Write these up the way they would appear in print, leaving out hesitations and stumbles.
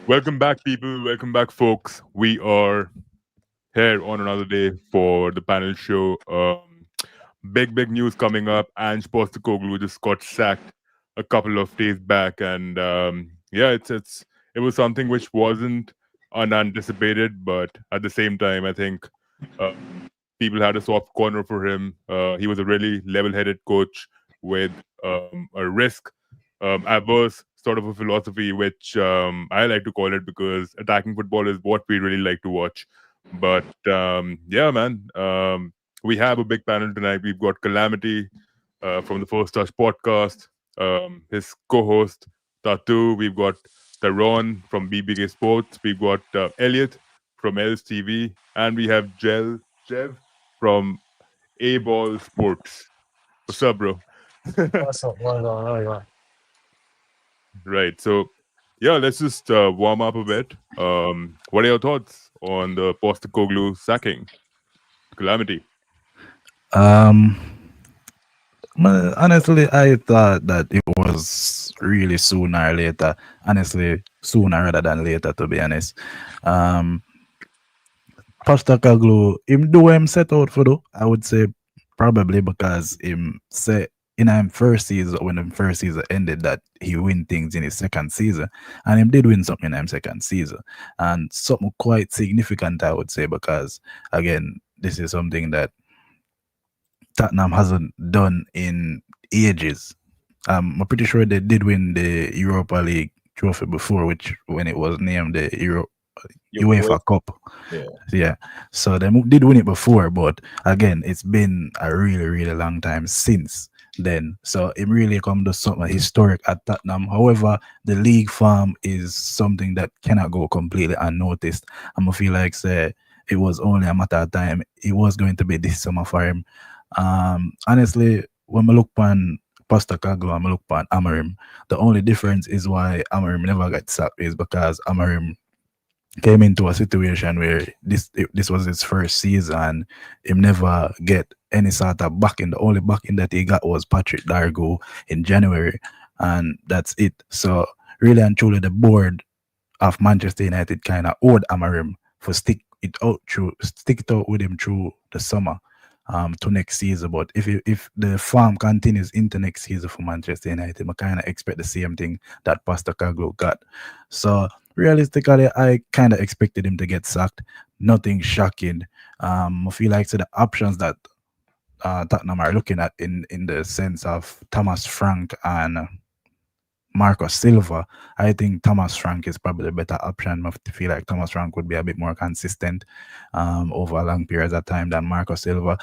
Welcome back, people. Welcome back, folks. We are here on another day for the panel show. Big news coming up. Ange Postecoglou just got sacked a couple of days back, and yeah, it was something which wasn't unanticipated, but at the same time, I think people had a soft corner for him. He was a really level-headed coach with a risk averse sort of a philosophy, which I like to call it because attacking football is what we really like to watch. But yeah, man, we have a big panel tonight. We've got Calamity from the First Touch podcast, his co-host Tatu. We've got Taron from BBK Sports. We've got Elliot from Els TV, and we have Jev from A Ball Sports. What's up, bro? What's up? What's on? How you are? Right. So, yeah, let's just warm up a bit. What are your thoughts on the Postecoglu sacking? Calamity. Um, Honestly, I thought that it was really sooner or later. Honestly, sooner rather than later, to be honest. Um, Postecoglu, him do him set out for though. I would say probably because him say in him first season when the first season ended that he win things in his second season, and him did win something in him second season, and something quite significant I would say because again this is something that Tottenham hasn't done in ages. I'm pretty sure they did win the Europa League trophy before, which when it was named the UEFA Cup. Yeah. Yeah. So they did win it before, but again, it's been a really long time since then. So it really come to something historic at Tottenham. However, the league form is something that cannot go completely unnoticed. I'm gonna feel like say it was only a matter of time. It was going to be this summer for him. Honestly, when I look on Postecoglu and I look on Amarim, the only difference is why Amarim never got sacked is because Amarim came into a situation where this was his first season. Him never get any sort of backing. The only backing that he got was Patrick Dargo in January, and that's it. So really and truly, the board of Manchester United kind of owed Amarim for stick it out with him through the summer to next season. But if the farm continues into next season for Manchester United, I kind of expect the same thing that Postecoglu got. So realistically, I kind of expected him to get sacked. Nothing shocking. I feel like so the options that Tottenham are looking at in the sense of Thomas Frank and Marcus Silva, I think Thomas Frank is probably the better option. I feel like Thomas Frank would be a bit more consistent over a long periods of time than Marcus Silva.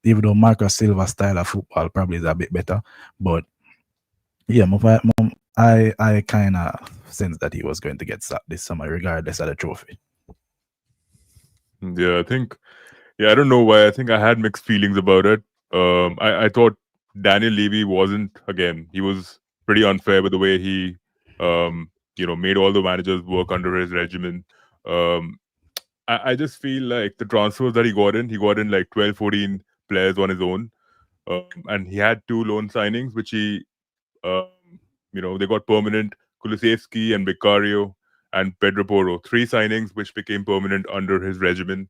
Even though Marcus Silva's style of football probably is a bit better, but yeah, I kind of sense that he was going to get sacked this summer, regardless of the trophy. Yeah, I think. Yeah, I don't know why. I think I had mixed feelings about it. I thought Daniel Levy wasn't. Again, he was pretty unfair with the way he, made all the managers work under his regimen. Um, I just feel like the transfers that he got in like 12, 14 players on his own. And he had two loan signings, which um, they got permanent Kulusevski and Vicario and Pedro Porro. Three signings which became permanent under his regimen.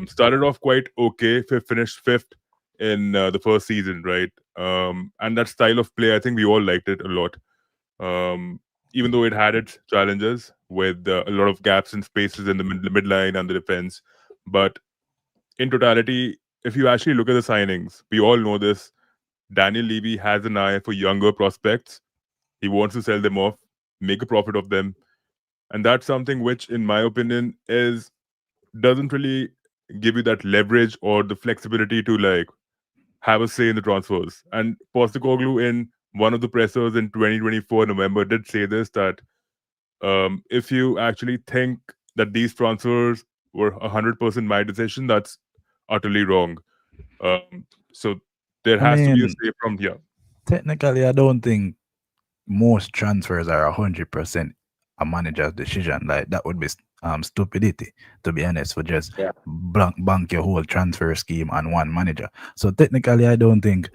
Started off quite okay, finished fifth in the first season, right? And that style of play, I think we all liked it a lot. Even though it had its challenges with a lot of gaps and spaces in the midline and the defense. But in totality, if you actually look at the signings, we all know this. Daniel Levy has an eye for younger prospects. He wants to sell them off, make a profit of them. And that's something which, in my opinion, is doesn't really give you that leverage or the flexibility to like have a say in the transfers. And Postecoglu in one of the pressers in 2024 November did say this that if you actually think that these transfers were 100% my decision, that's utterly wrong. So there I has to be a mean, say from here. technically, I don't think most transfers are 100% a manager's decision. Like that would be stupidity, to be honest, for just bank your whole transfer scheme on one manager. So technically, I don't think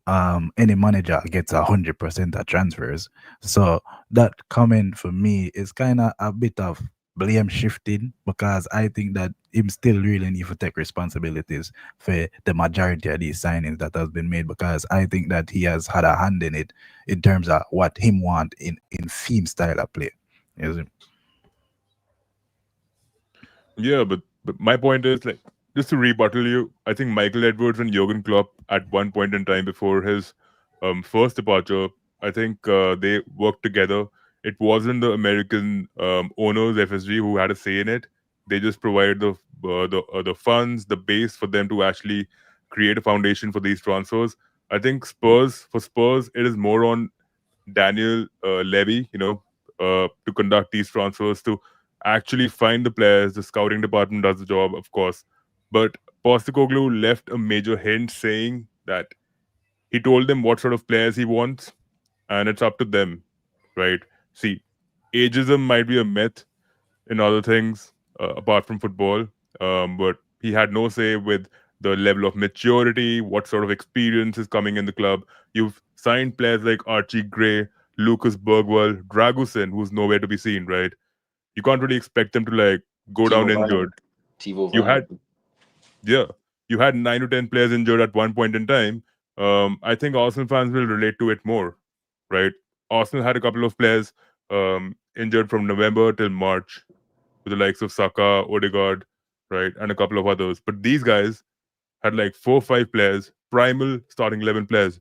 any manager gets 100% of transfers. So that comment for me is kind of a bit of blame shifting, because I think that him still really need to take responsibilities for the majority of these signings that has been made, because I think that he has had a hand in it in terms of what him want in theme style of play. You see? Yeah, but my point is, like, just to rebuttal you, I think Michael Edwards and Jurgen Klopp at one point in time before his first departure, I think they worked together. It wasn't the American owners FSG who had a say in it. They just provided the funds, the base for them to actually create a foundation for these transfers. I think Spurs, it is more on Daniel Levy, to conduct these transfers, to actually find the players. The scouting department does the job, of course. But Postecoglu left a major hint saying that he told them what sort of players he wants, and it's up to them, right? See, ageism might be a myth in other things apart from football, but he had no say with the level of maturity, what sort of experience is coming in the club. You've signed players like Archie Gray, Lucas Bergwall, Dragusin, who's nowhere to be seen, right? You can't really expect them to like go down Timo Werner. injured. Timo You Werner. had Yeah, you had 9 to 10 players injured at one point in time. I think Arsenal fans will relate to it more, right? Arsenal had a couple of players injured from November till March, with the likes of Saka, Odegaard, right, and a couple of others. But these guys had like 4 or 5 players, primal starting 11 players,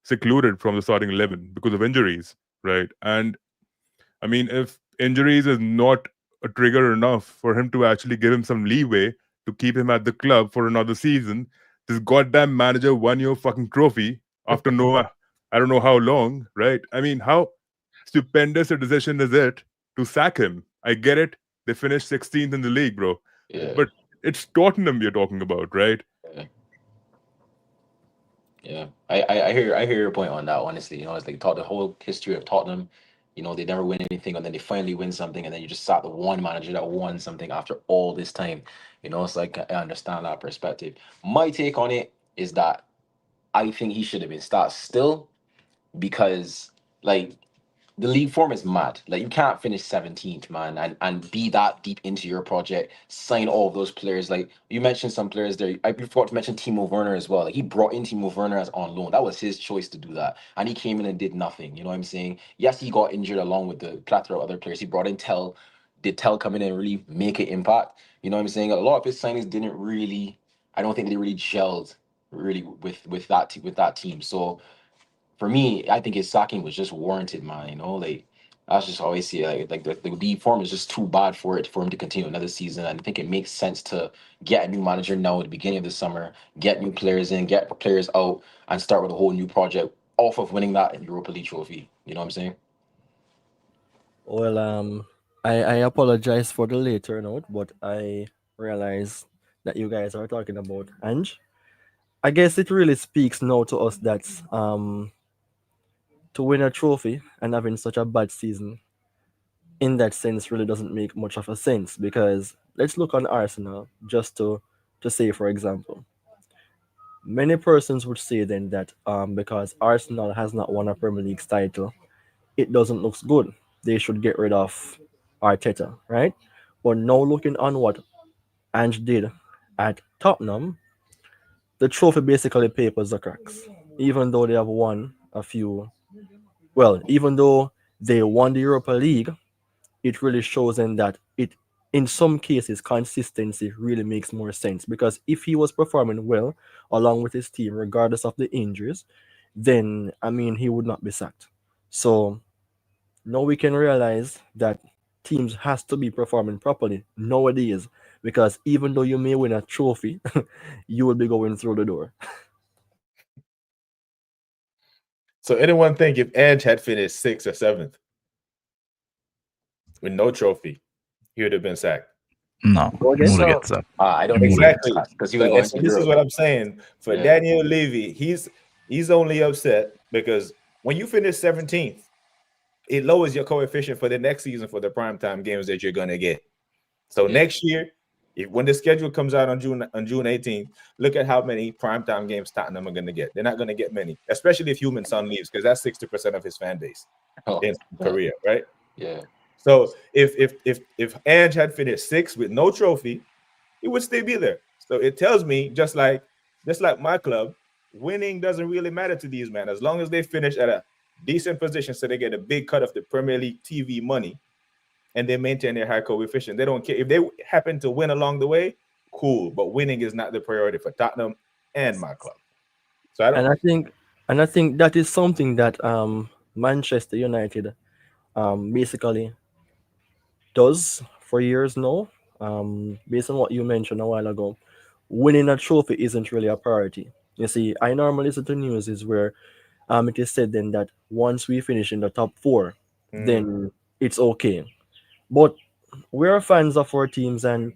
secluded from the starting 11 because of injuries, right? And I mean, if injuries is not a trigger enough for him to actually give him some leeway to keep him at the club for another season, this goddamn manager won your fucking trophy after no, I don't know how long, right? I mean, how stupendous a decision is it to sack him? I get it. They finished 16th in the league, bro. Yeah. But it's Tottenham we're talking about, right? Yeah. Yeah, I hear your point on that. Honestly, it's like the whole history of Tottenham. They never win anything, and then they finally win something, and then you just sack the one manager that won something after all this time. It's like I understand that perspective. My take on it is that I think he should have been start still because like the league form is mad. Like you can't finish 17th, man, and be that deep into your project, sign all of those players. Like you mentioned some players there. I forgot to mention Timo Werner as well. Like he brought in Timo Werner as on loan. That was his choice to do that. And he came in and did nothing. You know what I'm saying? Yes, he got injured along with the plethora of other players. He brought in Tell. Did Tell come in and really make an impact? You know what I'm saying? A lot of his signings didn't really, I don't think they really gelled really with that team. So for me, I think his sacking was just warranted, man. Like that's just how I see it. Like the league form is just too bad for him to continue another season. And I think it makes sense to get a new manager now at the beginning of the summer, get new players in, get players out, and start with a whole new project off of winning that Europa League trophy. You know what I'm saying? Well, I apologize for the late turnout, but I realize that you guys are talking about Ange. I guess it really speaks now to us that to win a trophy and having such a bad season in that sense really doesn't make much of a sense, because let's look on Arsenal just to say, for example, many persons would say then that because Arsenal has not won a Premier League title, it doesn't look good. They should get rid of Arteta, right? But now looking on what Ange did at Tottenham, the trophy basically papers the cracks. Even though they have won a few, well, even though they won the Europa League, it really shows in that it, in some cases, consistency really makes more sense, because if he was performing well along with his team regardless of the injuries, then I mean he would not be sacked. So now we can realize that teams has to be performing properly nowadays, because even though you may win a trophy, you will be going through the door. So anyone think if Ange had finished 6th or 7th with no trophy, he would have been sacked? No, Go he again? would So get sacked. I don't He think would get Exactly. sacked. because he So, was going so to this is Europe. what I'm saying. For Yeah. Daniel Levy, he's only upset because when you finish 17th, it lowers your coefficient for the next season for the primetime games that you're gonna get. So Yeah. next year, When the schedule comes out on June 18th, look at how many primetime games Tottenham are going to get. They're not going to get many, especially if Human Son leaves, because that's 60% of his fan base in Korea, right? Yeah. So if Ange had finished 6th with no trophy, he would still be there. So it tells me just like my club, winning doesn't really matter to these men as long as they finish at a decent position, so they get a big cut of the Premier League TV money, and they maintain their high coefficient. They don't care if they happen to win along the way. Cool, but winning is not the priority for Tottenham and my club. So I don't. And I think that is something that Manchester United basically does for years now. Based on what you mentioned a while ago, winning a trophy isn't really a priority. You see, I normally listen to news is where it is said then that once we finish in the top four, then it's okay. But we're fans of our teams, and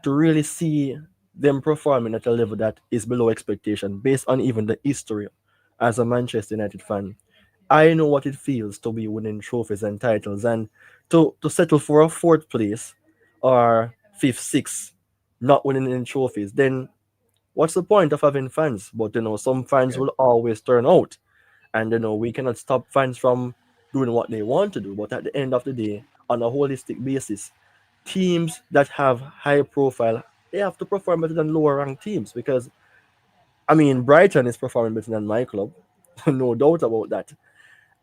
to really see them performing at a level that is below expectation, based on even the history as a Manchester United fan, I know what it feels to be winning trophies and titles, and to settle for a fourth place or fifth, sixth, not winning any trophies. Then what's the point of having fans? But some fans will always turn out, and we cannot stop fans from doing what they want to do. But at the end of the day, on a holistic basis, teams that have high profile, they have to perform better than lower ranked teams, because I mean Brighton is performing better than my club, no doubt about that.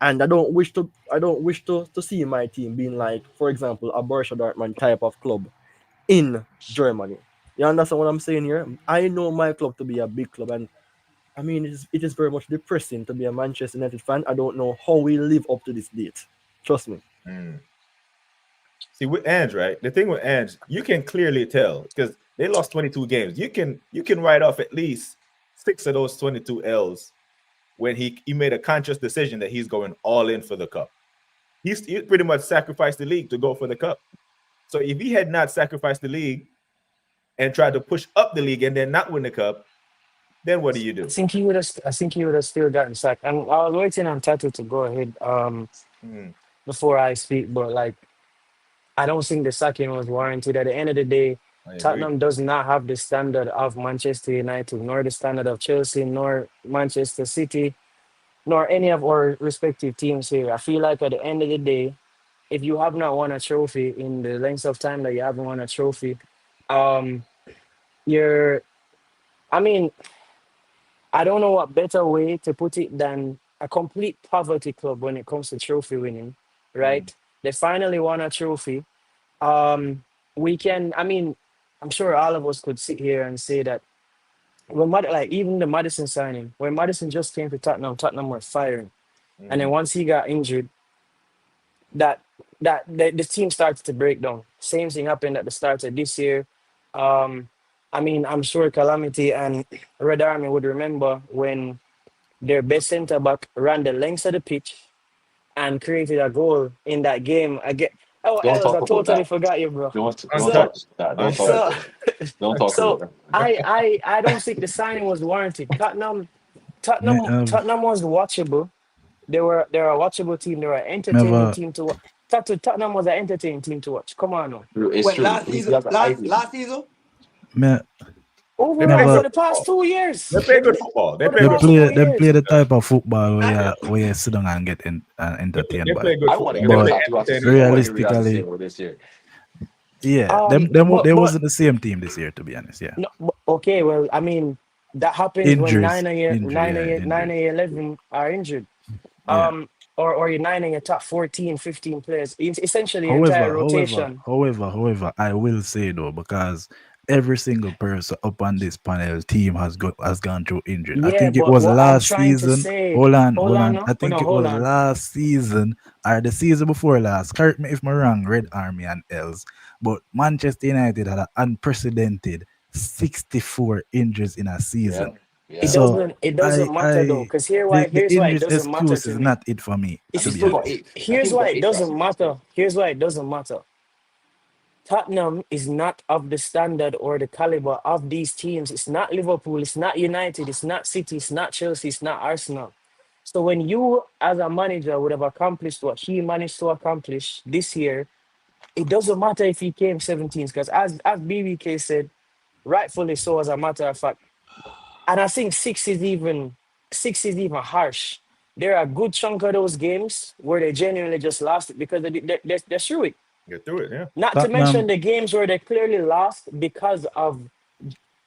And I don't wish to see my team being like, for example, a Borussia Dortmund type of club in Germany. You understand what I'm saying here? I know my club to be a big club, and I mean it is very much depressing to be a Manchester United fan. I don't know how we live up to this date. Trust me. See, with Ange, right? The thing with Ange, you can clearly tell because they lost 22 games. You can write off at least 6 of those 22 L's when he made a conscious decision that he's going all in for the cup. He pretty much sacrificed the league to go for the cup. So if he had not sacrificed the league and tried to push up the league and then not win the cup, then what do you do? I think he would have still gotten sacked. And I was waiting on Tatu to go ahead before I speak, but like I don't think the sacking was warranted. At the end of the day, Tottenham does not have the standard of Manchester United, nor the standard of Chelsea, nor Manchester City, nor any of our respective teams here. I feel like at the end of the day, if you have not won a trophy in the length of time that you haven't won a trophy, um, you're, I mean, I don't know what better way to put it than a complete poverty club when it comes to trophy winning, right? They finally won a trophy. We can, I mean, I'm sure all of us could sit here and say that like even the Madison signing, when Madison just came to Tottenham were firing. And then once he got injured, that the team started to break down. Same thing happened at the start of this year. I mean, I'm sure Calamity and Red Army would remember when their best centre back ran the length of the pitch and created a goal in that game again. Oh, Don't Els, talk I about totally that. forgot you, bro. Don't So, touch that. Don't talk so, about that. Don't talk so about that. I don't think the signing was warranted. Tottenham Me, Tottenham was watchable. They were a watchable team. They were an entertaining never, team to watch. Tottenham was an entertaining team to watch. Come on now. It's Wait, true. last You season, have to hype it. last season. me, They Overall, play never. for good the past football. 2 years. They play good football. They For the play They good past play, football. 2 they years. play the type of football where you sit down and get entertained They by. play good I want to football. hear They what play Tatu has to entertaining say. I want to hear what he has to say Realistically, about this year. yeah, But they wasn't the same team this year, to be honest. Yeah, no, okay, well, I mean, that happens when injuries, injury, yeah, nine injuries, and 11 are injured. yeah. Or you're nine and your top 14, 15 players. It's essentially your However, entire rotation. I will say though, because every single person up on this panel team has gone through injury. I Yeah, think it but was what I'm last trying to season. say, Hold on, hold hold on, on. no? I Hold think on, it hold was on. last season or the season before last. Correct me if I'm wrong, Red Army and else. But Manchester United had an unprecedented 64 injuries in a season. Yeah. It So doesn't matter though, because the here's why it injuries doesn't matter excuse to is me. not it for me, It's to He be still got honest. 8. I Here's think he why got it 8 last doesn't season. matter. Here's why it doesn't matter. Tottenham is not of the standard or the caliber of these teams. It's not Liverpool, it's not United, it's not City, it's not Chelsea, it's not Arsenal. So when you, as a manager, would have accomplished what he managed to accomplish this year, it doesn't matter if he came 17th, because as BBK said, rightfully so, as a matter of fact. And I think six is even harsh. There are a good chunk of those games where they genuinely just lost it because they're through it. Get through it, yeah. Not to mention Tottenham, the games where they clearly lost because of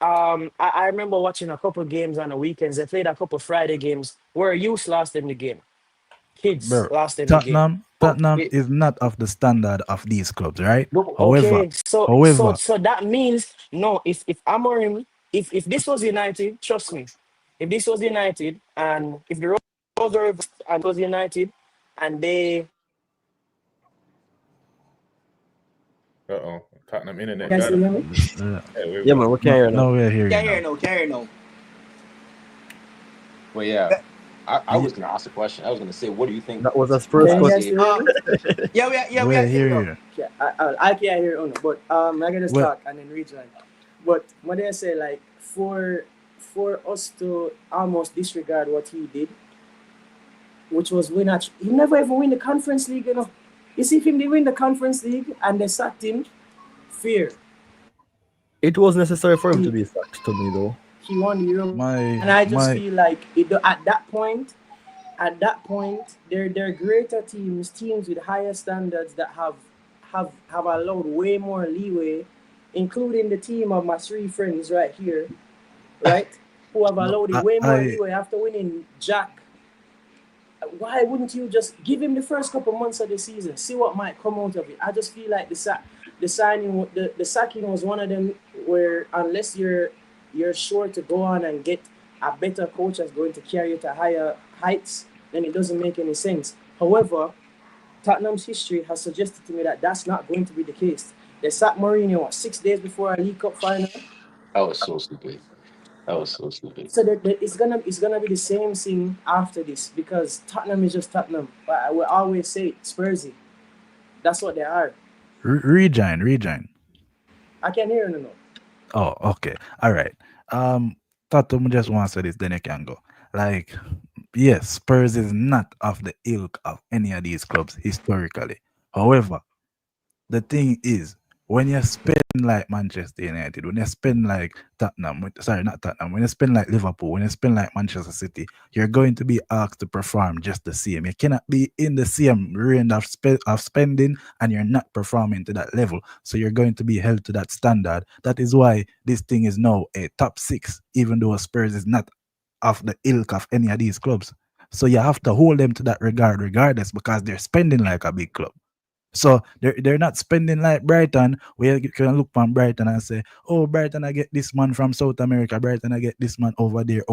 I remember watching a couple games on the weekends. They played a couple Friday games where youth lost in the game. Kids bro. lost in the game. Tottenham, But Tottenham is not of the standard of these clubs, right? However, okay, so so however, so that means no. If Amorim, if this was United, trust me, if this was United and if the roles were reversed and it was United and they Tottenham internet Can you got still it. hear me? Yeah, we Yeah, go. man, we can't hear now. no, we're here Can't now. hear no, can't hear no. But yeah, I was gonna ask a question. I was gonna say, what do you think? That was a Spurs Can you guys question. still hear me? Yeah, we We're are here. here. Yeah, I can't hear Uno, but I can just Well- talk and then rejoin. But what they say, like for us to almost disregard what he did, which was win at he never ever win the Conference League, you know. You see if him they win the Conference League and they sacked him, fear. It was necessary for him to be sacked to me, though. He won the Europa, My and I just my feel like at that point, they're greater teams with higher standards that have allowed way more leeway, including the team of my three friends right here, right? Who have allowed it way more leeway after winning Jack. Why wouldn't you just give him the first couple months of the season, see what might come out of it? I just feel like the sacking was one of them where unless you're sure to go on and get a better coach that's going to carry you to higher heights, then it doesn't make any sense. However, Tottenham's history has suggested to me that that's not going to be the case. They sacked Mourinho 6 days before a League Cup final. That was so stupid. So it's gonna be the same thing after this because Tottenham is just Tottenham. But I will always say Spursy. That's what they are. rejoin. I can hear you now. Oh, okay. All right. Tottenham just wants to say this, then you can go. Like, yes, Spurs is not of the ilk of any of these clubs historically. However, the thing is, when you spend like Manchester United, when you spend like when you spend like Liverpool, when you spend like Manchester City, you're going to be asked to perform just the same. You cannot be in the same range of spending and you're not performing to that level. So you're going to be held to that standard. That is why this thing is now a top 6, even though Spurs is not of the ilk of any of these clubs. So you have to hold them to that regard regardless because they're spending like a big club. So they're not spending like Brighton, where you can look on Brighton and say, oh, Brighton, I get this man from South America, Brighton, I get this man over there,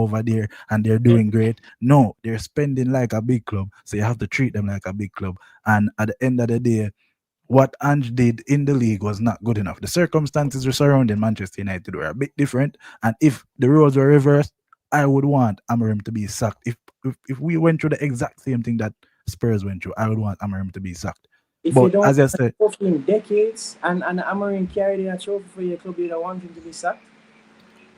and they're doing great. No, they're spending like a big club. So you have to treat them like a big club. And at the end of the day, what Ange did in the league was not good enough. The circumstances surrounding Manchester United were a bit different. And if the roles were reversed, I would want Amorim to be sacked. If we went through the exact same thing that Spurs went through, I would want Amorim to be sacked. If But you don't as I said, trophy in decades and Amorim carried a trophy for your club, you don't want him to be sacked.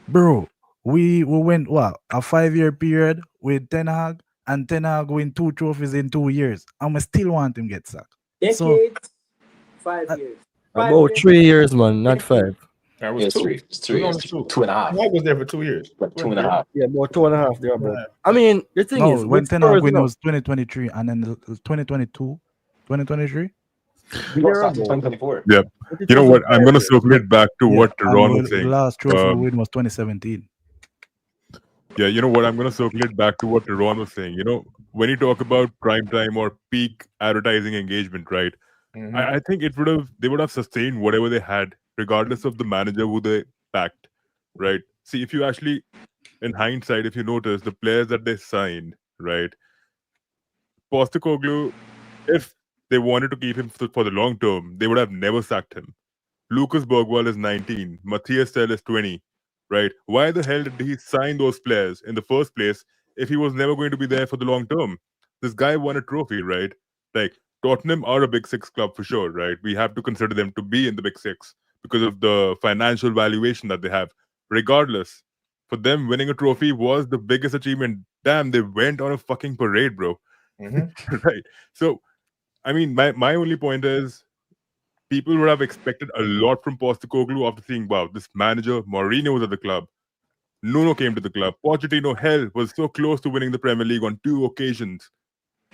bro, we went what a 5-year period with Ten Hag, and Ten Hag win 2 trophies in 2 years, and we still want him get sacked. Decades, So 5 years. About 3 years, man, not 5. That was It's 2. three. It's 3. It was It's only 2 and a half. I was there for 2 years. Like 2.5. Yeah, about 2.5 there about. I mean, the thing no, is, when with Ten Hag Spurs, win you know, was 2023, and then 2022, 2023. We got started in 2024. Yeah. but it You know wasn't what? I'm 5 gonna years. circle it back to what and Ron was the saying. last trophy win was 2017. Yeah, you know what? I'm gonna circle it back to what Ron was saying. You know, when you talk about prime time or peak advertising engagement, right? Mhm. I think they would have sustained whatever they had, regardless of the manager who they backed, right? See, if you actually, in hindsight, if you notice the players that they signed, right? Postecoglu, if they wanted to keep him for the long term, they would have never sacked him. Lucas Bergwall is 19, Matthias Tell is 20, right? Why the hell did he sign those players in the first place if he was never going to be there for the long term? This guy won a trophy, right? Like, Tottenham are a Big Six club for sure, right? We have to consider them to be in the Big Six because of the financial valuation that they have. Regardless, for them, winning a trophy was the biggest achievement. Damn, they went on a fucking parade, bro. Mhm. Right? So, I mean, my only point is people would have expected a lot from Postecoglu after seeing, wow, this manager, Mourinho was at the club. Nuno came to the club. Pochettino, hell, was so close to winning the Premier League on 2 occasions.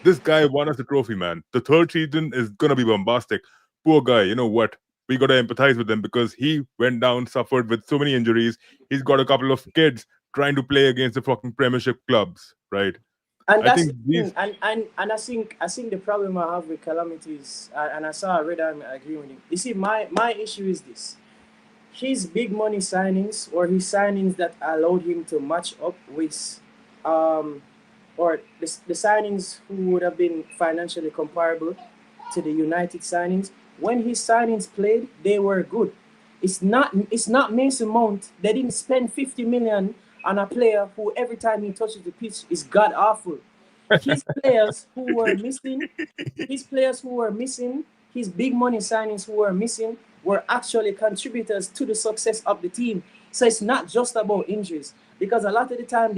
This guy won us the trophy, man. The third season is going to be bombastic. Poor guy, you know what? We got to empathize with him because he went down, suffered with so many injuries. He's got a couple of kids trying to play against the fucking Premiership clubs, right? And I that's think the thing. And I think the problem I have with Calamity is, and I read and I agree with him. You see, my issue is this: his big money signings or his signings that allowed him to match up with, or the signings who would have been financially comparable to the United signings. When his signings played, they were good. It's not Mason Mount. They didn't spend 50 million on a player who every time he touches the pitch is god awful. His players who were missing, his big money signings who were missing were actually contributors to the success of the team. So it's not just about injuries, because a lot of the times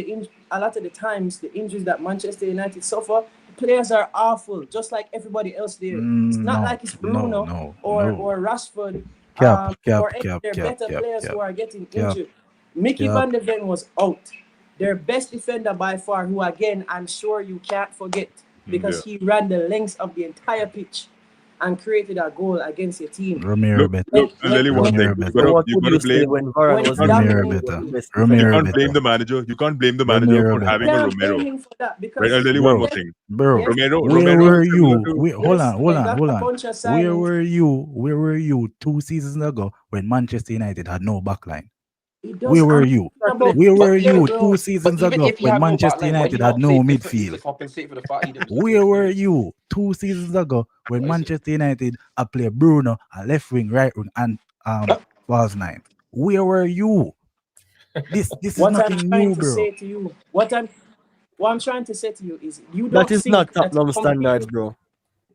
the injuries that Manchester United suffer, players are awful, just like everybody else there. It's not like it's Bruno or Rashford or any of their better players who are getting injured. Mickey van der Ven was out. Their best defender by far, who again I'm sure you can't forget, because he ran the length of the entire pitch and created a goal against your team. Romero better. Look, I'll tell you one thing. What You would gotta you say blame. when Varane was Romero the better. best You Romero can't better. blame the manager. You can't blame the manager Romero for better. having You a can't blame Romero. him for that, because Right? I'll tell you one more thing. Bro, Romero where is were similar you? to. Hold on. they got a bunch of Where signings. were you? Where were you 2 seasons ago when Manchester United had no backline? Where were you? About Where were But even you bro. 2 but seasons even ago if he when had no Manchester backline, why United he had not no play differently to midfield? compensate for the fact he didn't Where were you 2 seasons ago when What is it? Manchester United had play Bruno a left wing, right wing, and false 9? Where were you? This is What I'm nothing trying new, to bro. say to you, what I'm trying to say to you is, you That don't is think not that Tottenham standards, bro.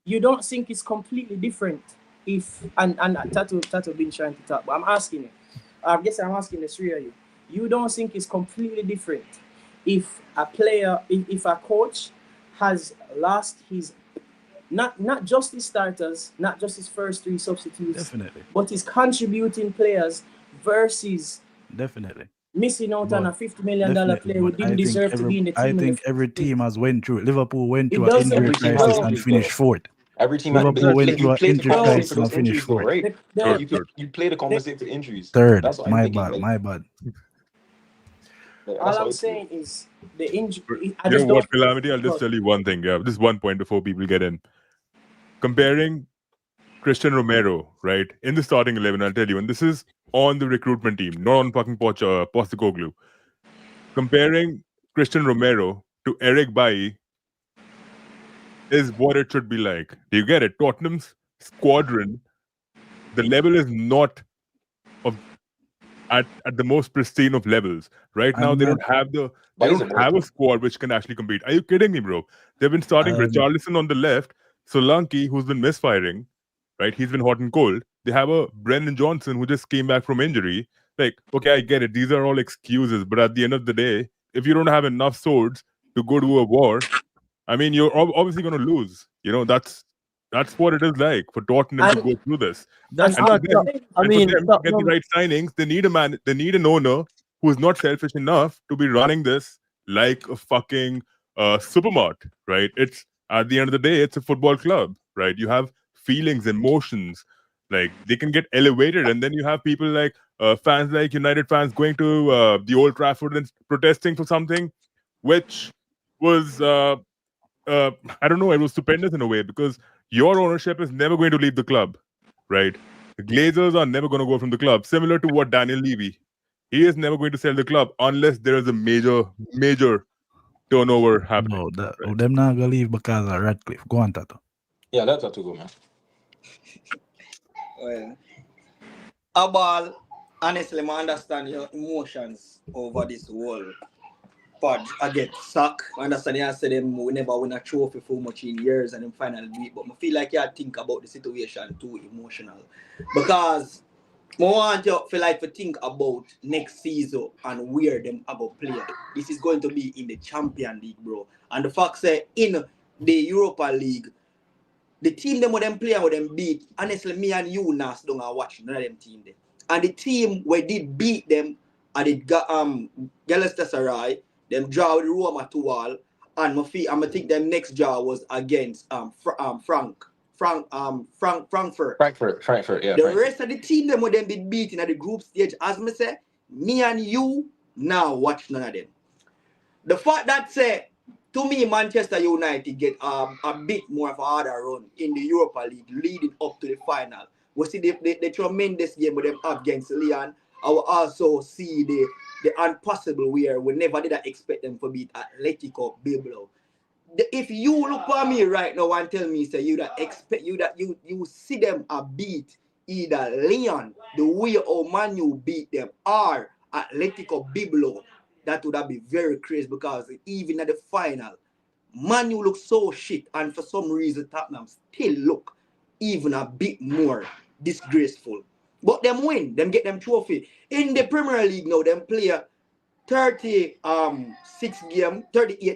you don't think it's completely different if and Tato been trying to talk, but I'm asking you. I guess I'm asking the three of you. You don't think it's completely different if a player, if a coach has lost his not just his starters, not just his first 3 substitutes, Definitely. but his contributing players versus Definitely. missing out on But a $50 million definitely, player who but didn't deserve to be in the I team in the think first every place. team has went through it. Liverpool went It through an doesn't. injury Every team has crisis and injuries finished though. fourth. Every team Liverpool went you through an play to injury compensate crisis for and those finished injuries though, fourth. right? Good. You play to compensate for injuries. Third. That's what I'm My thinking. bad. Like, My bad. that's All what I'm I feel. saying is the injury. I You know just don't what, think it's Calamity? I'll just tell you one thing. Yeah, just one point before people get in. Comparing Christian Romero, right, in the starting 11, I'll tell you, and this is on the recruitment team, not on fucking Postecoglu. Comparing Christian Romero to Eric Bailly is what it should be like. Do you get it? Tottenham's squadron, the level is not of at the most pristine of levels. Right now, I'm they not. don't have the But they he's don't a have a squad which can actually compete. Are you kidding me, bro? They've been starting Richarlison on the left, Solanke, who's been misfiring, right? He's been hot and cold. They have a Brennan Johnson who just came back from injury. Like, okay, I get it. These are all excuses, but at the end of the day, if you don't have enough swords to go to a war, I mean, you're obviously going to lose. You know, that's what it is like for Tottenham to And- go through this. That's And not. for them, I and mean, for them to get the right signings, they need a man. They need an owner who is not selfish enough to be running this like a fucking supermart, right? It's at the end of the day, it's a football club, right? You have feelings, emotions, like they can get elevated, and then you have people like fans, like United fans, going to the Old Trafford and protesting for something, which was I don't know, it was stupendous in a way because your ownership is never going to leave the club, right? The Glazers are never going to go from the club. Similar to what Daniel Levy, he is never going to sell the club unless there is a major turnover happening. No, them not gonna leave because of Radcliffe. Go on, Tato. Yeah, that's to go, man. Well, Abal, honestly, I understand your emotions over this whole pod. I get suck. I understand you said them we never win a trophy for much in years and then finally beat. But I feel like you think about the situation too emotional. Because I want you to think about next season and where them are going to play. This is going to be in the Champion League, bro. And the fact that in the Europa League, the team them with them play and with them beat, honestly, me and you Nas don't watch none of them team there. And the team where did beat them, and it got Galatasaray, them draw with Roma 2-2, and I think them next draw was against Frankfurt. Frankfurt, yeah. The rest of the team them with them been beaten at the group stage, as me say, me and you now watch none of them. The fact that say, to me, Manchester United get a bit more of a harder run in the Europa League leading up to the final. We see the tremendous game with them up against Lyon. I will also see the impossible where we never did expect them to beat Atletico Bilbao. If you look for me right now and tell me, say you see them beat either Lyon, the way Man U beat them, or Atletico Bilbao, that would have been very crazy, because even at the final, Man U look so shit, and for some reason Tottenham still look even a bit more disgraceful. But them win, them get them trophy. In the Premier League now, them play 38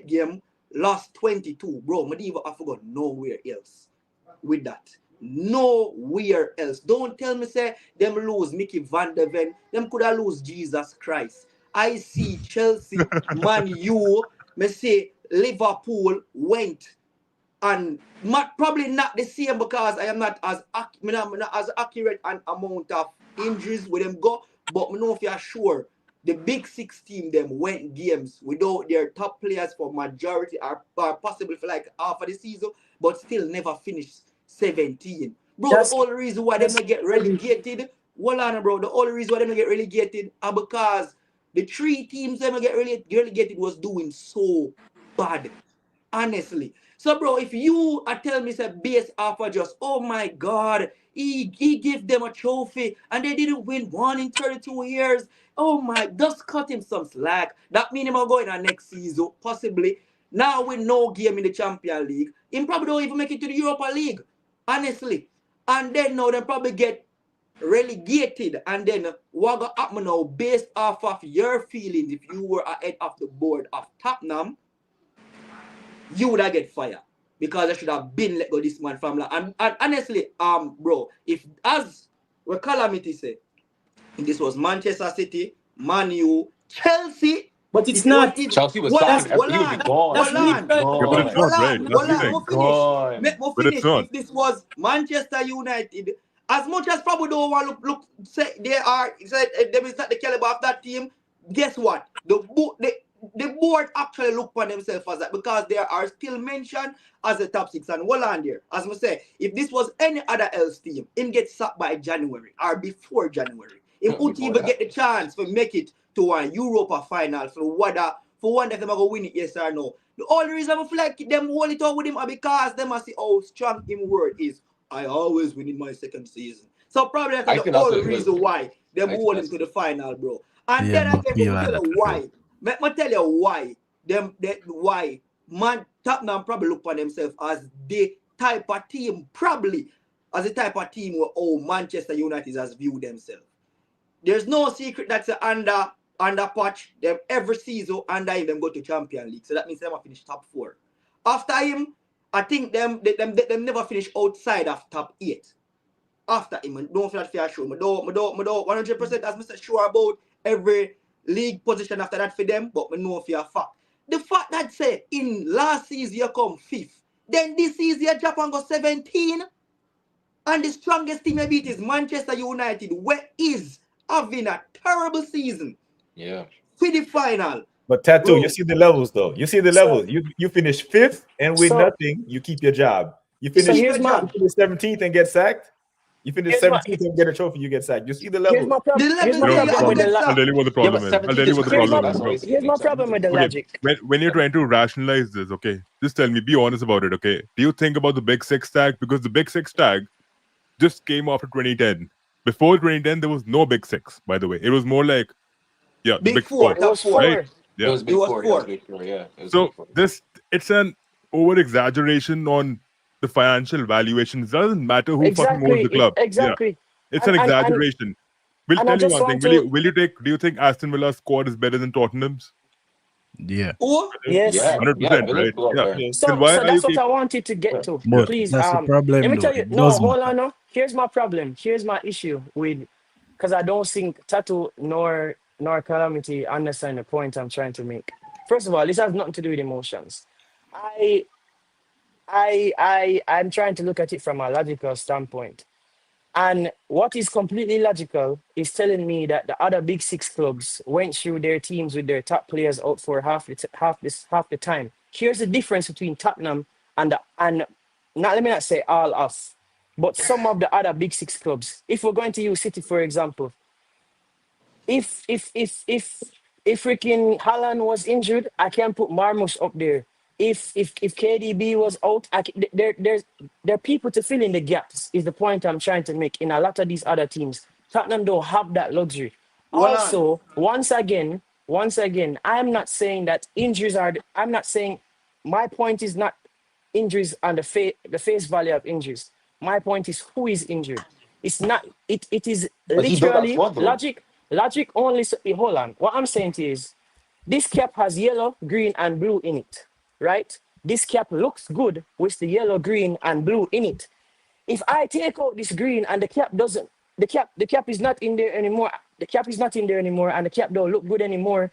game, lost 22. Bro, Medieval I forgot nowhere else with that. Nowhere else. Don't tell me say them lose Mickey Van de Ven. Them could have lose Jesus Christ. I see Chelsea, Man U, me say Liverpool went, and probably not the same, because I am not as accurate an amount of injuries with them go, but me know if you're sure the big six team them went games without their top players for majority or possibly for like half of the season, but still never finished 17. Bro, the only reason why they not get relegated, hold on, bro, the only reason why they not get relegated are because the three teams that get relegated was doing so bad, honestly. So, bro, if you are telling me say based off of just, oh my God, he gave them a trophy and they didn't win one in 32 years. Oh my, just cut him some slack. That means him going on next season, possibly. Now with no game in the Champions League, him probably don't even make it to the Europa League, honestly. And then now they probably get relegated, and then what gonna happen now based off of your feelings? If you were ahead of the board of Tottenham, you would have get fired, because I should have been let go this man from and honestly, bro, if as what Calamity said, this was Manchester City, Man U, Chelsea, but it's not. Chelsea was sacking. He would be gone. That's but it's not right. That's the thing. But it's not. If this was Manchester United, as much as probably don't want to look say they are, said them is not the caliber of that team. Guess what? The board actually look for themselves as that, because they are still mentioned as a top six. And hold on there, as I say, if this was any other else team, him get sacked by January or before January. He would even get the chance to make it to a Europa final for one of them are going to win it, yes or no. The only reason I feel like them hold it out with him are because them must see how strong him word is. I always win in my second season. So probably that's the only reason why them hold him to the final, bro. And then I tell you why. Let me tell you why. Why Tottenham probably look on themselves as the type of team, probably as the type of team where Manchester United has viewed themselves. There's no secret that's under patch them every season, under him them go to Champions League. So that means them will finish top 4. After him, I think them never finish outside of top 8. After him, don't feel that fair sure. I don't 100% as Mr. sure about every league position after that for them, but I know for a fact. The fact that say in last season you come 5th, then this season Japan go 17, and the strongest team they beat is Manchester United, where is having a terrible season. Yeah. For the final. But Tattoo, bro, you see the levels though. You see the levels. You finish 5th and with nothing, you keep your job. You finish 17th and get sacked. You finish 17th and get a trophy, you get sacked. You see the level. Here's my problem with the I'll tell you what the problem is. I'll tell you what the problem is. Here's my problem with the logic. When you're trying to rationalize this, okay, just tell me, be honest about it, okay? Do you think about the Big Six tag? Because the Big Six tag just came after 2010. Before 2010, there was no Big Six, by the way. It was more like, the Big Four. Top 4. Right? Yeah. It was Big Four. Yeah. So it's an over-exaggeration on the financial valuations. It doesn't matter who fucking owns the club. Exactly. Yeah. It's an exaggeration. We'll tell you one thing. Do you think Aston Villa's squad is better than Tottenham's? Yeah. Who? Yes. Yeah, 100%, it right? is good out Yeah. there. Then So why are you that's what I wanted to get to. Yeah. But Please, that's the let problem me though. tell you. It No, does hold matter. on. No, here's my problem. Here's my issue with, because I don't think Tattoo nor Calamity understand the point I'm trying to make. First of all, this has nothing to do with emotions. I I'm trying to look at it from a logical standpoint. And what is completely logical is telling me that the other big six clubs went through their teams with their top players out for half the time. Here's the difference between Tottenham and not, let me not say all us, but some of the other big six clubs. If we're going to use City for example, if freaking Haaland was injured, I can put Marmoush up there. If KDB was out, there are people to fill in the gaps. Is the point I'm trying to make. In a lot of these other teams, Tottenham don't have that luxury. Hold on. Also, once again, I'm not saying that injuries are. I'm not saying my point is not injuries and the face value of injuries. My point is who is injured. It's not. It is But he built that literally squad though. logic. Logic only. Hold on. What I'm saying to you is this cap has yellow, green, and blue in it, right? This cap looks good with the yellow, green, and blue in it. If I take out this green and the cap doesn't, the cap is not in there anymore. The cap is not in there anymore, and the cap don't look good anymore.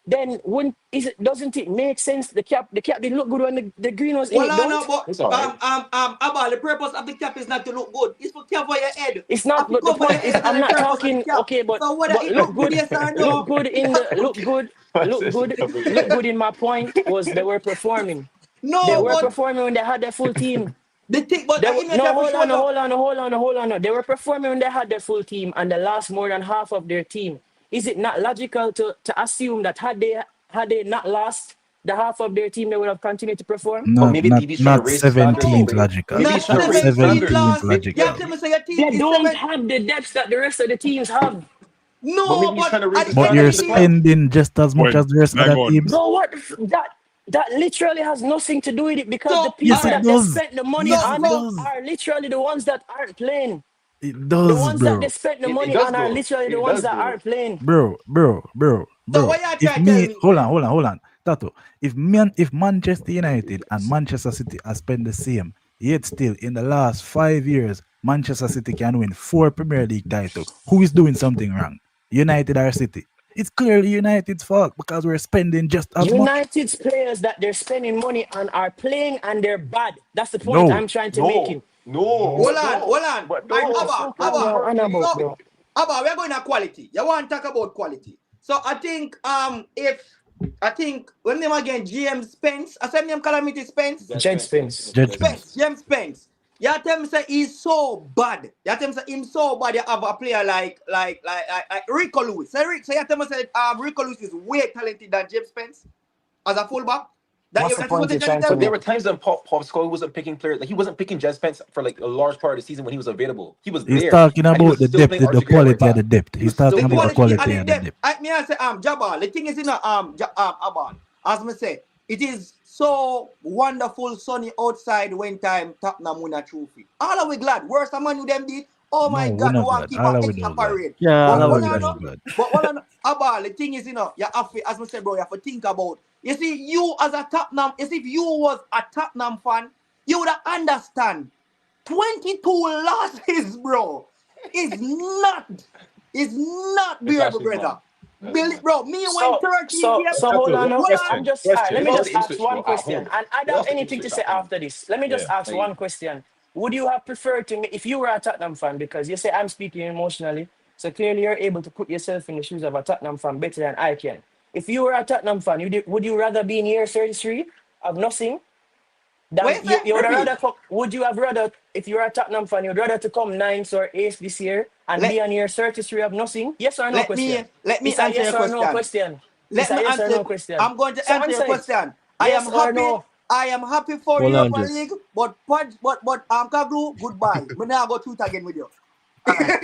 Then doesn't it make sense? The cap didn't look good when the green was in Well, it, I know, don't? but It's all right. Abba, the purpose of the cap is not to look good. It's to cover your head. It's not. To But the cover your point is, head, I'm and the not purpose of the talking. cap. Okay, but So whether but it look look good, good, yes or look no. good in the look good, look good, look good in my point was they were performing. They No, were but performing when they had their full team. the thing, but They I were, image no, have to hold show on, you. hold on. They were performing when they had their full team and they lost more than half of their team. Is it not logical to assume that had they not lost the half of their team, they would have continued to perform? But Not maybe not TV's trying to not raise the standard a little 17th bit. logical. Maybe he's Not trying to Not raise the 17 standard. 17th lost. Maybe, You yeah, have logical. to say your team They is don't 7. have the depth that the rest of the teams have. but No, maybe he's but trying to raise at the the But end standard of you're of the the day, club. spending just as much point? as the rest of Bang the on. teams. Bro, that literally has nothing to do with it because the so Yes, people it alright. that they does. spent the money Yes, So it on so does. are literally the ones that aren't playing. It The does, ones that they bro. spent the It money does on are though. literally the It ones does that though. aren't playing. so Bro. what you If try to tell me, me? hold on, Tato. If Manchester United and Manchester City are spent the same, yet still in the last 5 years, Manchester City can win 4 Premier League titles. Who is doing something wrong? United or City? It's clearly United's fault because we're spending just as much. United's players that they're spending money on are playing and they're bad. That's the point No, I'm trying to make. No, no, Hold but on, no, hold on. but I What the no. Abba, fuck are Abba. you on about, So bro? Abba, we're going to quality. You want to talk about quality. So I think when name again GM Spence, I said name Calamity Spence. Jed Spence. Judge Spence, Spence. James Spence. You tell me say he's so bad. You tell me say him so bad. You have a player like Rico Lewis. So you tell me say Rico Lewis is way talented than James Spence as a fullback. What's the That is what point you're you're trying to trying tell to But there me. were make? times when Postecoglu wasn't picking players. Like he wasn't picking Jed Spence for like a large part of the season when he was available. He was He's there, talking and he about was the still depth, playing the Archie at right quality of the back. depth. He He's was still talking The about the playing quality quality and Archie. the of the depth. depth. Me I say Jabal. The thing is Abal. As me say, it is so wonderful sunny outside when time Tottenham win a trophy. All are we glad. Worst man you them did. Oh No, my we're God, we not want glad. to keep All an are we extra no glad. parade. Yeah, But All are all we of one no them. glad. Abal, the thing is, you have to, as I said, bro, you have to think about. You see, you as a Tottenham, as if you was a Tottenham fan, you would understand. 22 losses, bro, is not It's bearable, actually brother. mad. That's mad. Bro, me went So 13 so games. so hold on. No, Hold I'm on. just let They me lost just the ask Ipswich one though at question, home. and I They don't have lost the anything to Ipswich say at home. after this. Let me just Yeah. ask one question. Would you have preferred to me if you were a Tottenham fan? Because you say I'm speaking emotionally, so clearly you're able to put yourself in the shoes of a Tottenham fan better than I can. If you were a Tottenham fan, would you rather be in year 33 of nothing? What Than you say? you would have Repeat. rather would you have rather, if you're a Tottenham fan, you'd rather to come ninth or eighth this year and be Let on year 33 of nothing? Yes or no let me question? let me It's a answer yes your or no question. question. It's Let a me yes or answer. no question. I'm going to So answer your answer it. question. Yes or no? I am happy for the Hold on, Europa just. League, but Kaglu, goodbye. Me now go shoot again with you. All right.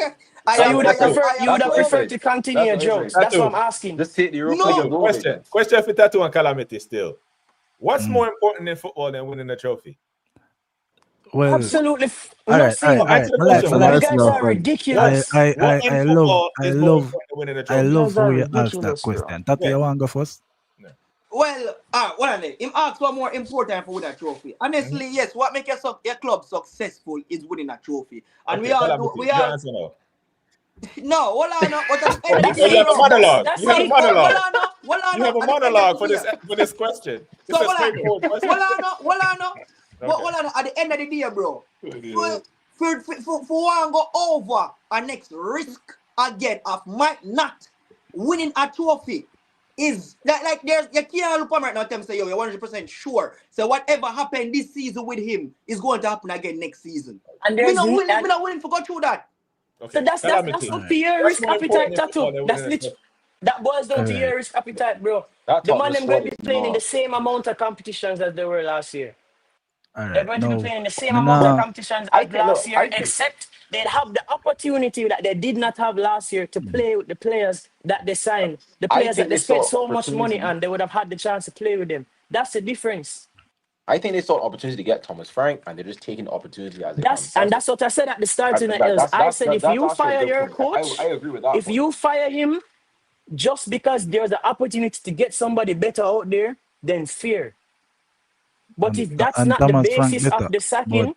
I So am That's what you would that's have what I preferred said. to continue That's your what I jokes. said. That's what I'm Tattoo. asking. Just take the Europa League and No. go with it. Question for Tattoo and Calamity still. What's Mm. more important in football than winning a trophy? Well, Absolutely all right. nothing. Answer the My life, question. As my an life. You guys Arsenal are fan. What ridiculous. in I football is more love important than winning a I trophy? You love guys how are you ask that ridiculous, bro. question. Tati, Yeah. you want to go first? Yeah. Well, well, him ask what more important for winning a trophy. Honestly, yes, what make your club successful is winning a trophy. And Okay, we all tell do, me, we your all, answer no. no, well, I know, but at the end Oh, of the That's oh, day, you have it. a bro, monologue. That's You have a it. well, monologue. I know, You have a at the end of monologue the day, for this question. It's so a straightforward question. well, I know, but Okay. well, I know, at the end of the day, bro, Yeah. for one go over a next risk again of might not winning a trophy is like there's you can't look at him right now and tell him say yo you're 100% sure. So whatever happened this season with him is going to happen again next season. And We there's not willing, and we not willing to go through that. so Okay. that's Tell me, that's team. up to your What's risk more important appetite, in football tattoo. than winning That's a trophy? that boils down to Alright. your risk appetite, bro. That The Tottenham man them going squad to is be playing in the mad. same amount of competitions as they were last year. They're Alright. going to be No, playing the same me amount of nah, competitions I as think. last Look, year, except they'd have the opportunity that they did not have last year to play with the players that they signed, the I players that think they they spent saw so much money opportunity. on. They would have had the chance to play with them. That's the difference. I think they saw opportunity to get Thomas Frank, and they're just taking the opportunity as it comes. That's what I said at the start in the L's. That's I said if that's you actually a fire good your point. I coach, agree with that if point. you fire him just because there's an opportunity to get somebody better out there, then fear. But if that's and not the Thomas Frank basis of better, the but sacking,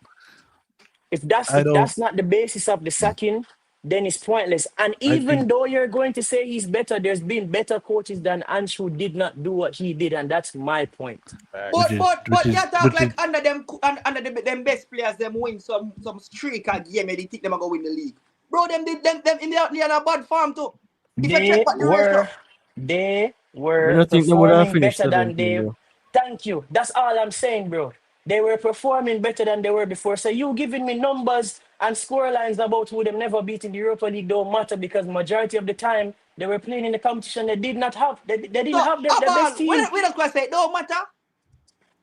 I if don't. that's not the basis of the sacking, then it's pointless. And I think even though you're going to say he's better, there's been better coaches than Ange who did not do what he did, and that's my point. which But Facts. is but which but you is talk which is like under them best players them win some streak a game and they think them are going to win the league. Bro, them in a bad form too. If you check They back the were ratio. they I were don't think they would have performing finished better 17th, than they. though. Thank you. That's all I'm saying, bro. They were performing better than they were before. So you giving me numbers and score lines about who them never beat in the Europa League don't matter because majority of the time they were playing in the competition they did not have. They didn't So have their best Abal, team. we just gonna say it don't matter.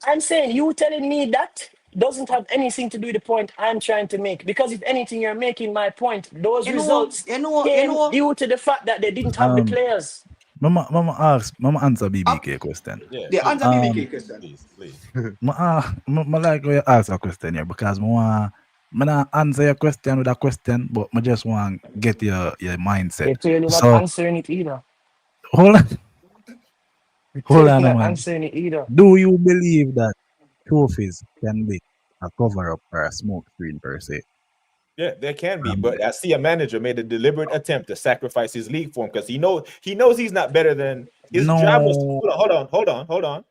I'm saying you telling me that doesn't have anything to do with the point I'm trying to make. Because if anything, you're making my point. Those You know, results you know, you came know. due to the fact that they didn't have the players. Mama answer Ab- BBK question. Yeah, the please, answer BBK question. please. Ma like how you ask a question here because me not answer your question with a question, but I just want get your mindset. You're clearly not So answering it either. hold on, You're hold clearly on, not man. answering it either. Do you believe that trophies can be a cover up or a smoke screen per se? Yeah, there can be, Um, but I see a manager made a deliberate attempt to sacrifice his league form because he knows he's not better than his job was. no, Hold on.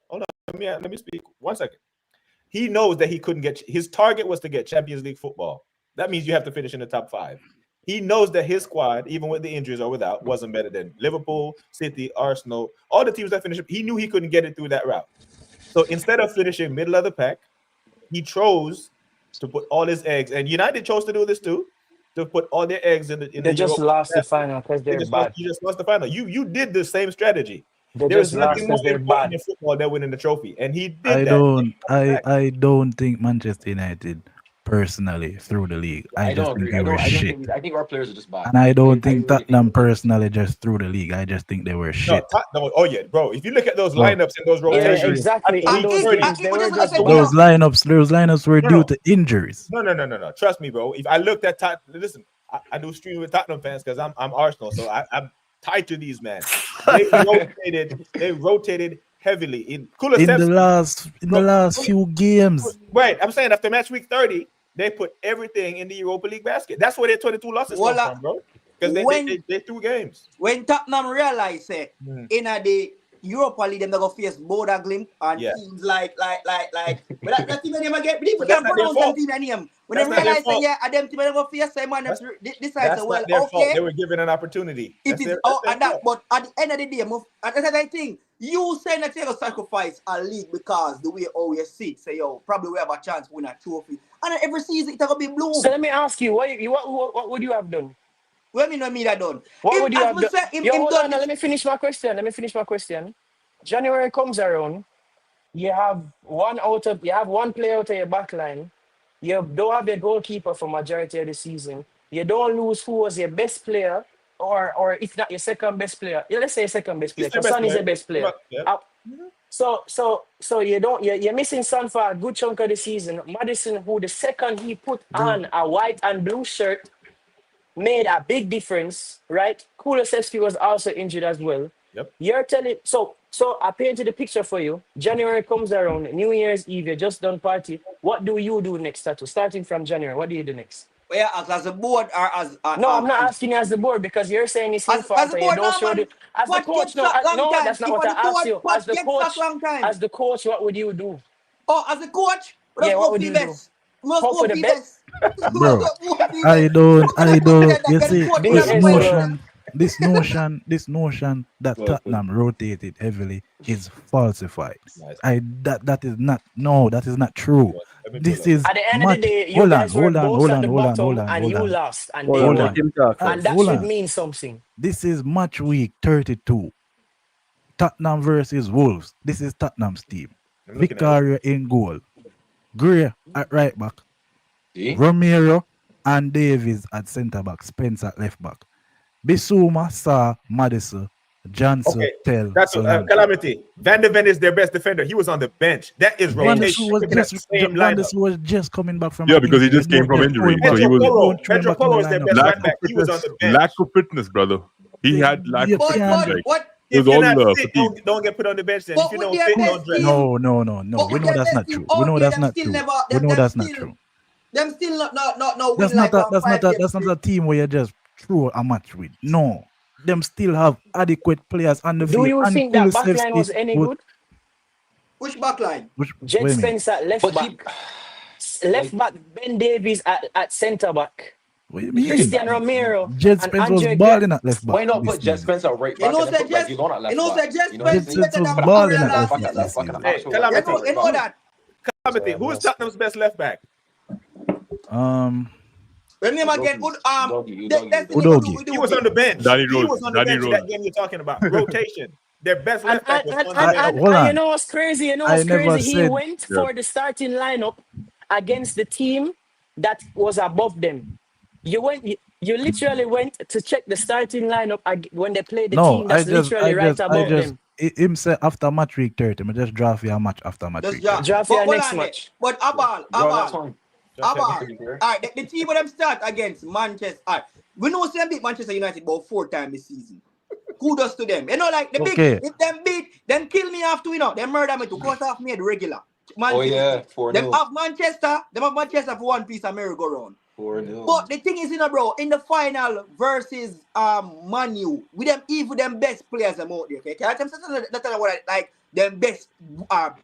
Let me speak 1 second. He knows that he couldn't get his target was to get Champions League football. That means you have to finish in the top 5. He knows that his squad, even with the injuries or without, wasn't better than Liverpool, City, Arsenal, all the teams that finished. He knew he couldn't get it through that route. So instead of finishing middle of the pack, he chose to put all his eggs, and United chose to do this too, to put all their eggs in the They just Europa lost the basket. final because they're Lost, bad. you just lost the final. You did the same strategy. They There is just lost nothing more because they're important in bad. football than winning the trophy, and he did I that. I don't think Manchester United personally through the league. I I just don't think agree. they were I don't shit. think. I think our players are just bad. And I don't I think really think Tottenham we're good. personally just through the league. I just think they were shit. No, oh yeah, bro. If you look at those So lineups and those Yeah, rotations, exactly. In those games, they We were just gonna just say those bad. lineups were due to injuries. No. Trust me, bro. If I looked at listen, I do stream with Tottenham fans because I'm Arsenal, so I'm tied to these men. They rotated heavily in Kulusevski. In the last few games. Right, I'm saying after match week 30, they put everything in the Europa League basket. That's where their 22 losses come from, bro. Because they threw games. When Tottenham realized in the Europa League, them they go face Boda Glimp and teams like but that team name again, believe we But that's can not their pronounce fault. them team name. When That's they not their realize fault. them team they go face them man decide That's well not their fault. okay. They were given an opportunity. It is and that, but at the end of the day, that's the thing. You saying that you go sacrifice a league because the way how you sit, say yo, probably we have a chance to win a trophy. And then every season it's gonna be bloom. So let me ask you, what would you have done? What mean that done? What would you have done? Yo, hold on, this. let me finish my question. January comes around, you have one player out of your back line. You don't have your goalkeeper for majority of the season. You don't lose who was your best player, or if not your second best player. Yeah, let's say your second best player, because Son is your best player. So you're missing Son for a good chunk of the season. Maddison, who the second he put on a white and blue shirt, made a big difference, right? Kulusevski was also injured as well. Yep. You're telling, so So I painted the picture for you. January comes around, New Year's Eve, you just done party. What do you do next, Tattoo? Starting from January, what do you do next? Yeah, as a board or as No, I'm not asking you as the board because you're saying it's his as fault a and you board. don't No show man, the as the Pot get coach. No, sacked long no, time. that's not If what for I the asked board, you. Pot As the get sacked coach, long time. as the coach, what would you do? Oh, as a coach, Yeah, let's what go would for you the do? best. Let's Hope go for for the the best. best. Bro, Let's go for the I best. don't, Look at the president that you get the see, coach Be in this the final. SOL. notion that Tottenham rotated heavily is falsified. Nice. That is not true. Let me pull This up. is At the end of the much. day, you Hold on, guys were hold on, both hold at on, the hold on, hold bottom on, and hold you on. lost and Hold they on, Hold let on. won. him talk And first. that Hold should on. mean something. This is match week 32. Tottenham versus Wolves. This is Tottenham's team. I'm looking at it. Vicaria in goal. Gray at right back. See? Romero and Davies at centre back. Spence at left back. Bissouma, Sarr, Madison, Johnson, Okay, Tell, that's Solanke. Calamity. Van de Ven is their best defender. He was on the bench. That is Van der rotation. Sar was Looking at the same lineup. just coming back from Yeah, an because he injury. just came from Just throw injury, him so back. he was Don't throw him Pedro back in the Polo is their lineup. best lack right of back. He was on fitness. the bench. Lack of fitness, brother. He had lack You of But fitness. can't. Like what? it If was you're all not fit, fatigue. don't get put on the bench then. But If you with don't their fit, best don't dress. team, No. but We with know their that's best not team true. We out know there, that's them not still true. never, We know them that's not still, true. them still not win That's not like a that's not 5 a games. that's not a team where you just throw a match with. No. Them still have adequate players on the Do field. you And think that backline Kulusevski was any would good? Which back line? which Jed what do you mean? Spence at left But back. Left like, back, Ben Davies at centre back. What do you he can mean? Christian Romero Jed and Spence was Andre balling at left back why not this put Jet season. Spencer right You back know, and then say put like just, Yulon at left you know, say back? just You know what I'm Jed Spence saying? Spence better was than Put a balling at Bakura left last fuck back that, season. this fuck an season. actual Hey, right back. Calamity. You know that. Calamity. Who is Tottenham's best left back? When name again, Doggy. Destiny go do Udogi. we He do was on the bench. Danny He Rose. was on the Danny bench in Rose. that game you're talking about. Rotation. Their best And left back was on the and, bench. and, Hold and you on. know what's crazy? You know I what's never crazy? He said went Yeah. for the starting lineup against the team that was above them. You literally went to check the starting lineup when they played the no. team that's literally right above them. Him say after match week 30. I just draft you a match after match Just week draft. 30. Draft But your hold next on there. match. But That's fine. All To be fair. right, the team when them start against Manchester. All right, we know them beat Manchester United about 4 times this season. Kudos to them. You know, like the Okay. big, if them beat, then kill me after you know. Them murder me to cut off me the regular. Oh yeah, 4-0. Them have Manchester for one piece of merry-go-round. 4-0. But the thing is, bro, in the final versus Man U, with them best players them out there, okay? That's what I like. Them best,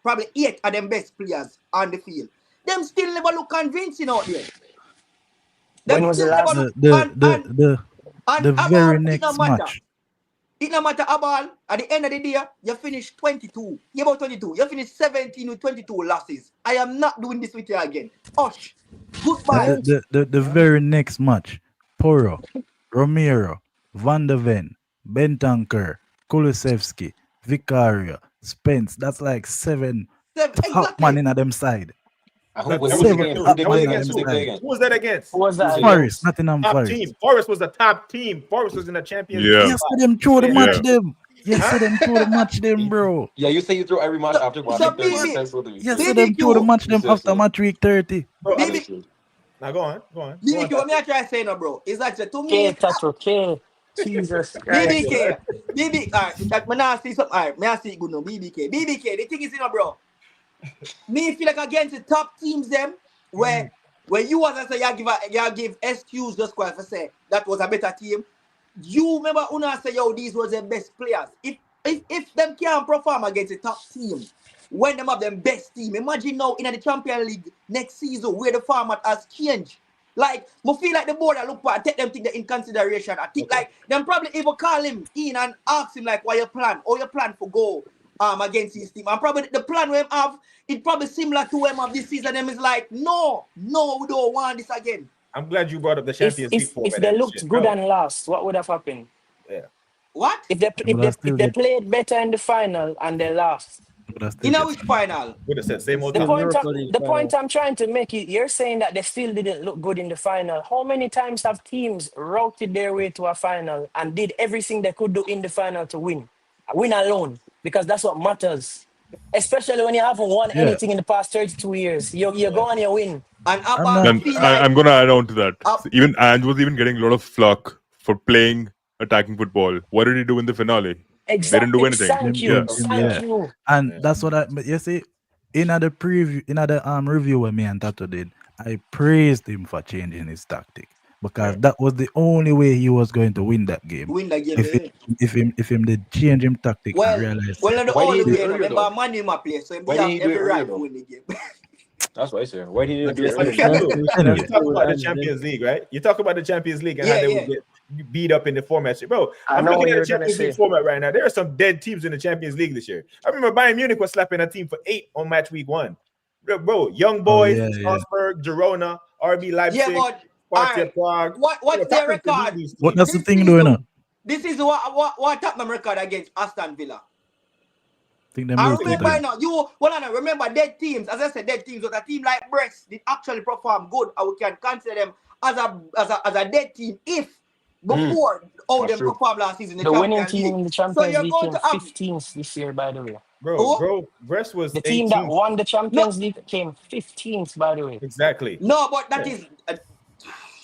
probably 8 of them best players on the field. Them still never look convincing out there. Them When was the still last? never look The very next match. It no matter about at the end of the day, you finish 22. You about 22. You finish 17 with 22 losses. I am not doing this with you again. Hush. Goodbye. The very next match. Poro, Romero, Van de Ven, Bentancur, Kulusevski, Vicaria, Spence. That's like 7 top man in them side. Who Who was that against? Who was that? Forest, Nottingham Top Forest. team. Forest was the top team. Forest was in the Champions Yeah. League. Yes, to them throw the Yeah. match them. Yes, to them throw the match them, bro. Yeah, you say you throw every match after watching 30 cents with me. Yes, to them throw the match them after match week 30. Bro, I mean, BB, now go on. BBQ, what me I try to say now, bro, is that to K, me, Tattoo, K. Jesus Christ. BBK, alright, me now see something, alright, me I see it good now, BBK, the thing is, bro, me feel like against the top teams them, where you as I say, you give excuse just quite for say that was a better team. You remember Una say, yo, these was their best players. If them can't perform against the top team, when them have them best team, imagine now in the Champions League next season where the format has changed. Like, I feel like the board I look for, I take them thing in consideration. I think like them probably even call him in and ask him like what you plan, or you plan for go against his team. And probably the plan we have, it probably similar to him of this season. Them is like, no, we don't want this again. I'm glad you brought up the Champions League format. If they looked good and lost, what would have happened? Yeah. What? If they played better in the final and they lost. In a which final? Would have said same old The point I'm trying to make is you're saying that they still didn't look good in the final. How many times have teams routed their way to a final and did everything they could do in the final to win? Win alone, because that's what matters. Especially when you haven't won anything in the past 32 years. You go and you win. And I'm gonna add on to that. Even Ange was even getting a lot of flack for playing attacking football. What did he do in the finale? They didn't do Exactly. anything. Thank Yeah. you. Thank you. And Yeah. that's what but you see, in the preview, in the review where me and Tato did, I praised him for changing his tactic because Yeah. that was the only way he was going to win that game. Win the game. If Yeah. if him did change him tactic and Well, realize well, the Why did he only do it way, earlier remember, though? man in my place, so Why he did have he do it every right earlier to though? win the game. That's what I say. Why did he do Okay, it so earlier? Tato, Anyway. you talk about the Anyway. Champions League, right? You talk about the Champions League and how Yeah, they yeah. would get beat up in the format. Bro, I I'm know looking what at you're the gonna Champions League say. format right now. There are some dead teams in the Champions League this year. I remember Bayern Munich was slapping a team for 8 on match week 1. Bro, Young Oh Boys, yeah, yeah. Salzburg, Girona, RB Yeah, Leipzig, but all Sparta right. Prague. What's their Tottenham can beat record? these What teams. that's the This thing doing now? season, this is what Tottenham record against Aston Villa. Think them I lose remember today. now. Remember dead teams. As I said, dead teams. But a team like Brest did actually perform good, and we can consider them as a dead team if before all That's them true. performed last season in The the winning Champions team League. in the So Champions you're League going came to have 15th this year, by the way. Bro, Brest was The team that 18th. won the no, Champions League came 15th, by the way. Exactly. no, but that Yeah. is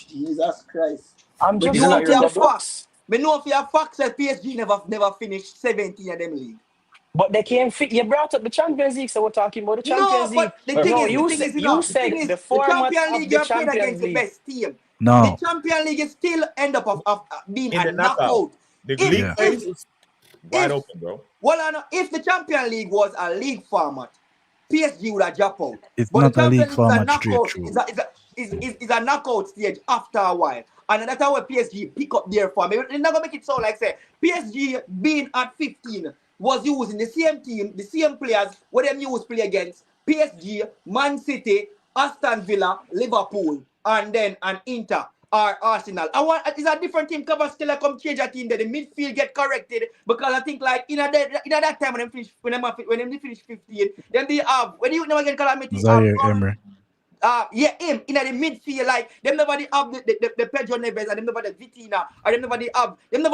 Jesus Christ. I'm But just Isn't that no your for stating a club though? fact. But no for a fact that PSG never finished 17 of them league. But they came fit. You brought up the Champions League, so we're talking about the No, Champions League. but the Wait, thing No, is, the you thing said is, you know, the thing is, the the format Champions of League the you're playing Champions against the League. best team. The No. Champions League is still end up of being In a the knockout. knockout. The If league Yeah. phase is wide if open, bro. if the Champions League was a league format, PSG would have dropped out. It's But not the a league Champions League is a format straight knockout. through. Is a knockout stage after a while, and that's how PSG pick up their form. They're not gonna make it sound like say PSG being at 15 was using the same team, the same players what them used play against PSG, Man City, Aston Villa, Liverpool, and then an Inter or Arsenal. It's a different team. Cover still come change a team that the midfield get corrected because I think like in that time when they finish 15, then they have when you never get calamity Zaire Emery. him in the midfield, like them never have the Pedro Neves and them never the Vitina, or them never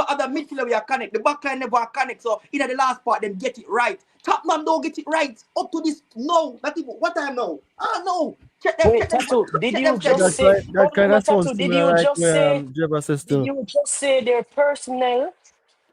have the midfielder we are connect. The backline never connect. So in the last part, them get it right. Tottenham don't get it right up to this. No, not even what time now. No. Check them. Wait, Tattoo, did you schedule. just say? That kind of sounds Tattoo, did similar you like just where say? Jeba says Did too. you just say their personnel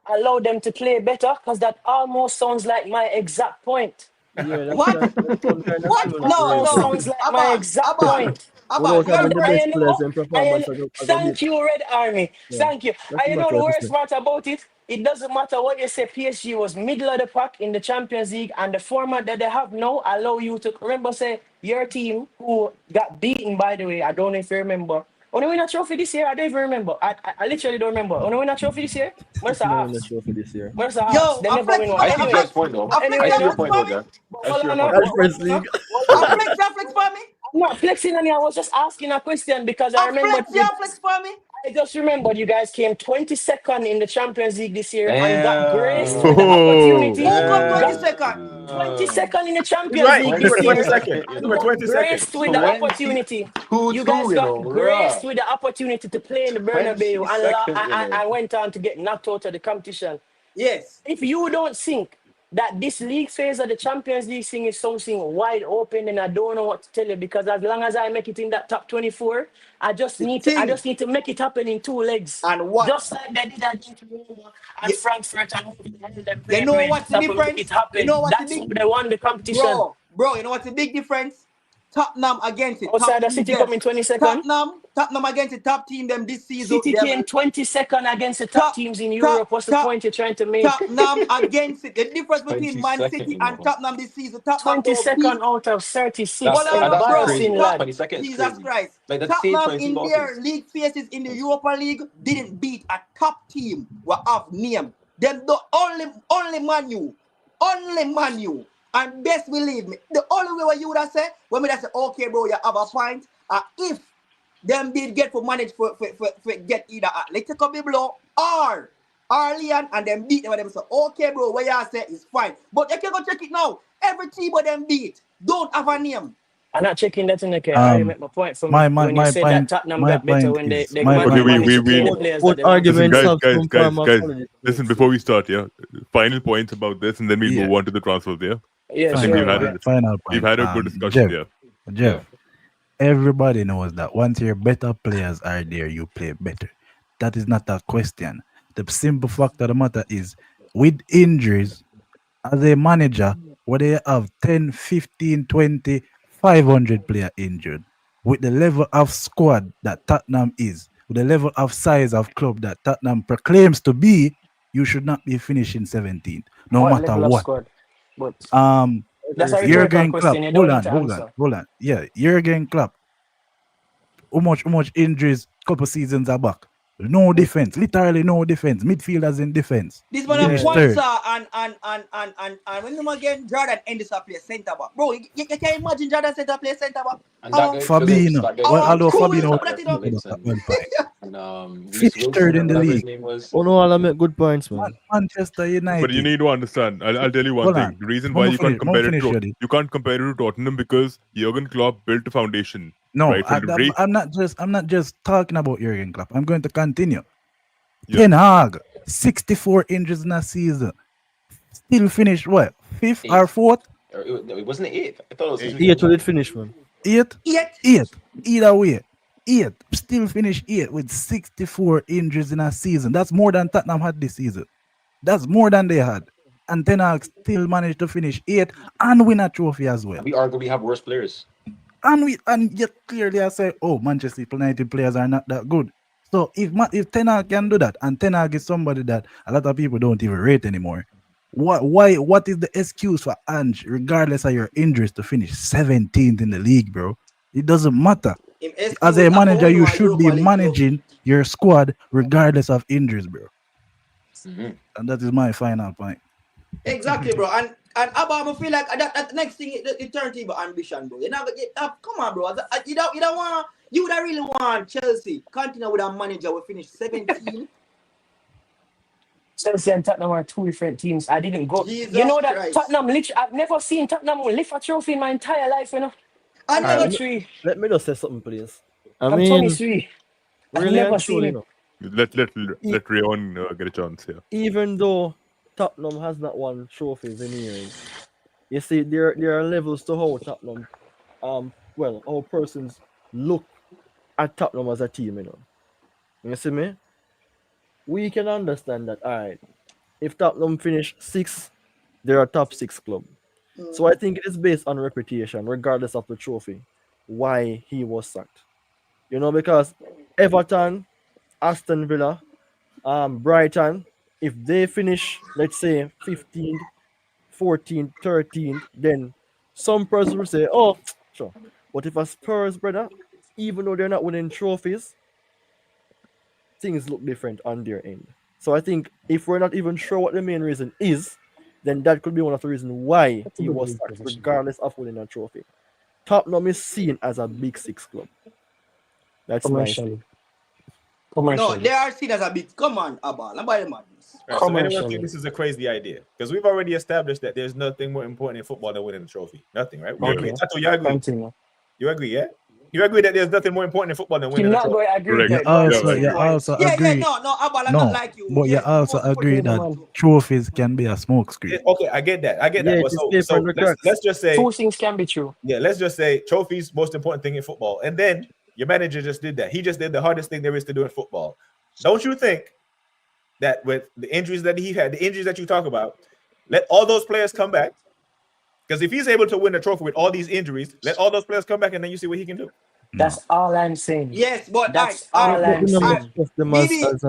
allow them to play better? Because that almost sounds like my exact point. Yeah, What? that sounds kind of What? similar. Almost to sounds like my exact point. Without You're having the right. best And players in performance as a thank you, Red Army. Yeah. Thank you. That's And you much know the what to worst say. part about it? It doesn't matter what you say. PSG was middle of the pack in the Champions League, and the format that they have now allow you to remember. Say your team who got beaten. By the way, I don't know if you remember. Only win a trophy this year. I don't even remember. I literally don't remember. Only win a trophy this year. Where's the No, in the halves? show for this year. Where's the halves? Yo, They I never flex win for one. me. I see Anyway, Jeff's point though. but flex anyway, I see your flex point for though, me. Jeff. I hold see your on, point. Conference League. I flex for me. I'm not flexing on you. I was just asking a question because I I remember flex for me. I just remembered you guys came 22nd in the Champions League this year and got graced Damn. with the Oh, opportunity. Who come Got 22nd? 22nd in the He's Champions right. League We were this year. 22nd. You We were know. Got 22nd. graced with the opportunity. You 22, guys you got know. graced Right. with the opportunity to play in the Bernabeu 22nd, you know. and went on to get knocked out of the competition. Yes. If you don't think that this league phase of the Champions League thing is something wide open, and I don't know what to tell you because as long as I make it in that top 24, I just need to make it happen in 2 legs. And what? Just like they did against Roma and Ye- Frankfurt and they You played know with. what's the That's what make difference? it happen. You know what's the That's big how they won the competition. bro, you know what's the big difference? Tottenham against it. Outside the Top City team coming them. 22nd. Tottenham against the top team them this season. City Them- came 22nd against the top teams in Europe. What's the point you're trying to make? Tottenham against it. The difference between Man 22nd, City you and know. Tottenham this season. Tottenham don't 22nd beat. out of 36. Well, That's bro, crazy. Embarrassing, Bro. lad. 22nd is Jesus crazy. Christ. Like that's same Tottenham 22 in losses. their league phases in the Europa League didn't beat a top team who have name. Them the only Man U. And best believe me, the only way what you would have said, when me that say, okay, bro, you have a point. If them did get for manage for get either Atletico Bilbao or Arleon and them beat them and them say, okay, bro, what you say is fine. But you can go check it now. Every team what them beat don't have a name. I'm not checking that in the case. I already make my point for me. My when you said that point- Tottenham my got better point when they is- my managed point is- to play we- the players Both that they want. Listen, arguments guys, have some form of listen, before we start, final points about this, and then we'll Yeah. move on to the transfers, yeah? Yeah, I think sure. we've had a Final point. We've had a good discussion, Jeff, yeah. Jeff, everybody knows that once your better players are there, you play better. That is not a question. The simple fact of the matter is with injuries, as a manager, where they have 10, 15, 20, 500 player injured, with the level of squad that Tottenham is, with the level of size of club that Tottenham proclaims to be, you should not be finishing 17th, no What matter level of what. squad? But that's Very a fair. rhetorical Jurgen Klopp, question. You don't hold need on, to hold on, answer. hold on. Yeah, Jurgen Klopp, how much injuries couple seasons are back? No defense, literally no defense. Midfielders in defense. This man Finish of Yeah. third. Kwanzaa and when them again Jordan Henderson play centre back. Bro, you can imagine Jordan center play centre back. And that Our guy Phillips, Fabinho. that guy Well, our although Phillips cool Fabinho was was put that Jordan in up. Phillips at one point. and Reese Finished third Wilson or in the whatever his league. name was. Oh no, I'll make good points, man. Manchester But you United. need to understand. I'll tell you one Hold thing. on. The reason Let why me you can't finish. Let me compare it finish, to Jody. you can't compare it to Tottenham because Jurgen Klopp built a foundation. No, Right, from the very I'm not just talking about Jurgen Klopp. I'm going to continue. yeah. Ten Hag, 64 injuries in a season. Still finished what? Fifth or Eighth. fourth? Or it wasn't eighth. I thought it was Eighth. Yeah, till it finish, man. Eighth? Yet Eighth. Either way. Eighth. Still finished eighth with 64 injuries in a season. That's more than Tottenham had this season. That's more than they had. And Ten Hag still managed to finish eighth and win a trophy as well. we arguably have worse players. And yet clearly I say, oh, Manchester United players are not that good. So if Ten Hag can do that, and Ten Hag is somebody that a lot of people don't even rate anymore, what is the excuse for Ange, regardless of your injuries, to finish 17th in the league, bro? It doesn't matter. As a manager, you should be managing your squad regardless of injuries, bro. Mhm. And that is my final point. exactly, bro. And Abba, I feel like that next thing it turns into ambition, bro. You know, come on, bro. You don't want you would really want Chelsea continue with a manager will finish 17. Chelsea and Tottenham are two different teams. I didn't go. Jesus You know that Christ. Tottenham, I've never seen Tottenham lift a trophy in my entire life, you know. I I'm never Alright, 23. let me just say something, please. I I'm mean, 23. I've really never and seen truly, it. no. Let Rayon get a chance here. Even though Tottenham has not won trophies in years, you see, there are levels to how Tottenham, how persons look at Tottenham as a team, you know. You see me? We can understand that, alright, if Tottenham finish sixth, they're a top six club. So I think it is based on reputation, regardless of the trophy, why he was sacked. You know, because Everton, Aston Villa, Brighton, if they finish, let's say, 15th, 14th, 13th, then some person will say, oh, sure. But if a Spurs, brother, even though they're not winning trophies, things look different on their end. So I think if we're not even sure what the main reason is, then that could be one of the reasons why That's a he good was league sacked, position. regardless of winning a trophy. Tottenham is seen as a big six club. That's nice. Commercially. No, Commercially. they are seen as a big. Come on, Abba. Nobody madness. Right, so anyone Commercially. think this is a crazy idea? Because we've already established that there's nothing more important in football than winning a trophy. Nothing, right? We agree. Okay. Tato, you agree? Continue. You agree, yeah? You agree that there's nothing more important in football than You're winning a not trophy? going to agree Correct. You with that. Go on, also make you your point. also Yeah, agree. no, Abba, I'm No, not like you. but you Yes, also most agree important that man. thing. trophies can be a smokescreen. Okay, I get that. Yeah, But it is paper in the cracks. let's just say, Two things can be true. yeah, let's just say trophies most important thing in football. And then your manager just did that. He just did the hardest thing there is to do in football. Don't you think that with the injuries that he had, the injuries that you talk about, let all those players come back? Because if he's able to win a trophy with all these injuries, let all those players come back and then you see what he can do. That's all I'm saying. Yes, but That's I all I'm You know, saying. just them BB, as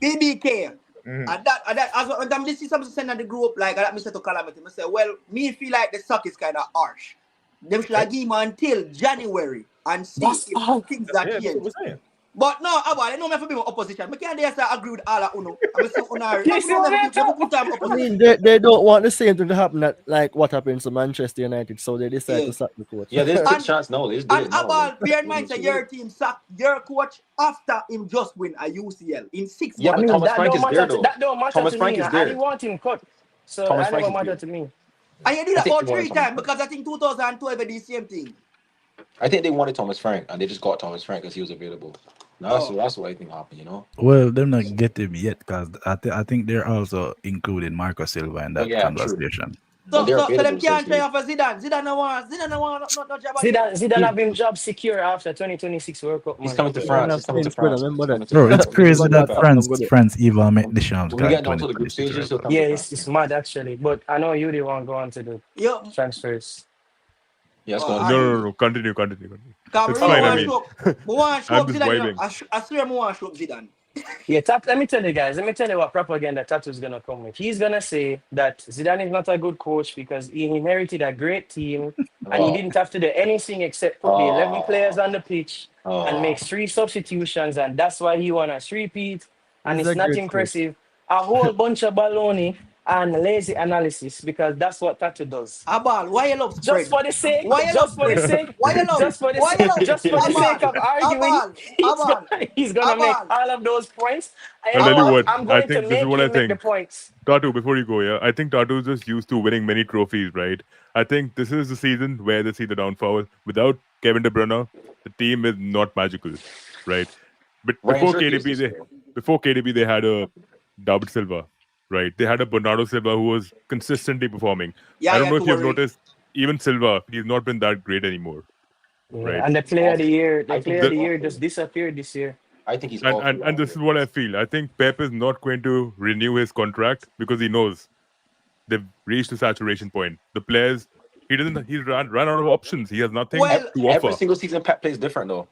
BBK. Mhm. And that as well, and this is something send at the group like that. Mr. to calamity. I say, well, me feel like the suck is kind of harsh. Them should have give him until January and see That's if all. things that Yeah, that's what change. we're saying. But no, I know me for being opposition. I can't dare say I agree with all of Uno. I'm saying Uno. You see what I'm Never put them I opposition. mean, they don't want the same thing to happen that like what happened to Manchester United, so they decide Yeah. to sack the coach. Yeah, there's a And- good chance now. They just did And it now. Abal, bear in Like, mind that your team sacked your coach after him just win a UCL in 6 Yeah, I months. but mean, Thomas that Frank don't is there matter. though. That don't matter Thomas to Frank me. is I there. didn't want him cut, so Thomas that Frank never is matter there. to me. And you did I that think all they wanted 3 Thomas times Frank. because I think 2012 did the same thing. I think they wanted Thomas Frank and they just got Thomas Frank because he was available. That's Oh. that's what I think happened, you know. Well, they're not get him yet because I think they're also including Marco Silva in Oh that yeah, true. conversation. Well, they're So them available, can't try essentially. for Zidane. Zidane no want not job again. Zidane have him job secure after 2026 World Cup, He's man. coming to We're gonna France. have He's coming to Saints, brother. France. Remember He's that. coming to Bro, it's France. crazy Remember that that France after France even make the Champs When we Cup get down to the group 2026 stages, World he'll Cup. come Yeah, to France. it's mad actually. But I know you the one go on to the Yo, transfers. Yeah, let's go on. No. Continue. Cause I It's really fine. I want to mean, show up. I want to show I'm up just Zidane, you know. vibing. I swear I want to show up Zidane. Yeah, let me tell you guys. Let me tell you what propaganda Tatu's gonna come with. He's gonna say that Zidane is not a good coach because he inherited a great team and he Oh, didn't have to do anything except put the 11 players oh, on the pitch and oh. make 3 substitutions, and that's why he won a 3-peat. And He's it's a not great coach. impressive. A whole bunch of baloney and lazy analysis because that's what Tatu does. Abal, why you love Just spread? for the sake, Why you love just for the spread? sake, Why you love? Why you love? just for the sake Abal, of arguing, Abal, Abal, he's gonna make Abal, all of those points. And I'll you know tell you what? Abal. what. I'm I going to think this is make what I him make the think. points. Tatu, before you go, yeah, I think Tatu is just used to winning many trophies, right? I think this is the season where they see the downfall. Without Kevin De Bruyne, the team is not magical, right? But Ryan Shirky is this year. before KDB, they had a David Silva, right? They had a Bernardo Silva who was consistently performing. I don't Yeah, know if you've Toure. noticed, even Silva, he's not been that great anymore, Yeah, right? and the He's player of the awful. year, I the think player of he's the The, year awful. just disappeared this year. I think he's and, awful. and and this is what I feel. I think Pep is not going to renew his contract because he knows they've reached a saturation point. The players, he's run out of options. He has nothing Well, to Every offer. single season, Pep plays different though.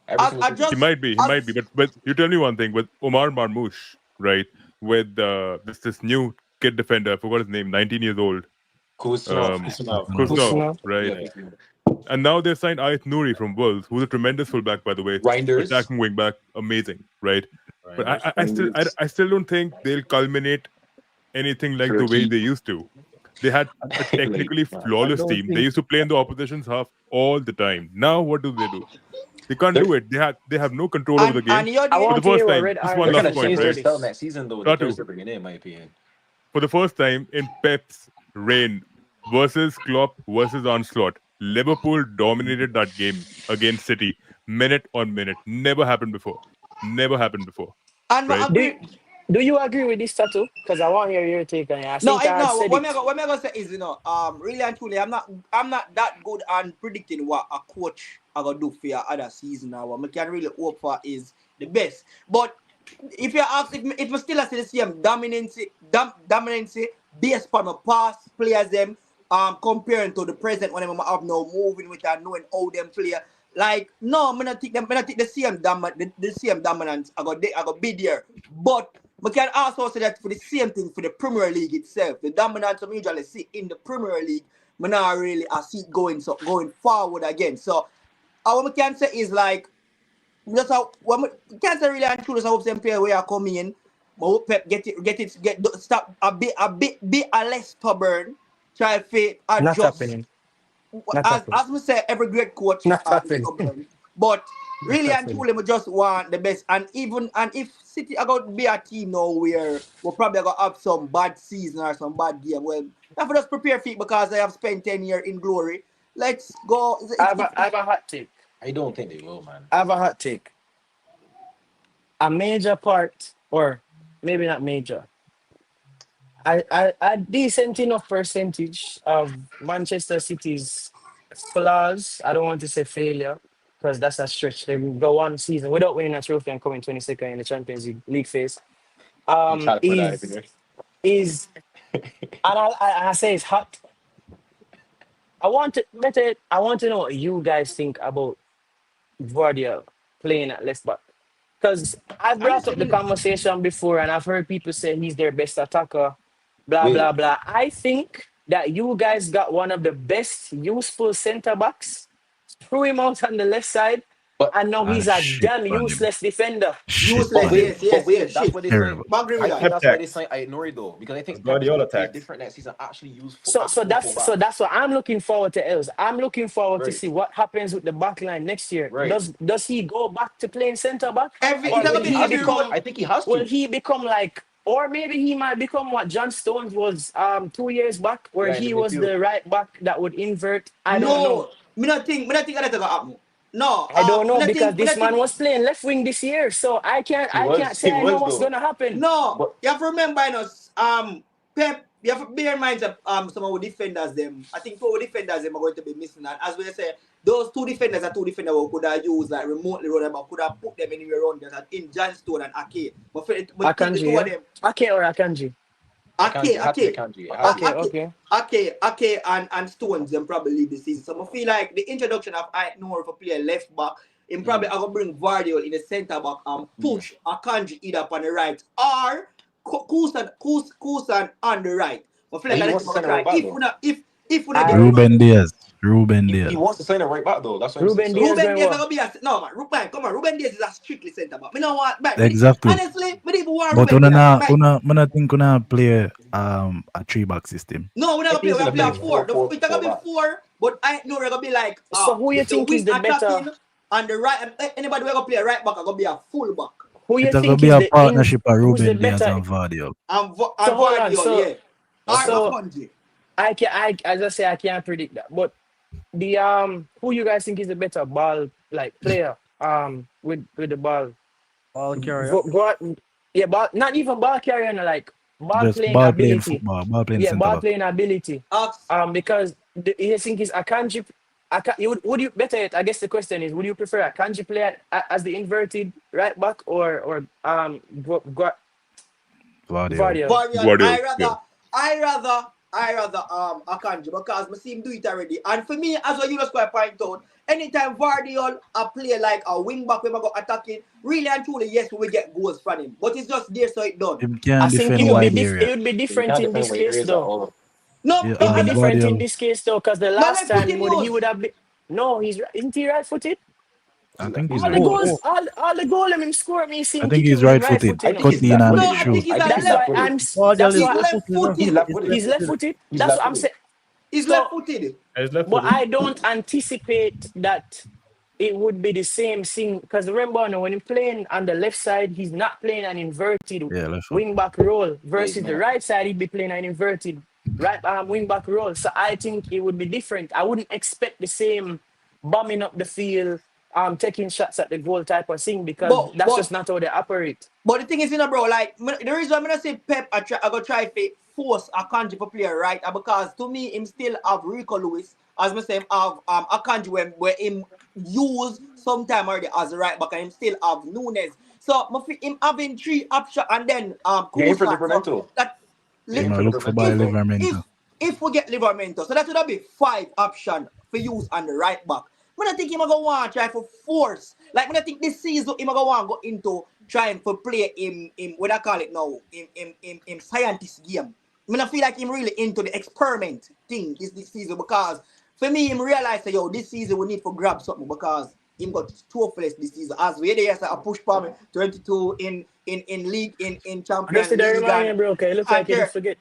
Every single I season. He just might be, as but you tell me one thing with Omar Marmoush, right? With this new kid defender, I forgot his name, 19 years old, Kuznov. Kuznov, Kusno. right? Yeah. And now they've signed Ait Nouri from Wolves, who's a tremendous fullback, by the way, Reinders. attacking wingback, amazing, right? But Reinders. I still don't think they'll culminate anything like the way Turkey. they used to. They had a technically I flawless don't team. They think used to play in the opposition's half all the time. Now what do? They can't They're, do it. They have no control over the and game. you're I the For the want to first hear what time, Red just Iron one they're last gonna has to point, change say their to right? style this. next season though. The players Tatu, they're bringing in my opinion. for the first time in Pep's reign versus Klopp versus Onslaught, Liverpool dominated that game against City minute on minute. Never happened before. Never happened before, and I right? Do you, agree. do you agree with this Tattoo? Because I want to hear your take on it. I No, think I had no. said it. What me gonna say is, really and truly, I'm not that good on predicting what a coach I gonna do for your other season. Now, what I can really hope for is the best. But if you ask if I still see the same dominance based on my past players them, comparing to the present when I'm up now moving with and knowing how them play. Like no, I'm not take the same the same dominance. I got be there, but we can also say that for the same thing for the Premier League itself, the dominance we usually see in the Premier League, we not really I see it going forward again. So what we can say is like that's how what we can't say really and truly. So I hope them player where are coming in. I hope Pep stop be a less stubborn. Try to Not adjust. happening. Not happening. As we say, every great coach Not is happening. stubborn. But Not really and happening. truly, we just want the best. And if City are going to be a team now where we're probably going to have some bad season or some bad game, well, have to just prepare for it because I have spent 10 years in glory. Let's go. I have a hot take. I don't think they will, man. I have a hot take. A major part, or maybe not major, a decent enough percentage of Manchester City's flaws. I don't want to say failure because that's a stretch. They will go one season without winning a trophy and coming 22nd in the Champions League phase. You try to put that in there. Is and I say it's hot. I want to know what you guys think about Guardiola playing at left back. Because I've brought up the conversation before and I've heard people say he's their best attacker, blah, Wait, blah, blah. I think that you guys got one of the best useful centre backs. Threw him out on the left side, but and now he's a Shit damn on him. useless defender. Shit Useless, on wait, him. yes, that's shit. what they Terrible. signed. Agree with I that. think that's why they Tax. signed Aït though, because I think Guardiola Pep is tax. different next season. Actually, use So actual fullback. that's what I'm looking forward to. Els, I'm looking forward to Right. see what happens with the back line next year. Right. Does he go back to playing centre back, I It's or think gonna will be he he has to. become? I think he has Will to. he become like, or maybe he might become what John Stones was 2 years back, where Yeah, in the he was midfield. the right back that would invert. I don't know. No, me not think that's gonna happen. No, I don't know me because not this man think. was playing left wing this year, so I can't He say was I know what's though. gonna happen. No, But you have to remember, you know, Pep you have to bear in mind that some of our defenders them. I think 4 defenders them are going to be missing. And as we say, those 2 defenders are 2 defenders who could have used like remotely run them, but could have put them anywhere around there in Johnstone and Ake. But think the Akanji, 2 of them. Ake or Akanji? Ake and Stones them probably leave the season. So I feel like the introduction of Noor for play left back, him probably I gonna bring Vardiol in the centre back and push Akanji either on the right or Kusan on the right. I feel like if we get Ruben Diaz. He wants to sign a right back though. That's what Ruben Diaz. Ruben Diaz is gonna be a no man. Come on. Ruben Diaz is a strictly centre back. Me know what? Exactly. Honestly, me even want But Ruben Diaz. I think we play a 3-back system. No, we're not play. We're play a 4. It's gonna be 4, but I know we're gonna be like. So who you think is the better? On the right, anybody we're gonna play a right back, are gonna be a full back. Who you It's think gonna be is a the partnership of who's the Ruben Diaz better? and Vardiol. And So hold on, Vardiol, yeah. so as I say, I can't predict that. But the who you guys think is the better ball like player with the ball? Ball carrier. Ball, not even ball carrier, like ball Just playing ball ability. playing football, ball playing centre Ball back. playing ability. Because you think is Akanji. Would you better yet? I guess the question is: would you prefer Akanji play as the inverted right back or Vardiol? I rather Akanji because I see him do it already. And for me, as well, you just quite point out, anytime Vardiol a play like a wing back when we go attacking, really and truly, yes, we will get goals from him. But it's just there, so it done. I think it would be different in this case, though. No, it would be different in this case, though, because the last time he would have been. No, isn't he right-footed? I think he's all right. All the goals him score me. I think he's right-footed. Cutting and shoot. He's left-footed. That's what I'm saying. He's left-footed. But I don't anticipate that it would be the same thing because remember when he's playing on the left side, he's not playing an inverted wing back role versus the right side, he'd be playing an inverted wing back role. So I think it would be different. I wouldn't expect the same bombing up the field, taking shots at the goal type of thing because that's just not how they operate. But the thing is, bro, like the reason I'm gonna say Pep, I go try to force Akanji for player right, because to me, him still have Rico Lewis, as I say, have Akanji where him use sometime already as a right back, and him still have Nunes. So him having 3 options and then for Livramento. If we get Livramento, so that would be 5 options for use on the right back. I think him gonna want to try for force. Like I think this season him gonna want to go into trying to play in what I call it now in scientist game. I feel like him really into the experiment thing this season because for me him realize that this season we need to grab something because him got trophies this season. As we there a push for 22 in league in Champions League. Bro, okay, looks like you forget.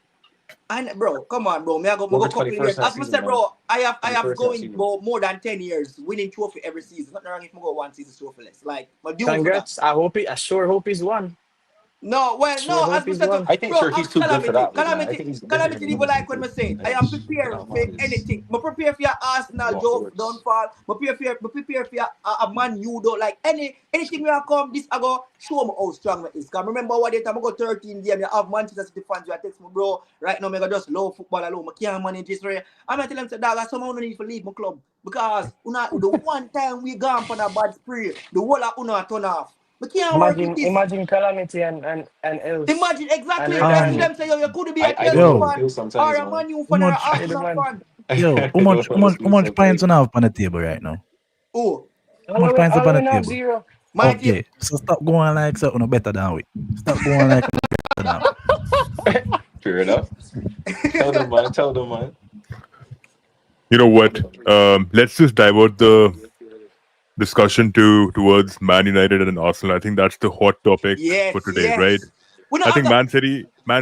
And bro, come on, bro. I go couple years. As I said, bro, I have going more than 10 years winning trophy every season. Not wrong if I go one season trophyless. Like, congrats. I sure hope he's won. No, well, no. As I said, I think he's too good for that. Calamity, even like when I say, I am prepared for anything. I'm prepared for your Arsenal, Joe, downfall. I'm prepared for a Man U, don't like anything we are come. This I go show me how strong it is. Cause remember what time I go 13 games, you have Manchester City fans. You text me, bro. Right now, I go just love football alone. I can't manage this. Right? I'm gonna tell them, say, dog, someone need to leave my club because the one time we gone for a bad spree, the whole of Una turn off. Imagine Calamity and else. Imagine exactly. Them say you could be a Chelsea fan or a Man U fan or an Arsenal fan. Yo, how much pints on have on the table right now? Oh, how much pints up on the table? 0. Okay, so stop going like something better than we. Stop going like better than we. Fair enough. Tell them, man. You know what? Let's just divert the discussion towards Man United and Arsenal. I think that's the hot topic for today, right? I think Man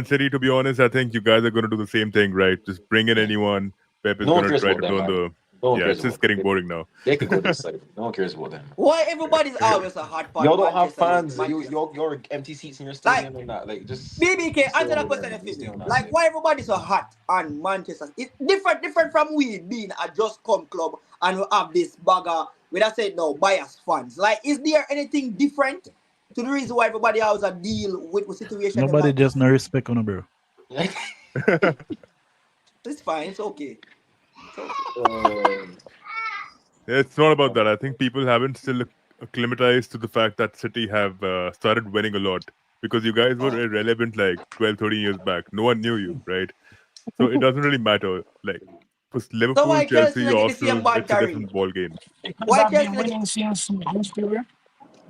City, to be honest, I think you guys are going to do the same thing, right? Just bring in anyone. Pep is going to try to turn the... it's just getting boring now. They could go this side. No one cares about them. Why everybody's always a hot part? Y'all don't have fans. You're empty seats in your stadium and that. Like, just... BBK, answer that question. Like, why everybody's so hot on Manchester? It's different from we being a just come club and we have this bagger... When I said no, bias fans. Like, is there anything different to the reason why everybody else a deal with the situation? Nobody just no respect on bro. It's fine. It's okay. It's not about that. I think people haven't still acclimatized to the fact that City have started winning a lot because you guys were irrelevant like 12, 13 years back. No one knew you, right? So it doesn't really matter. Like for So Liverpool, why Chelsea Chelsea, not get the same Arsenal, it's a bantering? different ball game. Because Why I've been Chelsea not winning since Hotspur.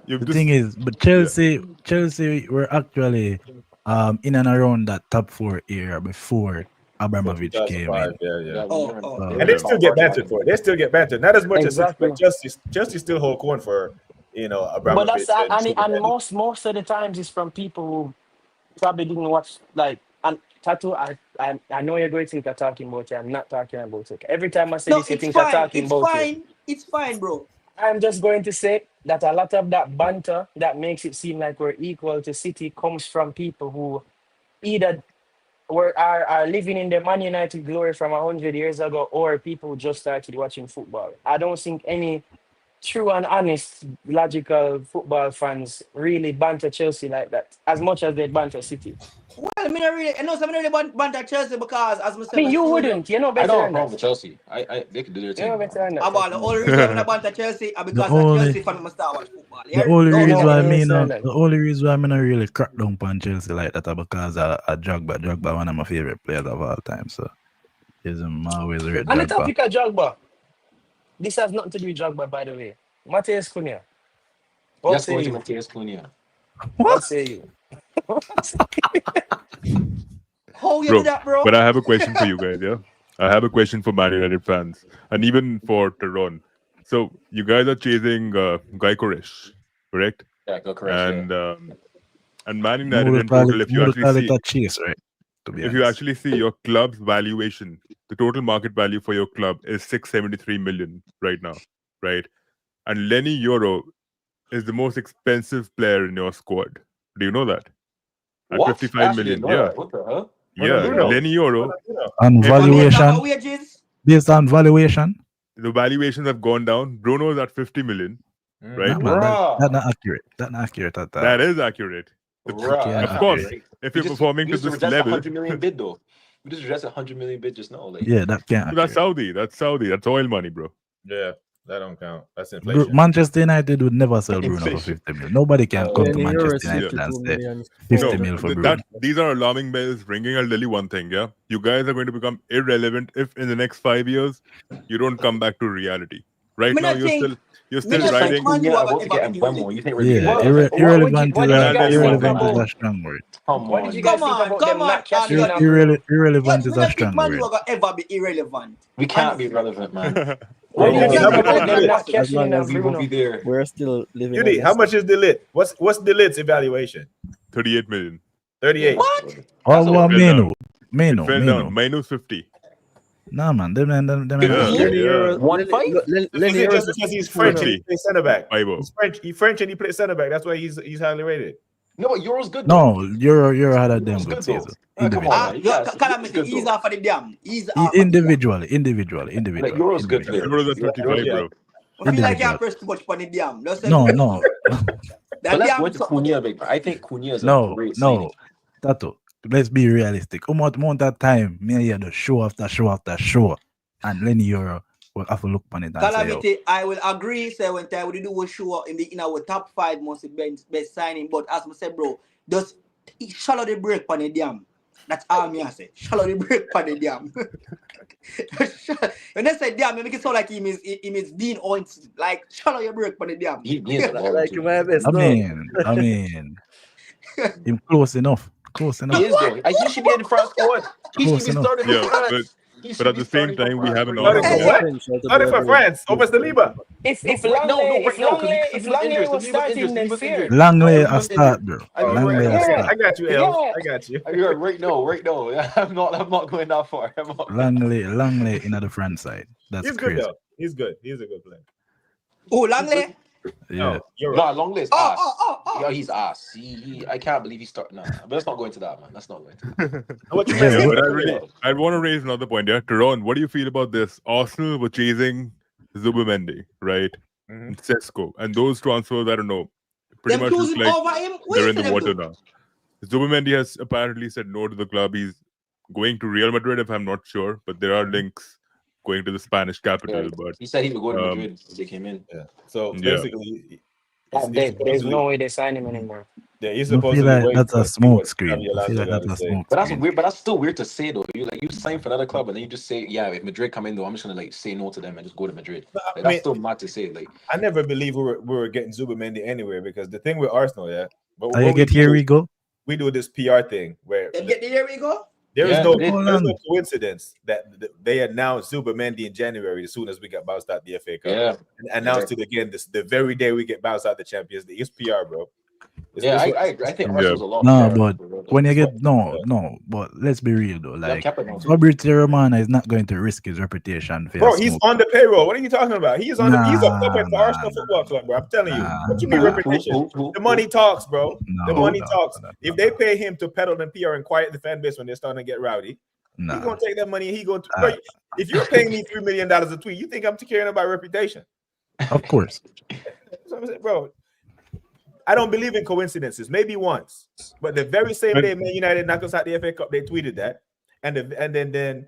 You've The just thing is, but Chelsea were actually in and around that top 4 era before Abramovich came 2005, in. yeah. And They still get bantered for it. They still get bantered. Not as much as City, Exactly. but Chelsea still hold corn for, But Abramovich that's and and Superman. most of the times it's from people who probably didn't watch like and Tattoo. I know you're going to think I'm talking about it. I'm not talking about it. Every time I say No, this, you it's think I'm fine. talking It's about it. fine. It's fine, bro. I'm just going to say that a lot of that banter that makes it seem like we're equal to City comes from people who either are living in the Man United glory from 100 years ago, or people who just started watching football. I don't think any true and honest, logical football fans really banter Chelsea like that, as much as they banter City. Well, I know some really banter Chelsea because, as I I said, mean, you wouldn't. You know I better don't have a than problem that. with Chelsea. They can do their You thing, know man. better than that. about the Tattoo. only reason I'm not banter Chelsea are The because a only Chelsea fan must start watch football. the only No, reason No, why I I mean understand that. the only reason why I not really crack down on Chelsea like that are because I Drogba one of my favorite players of all time. So he's always rate On the Drogba. topic of Drogba, this has nothing to do with Drogba, by the way. Mateus Cunha, what Yes, say going to you? Matthias Cunha. What say you? how you do bro. that, bro? But I have a question for you guys. Yeah, I have a question for Man United fans and even for Tyrone. So you guys are chasing Guy Koresh, correct? Yeah, go correct. And Man No United would in call it total, no would call it a chase, right? To be if you honest. actually see your club's valuation, the total market value for your club is 673 million right now, right? And Lenny Euro is the most expensive player in your squad. Do you know that? At What? 55 I actually didn't million, know yeah. that. What the hell? Yeah, Ronaldinho. Lenny Euro. On But based on valuation, our wages, based on valuation, The valuations have gone down. Bruno is at 50 million, right? nah, man, that Bruh. not accurate. That not accurate at all. That is accurate. Bruh, Yeah, Of that's course, accurate. if We you're just performing we to just this rejected a level, 100 million bid though. We just rejected a 100 million bid just now. Like, Yeah, that can't so that's accurate. Saudi. That's Saudi. That's oil money, bro. Yeah, that don't count. That's inflation. Manchester United would never sell Bruno for Inflation. 50 mil. Nobody can come to Lenny Euro Manchester is Yeah. United and 52 say million. 50 No, mil for th- Bruno. that these are alarming bells ringing. I'll tell you one thing, yeah. You guys are going to become irrelevant if in the next 5 years you don't come back to reality. Right me now, not think, you're me still we just not signed think riding. Man Cunha U about to ever get be Mbeumo. You think we're Yeah, being What? irrelevant what is did you a guys think irrelevant is about? a strong word. Come What did you on. guys Come think on, about come them on, not cashing in on Anthony. Bruno? Irrelevant Me is a not think strong Man U word. ever be irrelevant. We can't And be relevant, man. What We're do you Judy, think how always much about is the them impossible. lit? not Impossible. As cashing in long on as we will Bruno? be there. we're still living a Judy, how lesson. much is the lit? What's the lit's evaluation? 38 million. 38. What? Or That's a what Fell down. It Meno. fell down. Minus 50. Nah, man, them Yeah, not Lenny yeah. Euro, 1-5? Lenny Is it Euro just is because he's 52 French and now. he 50. plays center back? Five-o. He's French and he plays center back. That's why he's highly rated. No, but Euro's good though. No, you're had a damn Euro's good good though. season. Come on, man. Individually. You guys, Euro's Calamity, good he's though. off of the damn. He's off of the damn. Individually. Like Euro's good player. Euros at 35, Yeah. bro. I feel like Individual. you press too much on the damn. Just No. that But let's damn go into something Cunha, again. big. I think Cunha is a No. great signing. Tato, let's be realistic. Amount of time, me and you the show after show. And Lenny Euro will have to look on it and say, Calamity, I will agree. Say when time we do a show in our top 5 most best signing. But as I said, bro, just shallow the break on the damn. That's all me I say. Shallow the break on the damn. When they say damn, you make it sound like he means Dean Owens. Like shallow your break on the damn. He is a baller Like too. my best, I no. mean, him close enough. He is though. He should be in the front squad. He should Close be enough. starting Yeah, for France. He but should at be the same starting for time, we France have an right now. Starting for Arsenal. what? Starting for France. Over Saliba. If No, right now, Langley, right now, because if he was Langley injured. was starting, then fair. Langley No, a start, bro. I mean, Langley right a now. start. I got you, Els. Yeah. I got you. You're right now. I'm not going that far. I'm not. Langley in the front side. That's He's good crazy. though. He's good. He's a good player. Oh, Langley. Yeah. No, you're No, right. long list. Oh, Ass. oh, oh, oh. Yeah, he's ass. I can't believe he started. Nah, but let's not go into that, man. Let's not go into that. What you Yeah, guys But think? I want to raise another point. Yeah, Tyrone, what do you feel about this? Arsenal were chasing Zubimendi, right? Mhm. And Sesko, and those transfers, I don't know, pretty Them much look choosing like over him. What they're you in say the them water do? now. Zubimendi has apparently said no to the club. He's going to Real Madrid, if I'm not sure, but there are links going to the Spanish capital. Yeah, But he said he would go to um, Madrid when they came in. Yeah. So yeah, basically, That it's dead. There's supposedly no way they sign him anymore. yeah, he's I feel supposedly like waiting that's a to see smoke what screen. Xabi I feel Alonso like got that's to a say. smoke But that's screen. weird. But that's still weird to say though. You sign for another club and then you just say, yeah, if Madrid come in though, I'm just gonna like say no to them and just go to Madrid. But, Like, I that's mean, still mad to say. Like, I never believed we were getting Zubamendi anywhere because the thing with Arsenal, yeah, but I what we get here do, we go. we do this PR thing where There we go. there is Yeah, no they did. there's no Holland. coincidence that they announced Zubamendi in January as soon as we got bounced out the FA Cup. Yeah. And announced it again the very day we get bounced out the Champions League. It's PR, bro. Yeah, I think Yeah. Arsenal's a lot. No, better. but when you get no, but let's be real though. They have Like Kepa now too. Fabrizio Romano is not going to risk his reputation for Bro, a he's smoke. on the payroll. What are you talking about? He's on he's a puppet for Nah, Arsenal Football Club, bro. I'm telling you. What you mean nah. reputation? The money talks, bro. The No, money no, talks. no, If they pay him to peddle and PR and quiet the fan base when they're starting to get rowdy, no. he's gonna take that money and he's going to bro, if you're paying me $3 million a tweet, you think I'm caring about reputation? Of course. That's what I'm saying, bro. I don't believe in coincidences. Maybe once, but the very same day Man United knocked us out the FA Cup, they tweeted that, and then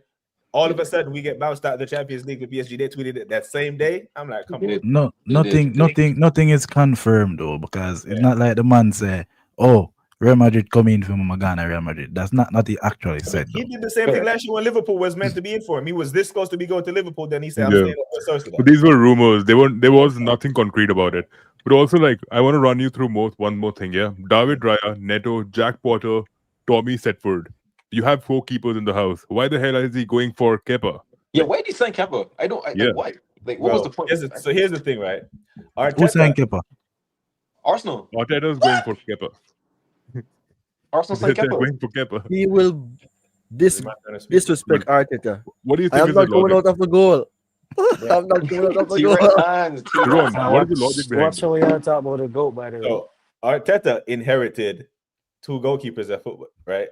all of a sudden we get bounced out of the Champions League with PSG. They tweeted it that same day. I'm like, come on. No, did. nothing is confirmed though, because it's not like the man say, "Oh, Real Madrid come in from Magana, Real Madrid." That's not what he actually said. He Though. did the same thing last year when Liverpool was meant to be in for him. He was this close to be going to Liverpool. Then he said, "I'm Yeah. staying at Sociedad." But these were rumors. There was nothing concrete about it. But also, like, I want to run you through one more thing. Yeah, David Raya, Neto, Jack Potter, Tommy Setford. You have 4 keepers in the house. Why the hell is he going for Kepa? Yeah, why did he sign Kepa? Yeah. Like, why? Like, what was the point? So here's the thing, right? Who signed Arteta, Kepa? Arsenal. Arteta's going for Kepa. Arsenal signed They're Kepa. going for Kepa. He will disrespect Arteta. What do you I think am is the not coming logic? out of the goal. I'm not coming out of the T-Rex goal. hands. Jerome, Now, what is the logic behind watch it? how y'all talk about the GOAT, by the way. so Arteta inherited 2 goalkeepers at football, right?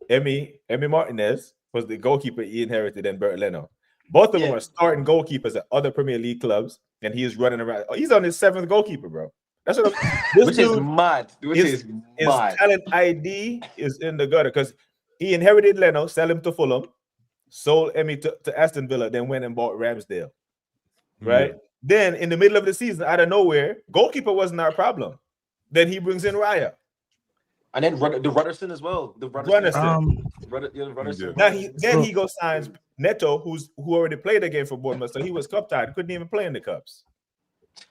Emi Martinez was the goalkeeper he inherited, and Bert Leno. Both of them are starting goalkeepers at other Premier League clubs, and he is running around. He's on his 7th goalkeeper, bro. That's what Which is mad. his talent ID is in the gutter because he inherited Leno, sell him to Fulham, sold Emi to Aston Villa, then went and bought Ramsdale. Right? Yeah. Then in the middle of the season, out of nowhere, goalkeeper wasn't our problem. Then he brings in Raya. And then the Rudderson as well. The Rudderson. Rudderson. Now he goes signs Neto, who already played the game for Bournemouth, so he was cup tied, couldn't even play in the cups.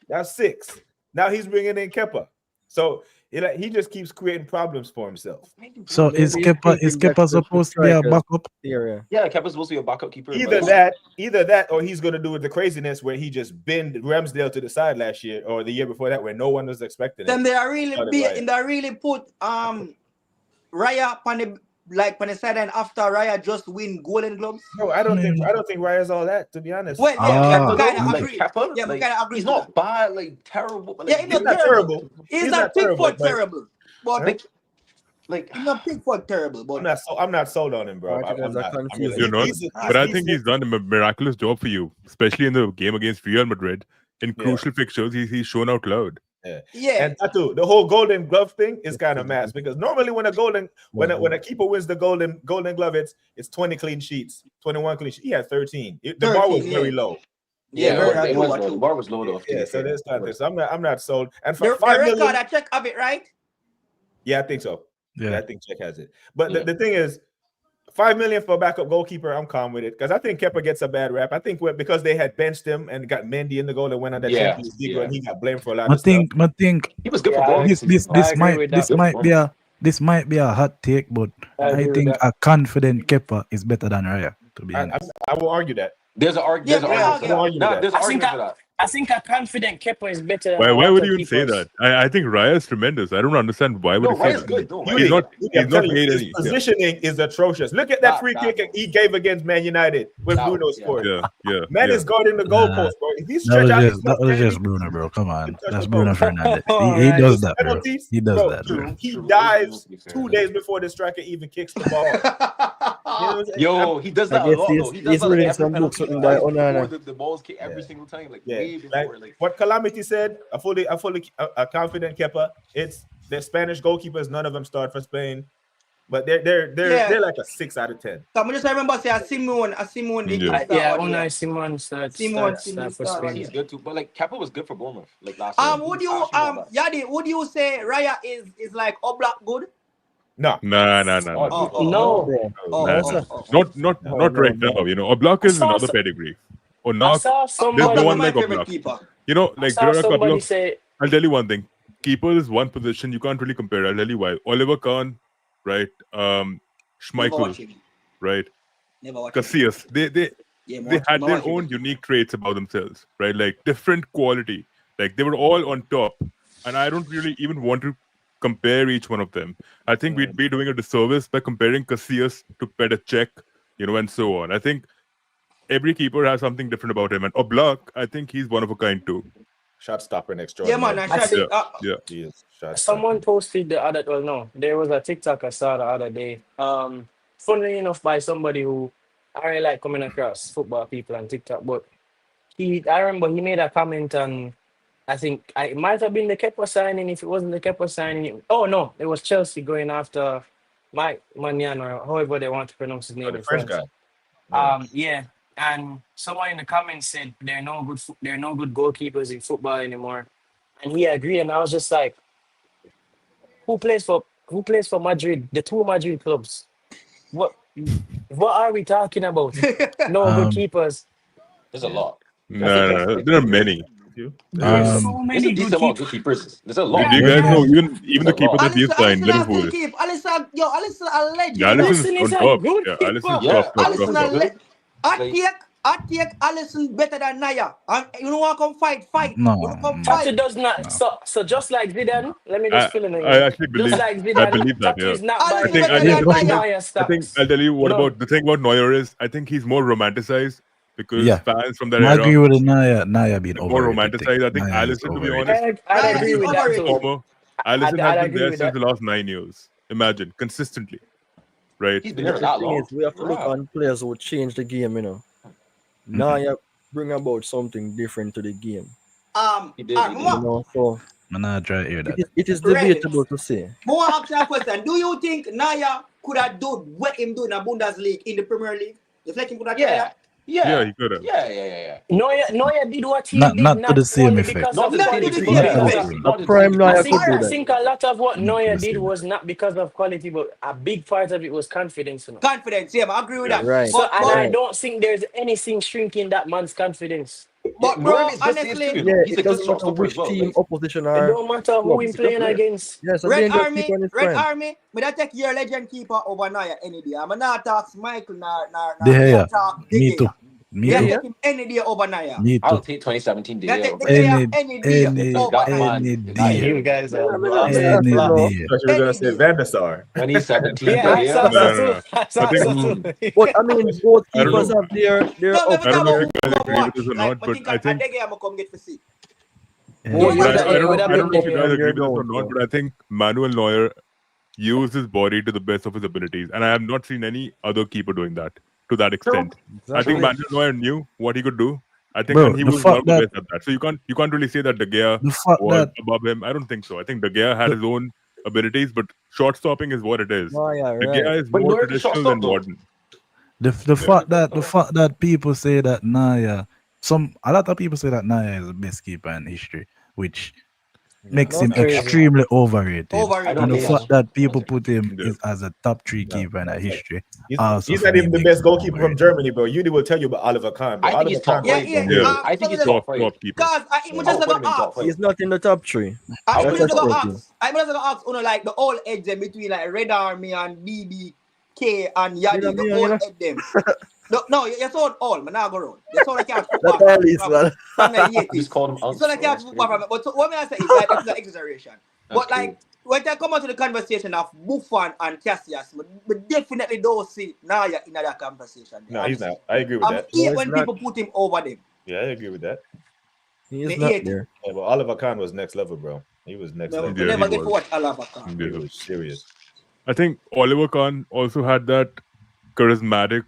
That's 6. Now he's bringing in Kepa. So he just keeps creating problems for himself. So is Kepa supposed to be a backup? Yeah, Kepa's supposed to be a backup keeper. Either that, or he's going to do with the craziness where he just binned Ramsdale to the side last year or the year before that, where no one was expecting it. Then they are really put Raya on the side, and after Raya just win Golden Gloves. No, I don't think Raya's all that, to be honest. Well, Kepa, kind of like agree. Kepa, Yeah, like, kind of agree. he's not bad, like terrible. But, like, Yeah, he's not terrible. He's not Pickford but- terrible. But like he's not Pickford terrible. But I'm not sold on him, bro. Arteta's a confused. You're not, but I think he's done a miraculous job for you, especially in the game against Real Madrid. In crucial fixtures, he's shown out loud. Yeah. And Tatu, the whole Golden Glove thing is kind of mass because normally when a keeper wins the Golden Glove, it's 20 clean sheets, 21 clean sheets. He had 13. The bar was very low. The bar was low though. Yeah, so there's kind of this. I'm not sold. And for The 5 record, million, I check of it, right? yeah, I think so. Yeah. Yeah, I think Czech has it. But the thing is, 5 million for a backup goalkeeper, I'm calm with it because I think Kepa gets a bad rap. I think because they had benched him and got Mendy in the goal and went on that Champions League and he got blamed for a lot of stuff. I think He was good for ball. this might be a hot take, but I think a confident Kepa is better than Raya. To be honest, I will argue that. There's an argument. There's an argument for that. I think a confident Kepa is better than Why would you even say keepers. that? I think Raya is tremendous. I don't understand why would No, you say Raya's that. good. No, He's not made his any. positioning is atrocious. Look at that free kick he gave against Man United when Bruno scored. Man is guarding the goalpost, bro. If he stretch out his that was just Bruno, bro. Come on, that's Bruno Fernandes. He does that, bro. He does that, bro. He dives 2 days before the striker even kicks the ball. Yo, he does that a lot. Though. He does He's that reading every some penalty books written by before Onana. the balls kick every single time, like Yeah, way before. Like what Calamity said, a confident Kepa. It's the Spanish goalkeepers. None of them start for Spain. but they're Yeah. they're like a 6 out of 10. I just remember say a Simone did Yeah. start Yeah, one year. Unai Simon starts Simon for start one Spain. He's good too, but like Kepa was good for Bournemouth like last year. Would He's you actually not bad. Yadi, would you say Raya is like Oblak good? No, Nah. No. Not right now. You know, Oblak I is saw another some- pedigree. I Oblak, saw there's no somebody. Oblak one is my like favorite Oblak. keeper. You know, I like saw there are a couple somebody of. say. I'll tell you one thing. Keeper is one position you can't really compare. I'll tell you why. Oliver Kahn, right? Never Schmeichel, watch him. right? Never watch him. Casillas. They Yeah, had more their watch him. own unique traits about themselves, right? Like different quality. Like they were all on top, and I don't really even want to compare each one of them. I think we'd be doing a disservice by comparing Casillas to Petacek, you know, and so on. I think every keeper has something different about him, and Oblak, I think he's one of a kind too. shot stopper next door. Yeah, man. I see- Yeah. He is shot Someone stopper. posted the other. Well, no, there was a TikTok I saw the other day. Funnily enough, by somebody who I really like coming across football people on TikTok, but I remember he made a comment on. I think it might have been the Kepa signing. If it wasn't the Kepa signing, oh no, it was Chelsea going after Mike Mannion or however they want to pronounce his name The in French France. guy. Yeah, and someone in the comments said there are no good goalkeepers in football anymore, and he agreed. And I was just like, who plays for Madrid? The two Madrid clubs. What are we talking about? No good keepers. There's a lot. No. There are many. There's so There's many a good decent amount keepers. of good keepers. There's a Do lot. you guys know even There's the a keeper lot. that you've signed, Liverpool? Alisson a legend. Yeah, Alisson's Alisson on is a top. good Yeah, keeper. Alisson's Yeah, top. Alisson a good. I take Alisson better than Naya. And you know what? Come fight. No, You know, come no. fight. Tatu does not. So just like Zidane, let me just fill in I again. actually believe. Just like I Zidane, believe that. Tatu Yeah. is not Alisson buying think- I better think- than Naya. Neuer I stocks. think I'll tell you what No. about the thing about Neuer is I think he's more romanticized because Yeah. fans from that I era agree with the Naya being more overrated. romanticized. I think Naya is Alisson, to be overrated. honest, I'd Raya agree is with that overrated. too. former Alisson I'd has been agree there with since that. the last 9 years. Imagine consistently, right? He's been there The for that thing long. is, we have to look Yeah. on players who change the game, you know. Now you bring about something different to the game. He did. You know, so I'm not try to hear that. it is Right. debatable to say. More ask you a question. Do you think Naya could have done what him do in the Bundesliga in the Premier League? You think him could have tried Yeah. that? Yeah, he could have. Yeah. Neuer did what he Not- did not to the same only effect. because Not of to the same Not to the quality, same but effect. because of. Not to the prime same Neuer effect. could do I that. think a lot of what Not Neuer the did same. was not because of quality, but a big part of it was confidence. You know? Confidence, yeah, I agree with that. Right. So, and I Right. don't think there's anything shrinking that man's confidence. But Neuer bro, is good saves too, honestly, you know. Yeah, He's a it good doesn't shot matter stopper which as well. team, Like, opposition, It or don't matter who club. him playing player. against. Yeah, so Red dangerous Army, keeper in his Red prime. Army, me that take your legend keeper over Naya any day. I'm not talk Michael, De Gea. talk De Me Gea. too. Me Me too. take him any day over Naya. Me I'll too. take 2017 Me take over. De Gea any day over That Naya. man, Any Naya. day. You guys are I'm lost. gonna Any know. day. I thought you were gonna Any say day. Van der Sar. 2017 Yeah, I saw No. so too. I saw I think- so too. But I mean, both I don't keepers know. have their No, me up I don't know if there. you guys agree with this or Like, not, but but think I think De Gea I'm gonna come get for see. Any Yeah, But would I have been- would have don't know been if you guys there. agree with this or Down, not, so. but I think Manuel Neuer used his body to the best of his abilities, and I have not seen any other keeper doing that to that extent. I think Manuel Neuer knew what he could do. I think Bro, and he the was fact one of the that- best at that. So you can't really say that De Gea The fact was that above him. I don't think so. I think De Gea had his own abilities, but short stopping is what it is. Oh, yeah, De Gea right. is But more Neuer can short traditional than stop, though. modern. the fact that people say that Naya, a lot of people say that Naya is the best keeper in history, which makes him Not crazy. extremely overrated. Overrated. And the Yeah. fact that people put him Yeah. as a top 3 keeper in history. He's also not for me even the makes best him goalkeeper from overrated. Germany, bro. Yudi will tell you about Oliver Kahn. Bro. I think Oliver he's top Kahn Yeah, was- yeah. Yeah. I think he's so top Top five. keeper. Cause I I'll just put him in gonna top ask. five. He's not in the top 3. I I'll just put him gonna top ask. I'm just gonna ask, like the old edge them between like Red Army and BBK and Yadi, You know, the you old know. edge them. No, you sound all, man. Now go round. You sound like you have football That's all he's, man. from the Just 80s. called him You out. sound like you have football from. But what me I say is like that's an exaggeration. But like when they come out to the conversation of Buffon and Cassius, we definitely don't see Naya in that conversation. No, he's not. I agree with I'm that. hate he's when not. people put him over them. Yeah, I agree with that. He is They not hate there. Yeah, but Oliver Kahn was next level, bro. He was next We level. Yeah, never he get to was. watch Alaba. He Yeah. was serious. I think Oliver Kahn also had that charismatic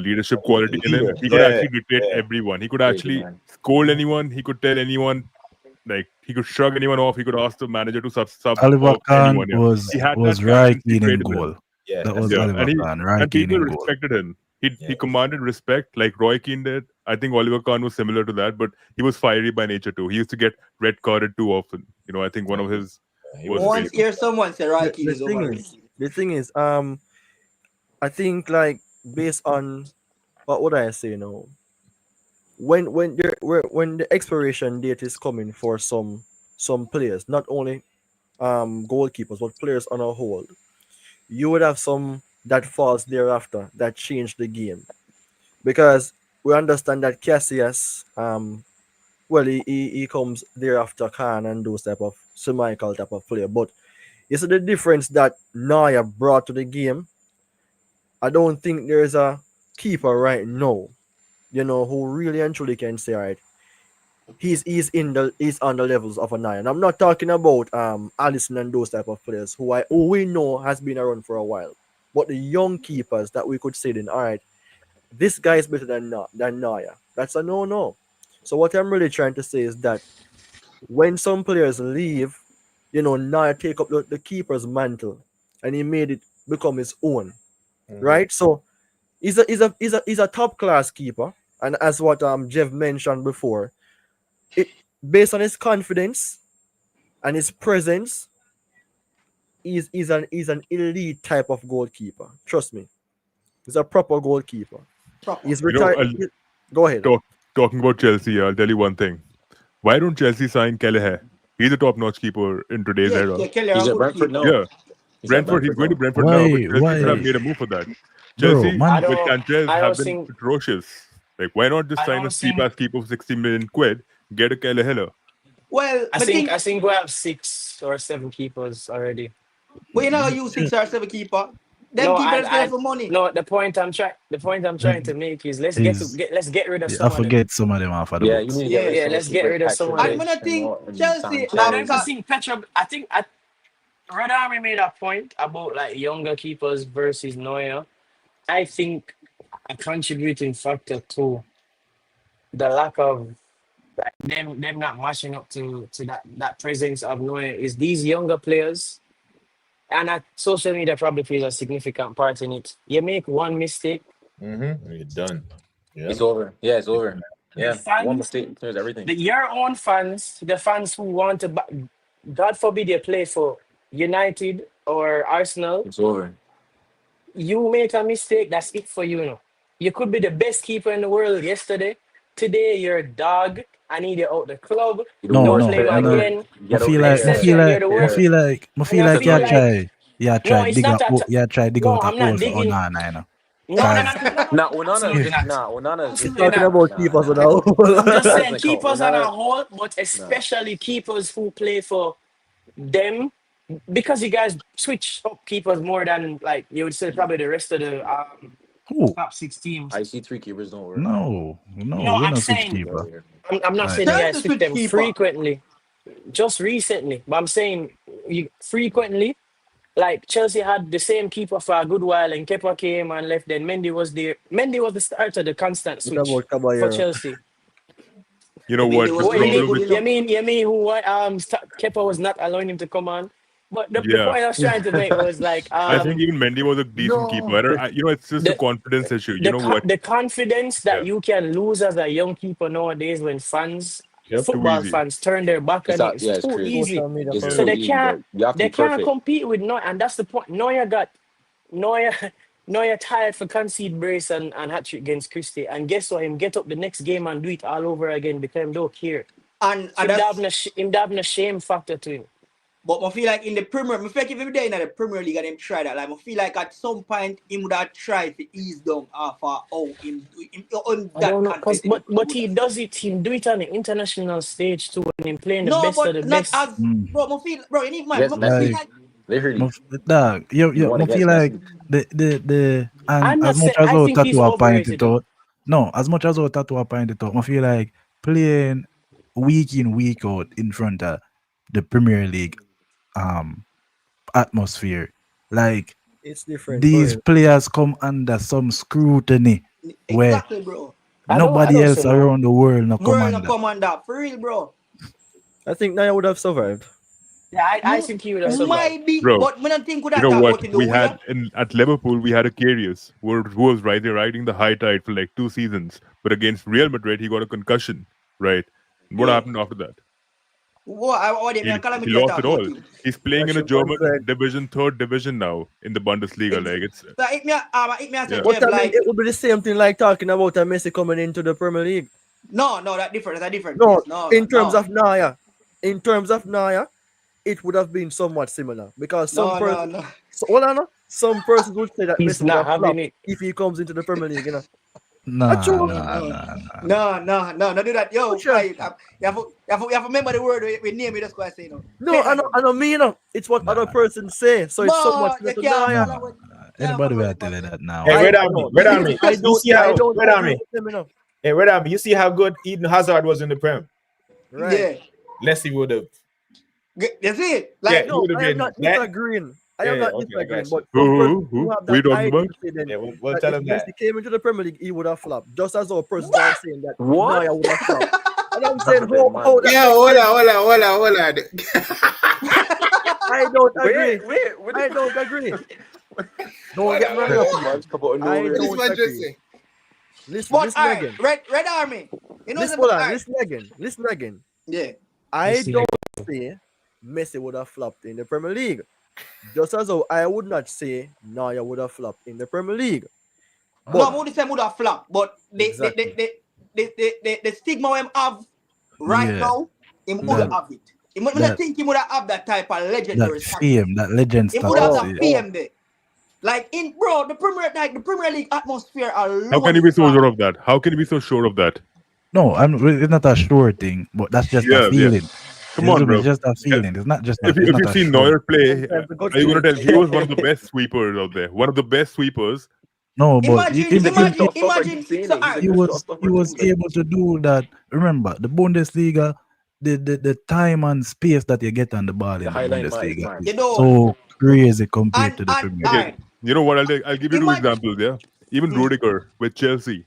leadership quality in him. Leader. He could Yeah, actually dictate yeah. everyone. He could Crazy, actually man. scold anyone. He could tell anyone, like he could shrug anyone off. He could ask the manager to sub Oliver off Kahn anyone. Yeah. was He had was that right captaincy in trait in him. goal. Yeah, Yeah, That that's was Yeah, it. Oliver Kahn, Roy and Keane people in goal. respected him. He Yeah. commanded respect like Roy Keane did. I think Oliver Kahn was similar to that, but he was fiery by nature too. He used to get red carded too often. I think one of his He worst was Once failures. hear someone say Roy The, Keane the is thing is, overrated. the thing is, I think like based on what would I say now? When the expiration date is coming for some players, not only goalkeepers but players on a whole, you would have some that falls thereafter that change the game because we understand that Cassius well he comes thereafter Khan and those type of semi-call type of player, but you see the difference that Naya brought to the game. I don't think there's a keeper right now, who really and truly can say, all right, he's on the levels of a nine. I'm not talking about Allison and those type of players who we know has been around for a while, but the young keepers that we could say then, all right, this guy is better than Naya. That's a no. So what I'm really trying to say is that when some players leave, Naya take up the keeper's mantle, and he made it become his own, right? So he's a top class keeper, and as what Jeff mentioned before, it based on his confidence and his presence, he's an elite type of goalkeeper. Trust me, he's a proper goalkeeper. Proper. He's You know, retired. Go ahead. talking about Chelsea, I'll tell you one thing. Why don't Chelsea sign Kelleher? He's a top-notch keeper in today's era. Yeah, Kelly are He's a at good Brentford keeper. now. Yeah, He's at Brentford. He's Brentford going to now. Brentford now, but Chelsea should have Why, made a move for that. bro? Chelsea I Man, with don't. Sanchez I have don't been think. atrocious. Like, why not just I sign a don't cheap think. ass keeper for 60 million quid, get a Kelleher? Well, I I think. think, I think we have 6 or 7 keepers already. but you know, you 6 or 7 keeper. Them No, keeper is there I. for money. No, the point I'm trying to make is is let's get rid of I some of them. forget some of them off of the Yeah, you books. need to get rid of Yeah, some of let's those get people rid like of some of And them. when Petrovic I think and Chelsea, And I don't like, even Sanchez. think Petra. I think Red Army made a point about like younger keepers versus Neuer. I think a contributing factor to the lack of like, them not matching up to that presence of Neuer is these younger players. And social media probably plays a significant part in it. You make one mistake, You're done. It's Yep. over. Yeah, it's over. the Yeah, one fans, mistake clears everything. your own fans, the fans who want to, God forbid you play for United or Arsenal, It's over. you make a mistake, that's it for you now. You could be the best keeper in the world yesterday. Today you're a dog. I need you out the club. You're the No, Don't worst no, play player me and ever. again. I Get out feel there. like, I Etc. feel And you're like, the I worst. feel like, I And feel I like feel like yeah, no, try it's dig a not a dig no, out a I'm hole not for digging. Onana, you know, No, cause no, no, no, Nah, absolutely not. Onana is He's just Absolutely talking not. about keepers nah. now. I'm just That saying doesn't count. keepers on a Onana, whole, but nah. especially keepers who play for them, because you guys switch up keepers more than like you would say probably the rest of the who? top 6 teams. I see three keepers don't work. No, No, we're I'm not switch saying Get out keeper. of here. I'm not Like, saying you guys Chelsea switch switch them keeper. frequently, just recently. But I'm saying you frequently. Like Chelsea had the same keeper for a good while, and Kepa came and left. Then Mendy was there. Mendy was the starter, the constant What switch about for Caballero? Chelsea. You I know mean, they what? The was What you really mean? problem good with You enough. mean? You mean who? Kepa was not allowing him to come on. But the yeah, point I was trying to make was like I think even Mendy was a decent keeper. the It's just a the confidence issue. You know what? the confidence Yeah, that you can lose as a young keeper nowadays when fans, Yep. too football easy. fans, turn their back It's on it. not. It's Yeah, it's too crazy. easy. Social media It's for So Yeah, too they easy, can't but you have to they be can't perfect. compete with Neuer, and that's the point. Neuer Neuer tired for concede brace and hat trick against Christie. And guess what? Him get up the next game and do it all over again because him don't care. And Him da that's, having him da having a shame factor to him. but I feel like in the Premier, I feel like if him there in the Premier League and him try that, like I feel like at some point he would have tried to ease down off him on I that don't know, cause confidence in him. but he does it. He do it on the international stage too when him playing the No, best of but the not best. as bro. I feel bro. You need man. Against I feel Messi, like, like literally, dog, he won I feel against like Messi. the and I'm not as much saying as I our think he's tattoo are overrated pointed too. out, no, as much as our tattoo are pointed out, I feel like playing week in week out in front of the Premier League um atmosphere, like It's different for these real. players come under some scrutiny where exactly, bro. I nobody don't see else no. around the world no come We're in a under. commander for real, bro. I think Naya would have survived. Yeah, I think he would have survived. Might be, Bro, but I don't think could you have know talk what? about in the We way. had at Liverpool, we had a Karius who was right there riding the high tide for like 2 seasons. But against Real Madrid, he got a concussion, right? And what Yeah. happened after that? What they He, mean calamity he lost talk it about all. him. He's playing in a That's your German contract. division, third division now in the Bundesliga. Like it's So it me I said Yeah. But Jeff, I mean, like it would be the same thing like talking about a Messi coming into the Premier League. no, that different. That's a different No, case. No, in terms no. of Naya, it would have been somewhat similar because some persons, No. hold on, no? Some persons would say that He's Messi would not have having flopped it. if he comes into the Premier League. That's Nah, true. No, do that. Yo, Sure. you have to remember the word we name it, that's what I say no. No, I don't mean it. It's what other persons say. So it's somewhat No, you similar to can't Naya. follow what Anybody will tell you that now. Hey, I wait on me. don't. Wait on me. I You don't. see I how? don't Wait on agree me. with them enough. Hey, wait on me. You see how good Eden Hazard was in the Prem? Right. Yeah. Let's see would have. You see it? Yeah, Like he No, would have I am been not that. disagreeing. I am Yeah, not okay, I disagreeing, got but you. some persons who? who have What are you that talking idea about? say then Yeah, we'll that tell if him that. Messi came into the Premier League, he would have flopped. Just as our persons are saying that What? Neuer would have flopped. And I'm That's saying, a bit how mad. that Yeah, makes hold sense? on. I don't agree. Wait, what I the don't agree. Don't Hold get on, me hold wrong, on. people. man's come out of I nowhere. What is don't my just agree. say? Listen but alright, again. Red Army. You know Listen, the hold on. alright. Listen again. Yeah. I Listen don't say Messi would have flopped in the Premier League. Just as though I would not say Neuer would have flopped in the Premier League. No, But more the same would have flop, but exactly. the stigma we have right Yeah, now, him would that have it. He would that think he would have that type of that legendary status. fame, that legend He would have status. Oh, that Yeah. fame there. Like the Premier League atmosphere How can alone you be is so sure gone. of that? How can you be so sure of that? No, it's not a sure thing, but that's just a Yeah. feeling. Come on, bro. It's just a Yeah. feeling. It's not just If it's not you've a seen sure. Neuer play, sometimes the gut are you gonna feeling. tell he was one of the best sweepers out there? One of the best sweepers. No, but Imagine, He's a good shot stopper. imagine. Keep saying So it. He's a he good shot was stopper too, man. able to do that. Remember, the Bundesliga, the time and space that you get on the ball The in the highlight matters, Bundesliga man. is you know, so crazy compared and to the Premier Okay, League. alright. you know what? I'll give you two Imagine. examples. Yeah, even Rudiger with Chelsea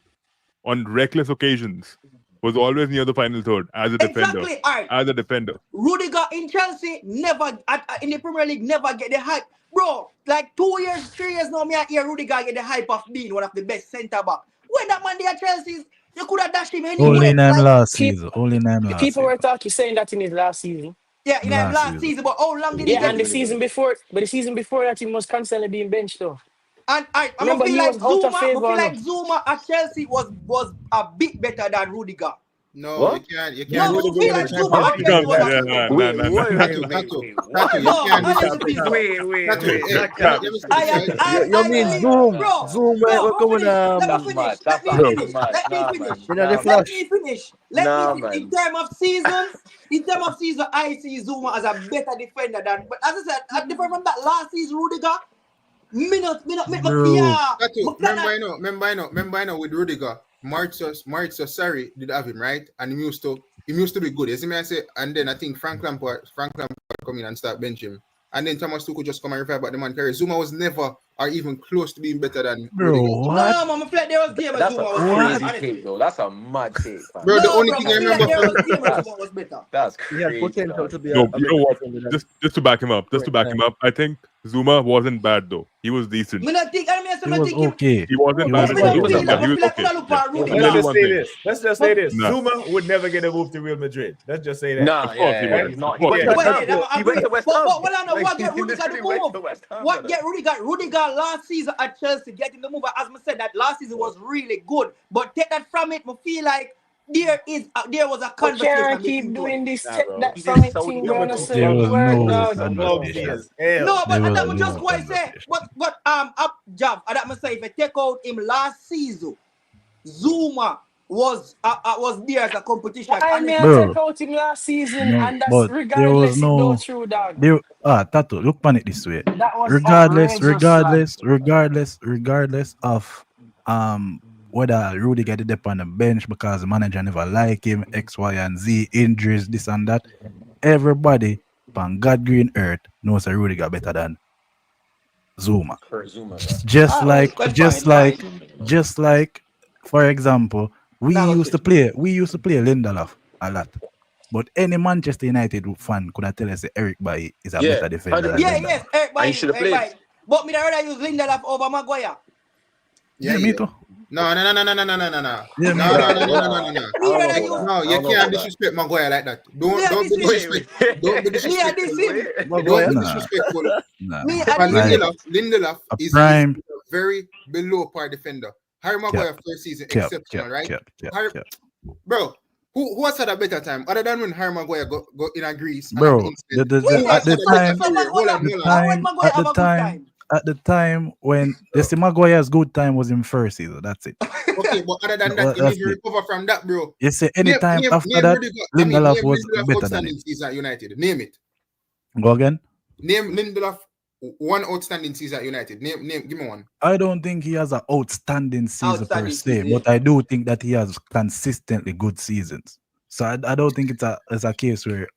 on reckless occasions was always near the final third as a defender. Exactly. Alright. As a defender. Rudiger in Chelsea never in the Premier League never get the hype. Bro, like 2 years, 3 years now, me I hear Rudiger get the hype of being one of the best centre back. When that man there at Chelsea, you could have dashed him Only anywhere. name Like last Peop- season. Only name last People were season. saying that in his last season. yeah, in him Last last season. season, but how long did he Yeah, get? and the season before that, he was constantly being benched though. And I Remember, feel he like was out of I favor. feel No? like Zuma at Chelsea was a bit better than Rudiger. No, What? you No, can't I Rudiger feel won the like Zuma Champions at League Chelsea with was that. a Yeah, bit. Wait, Tattoo, you No, can't do honestly that. speaking. Tattoo, That let can't me be speak, true. right? You mean I Zoom? bro, Zoom, bro, we're coming. let That's me mad. finish. Let me Bro. finish. Let me finish. In the Nah, flash. Let me finish. Nah, In man. terms of seasons, I see Zuma as a better defender than. But as I said, different from that last season, Rudiger. Bro. Tattoo, remember I know with Rudiger, Mauricio Sarri did have him, right? And he used to be good. You see me I say, and then I think Frank Lampard come in and start bench him. And then Thomas Tuchel just come and revive about the man carry. Zuma was never or even close to being better than Bro, Rudiger. what? No, man, I feel like there was game as That's Zuma a was What? better, crazy honestly. take, though. That's a mad take, fam. Bro, the No, only bro, thing I I feel like remember there was from game as Zuma was better. That's He had crazy, potential dog. to be No, a you better know what? defender than Just to back him up. Just to back him up. I think Zuma wasn't bad though. He was decent. Me not think, I mean, He was okay. He wasn't He bad. was at me all. not He was feel okay. like, he I was feel like okay. when I look Yeah. at I'll Rudiger. tell Let's you just one say thing. this. Let's just say this. Nah. Zuma would never get a move to Real Madrid. Let's just say that. Nah, Of course he yeah, wouldn't. he's not. Of He course went he to wouldn't. West Ham. He went to West Ham. But what I know, Like, what he get Rudiger the literally went move? to West Ham, What brother. get Rudiger last season at Chelsea getting the move? As I said, that last season was really good. But take that from it, I feel like there was a But conversation can't between keep two. doing this, Nah, check bro. that He's from in it Saudi thing, You're bro. going No too say There it was clumsy. work, no dog. So clumsy conversation. as hell. No, but There was that was no just what I say. conversation. But up Jav, I must say if you take out him last season, Zuma was there as a competition. I may Honestly. take Bro, out him last season, no, and that's but there was regardless it go no through, dog. Tattoo, look on it this way. That was outrageous, man. Regardless of whether Rudy get it up on the bench because the manager never like him, X, Y, and Z, injuries, this and that. Everybody on God green earth knows that Rudy got better than Zuma. For Zuma, dog. Just like Fine. just like for example, we Now, used to play Lindelof a lot. But any Manchester United fan could have tell us that Eric Bailly is a better defender than Yeah, Lindelof. yes, Eric Bailly, he should have played. But me rather use Lindelof over Maguire. Yeah, me too. No. Yeah, No. me No. Me rather use. No, you can't disrespect Maguire like that. Don't be disrespectful. Don't be Me I disrespectful. diss him. Don't be Nah. disrespectful. Nah. Me But I diss him. Lindelof A is prime a very below par defender. Harry Maguire first season exceptional, right? Bro, who has had a better time other than when Harry Maguire go in a Greece? bro. At the time when they say Maguire's good time was in first season. That's it. Okay, but other than that, he need to recover from that, bro. You say anytime after that, Lindelof was better than him. Season at United. Name it. Go again. Name Lindelof one outstanding season at United. Name. Give me one. I don't think he has an outstanding season per se, but I do think that he has consistently good seasons. So I don't think it's a case where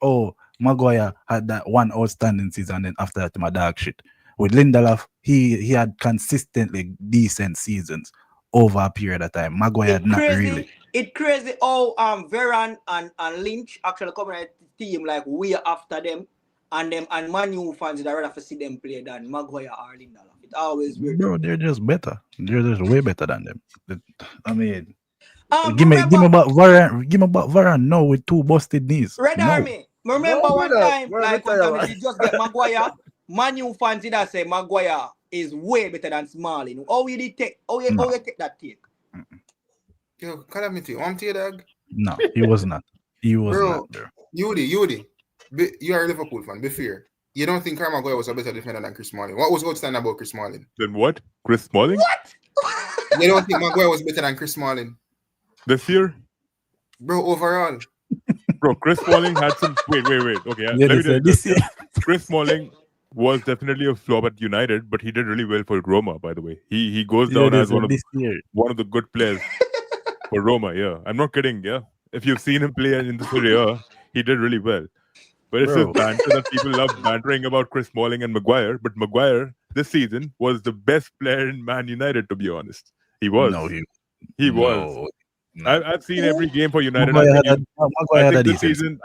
Maguire had that one outstanding season and then after that my dog shit. With Lindelof, he had consistently decent seasons over a period of time. Maguire not really. It's crazy how Varane and Lynch actually coming at the team like we are after them and Man U fans that rather see them play than Maguire or Lindelof. It's always weird. Bro, they're just better. They're just way better than them. I mean, give me about Varane now with 2 busted knees. Red Army. Remember one time, like one time you just get Maguire. Man U fans did say Maguire is way better than Smalling. How you take that take? Yo, Calamity, want to dog? No, he was not. He was not there. Yudi, you are a Liverpool fan. Be fair. You don't think Harry Maguire was a better defender than Chris Smalling? What was outstanding about Chris Smalling? Then what? Chris Smalling? What? You don't think Maguire was better than Chris Smalling? This year? Bro, overall. Bro, Chris Smalling had some... Wait. Okay, let me tell you this. Chris Smalling was definitely a flop at United, but he did really well for Roma, by the way. He goes down as one of the good players for Roma, yeah. I'm not kidding, yeah. If you've seen him play in the Serie A, he did really well. But it's just banter that people love bantering about Chris Smalling and Maguire. But Maguire, this season, was the best player in Man United, to be honest. He was. No, he was. No. I've seen every game for United.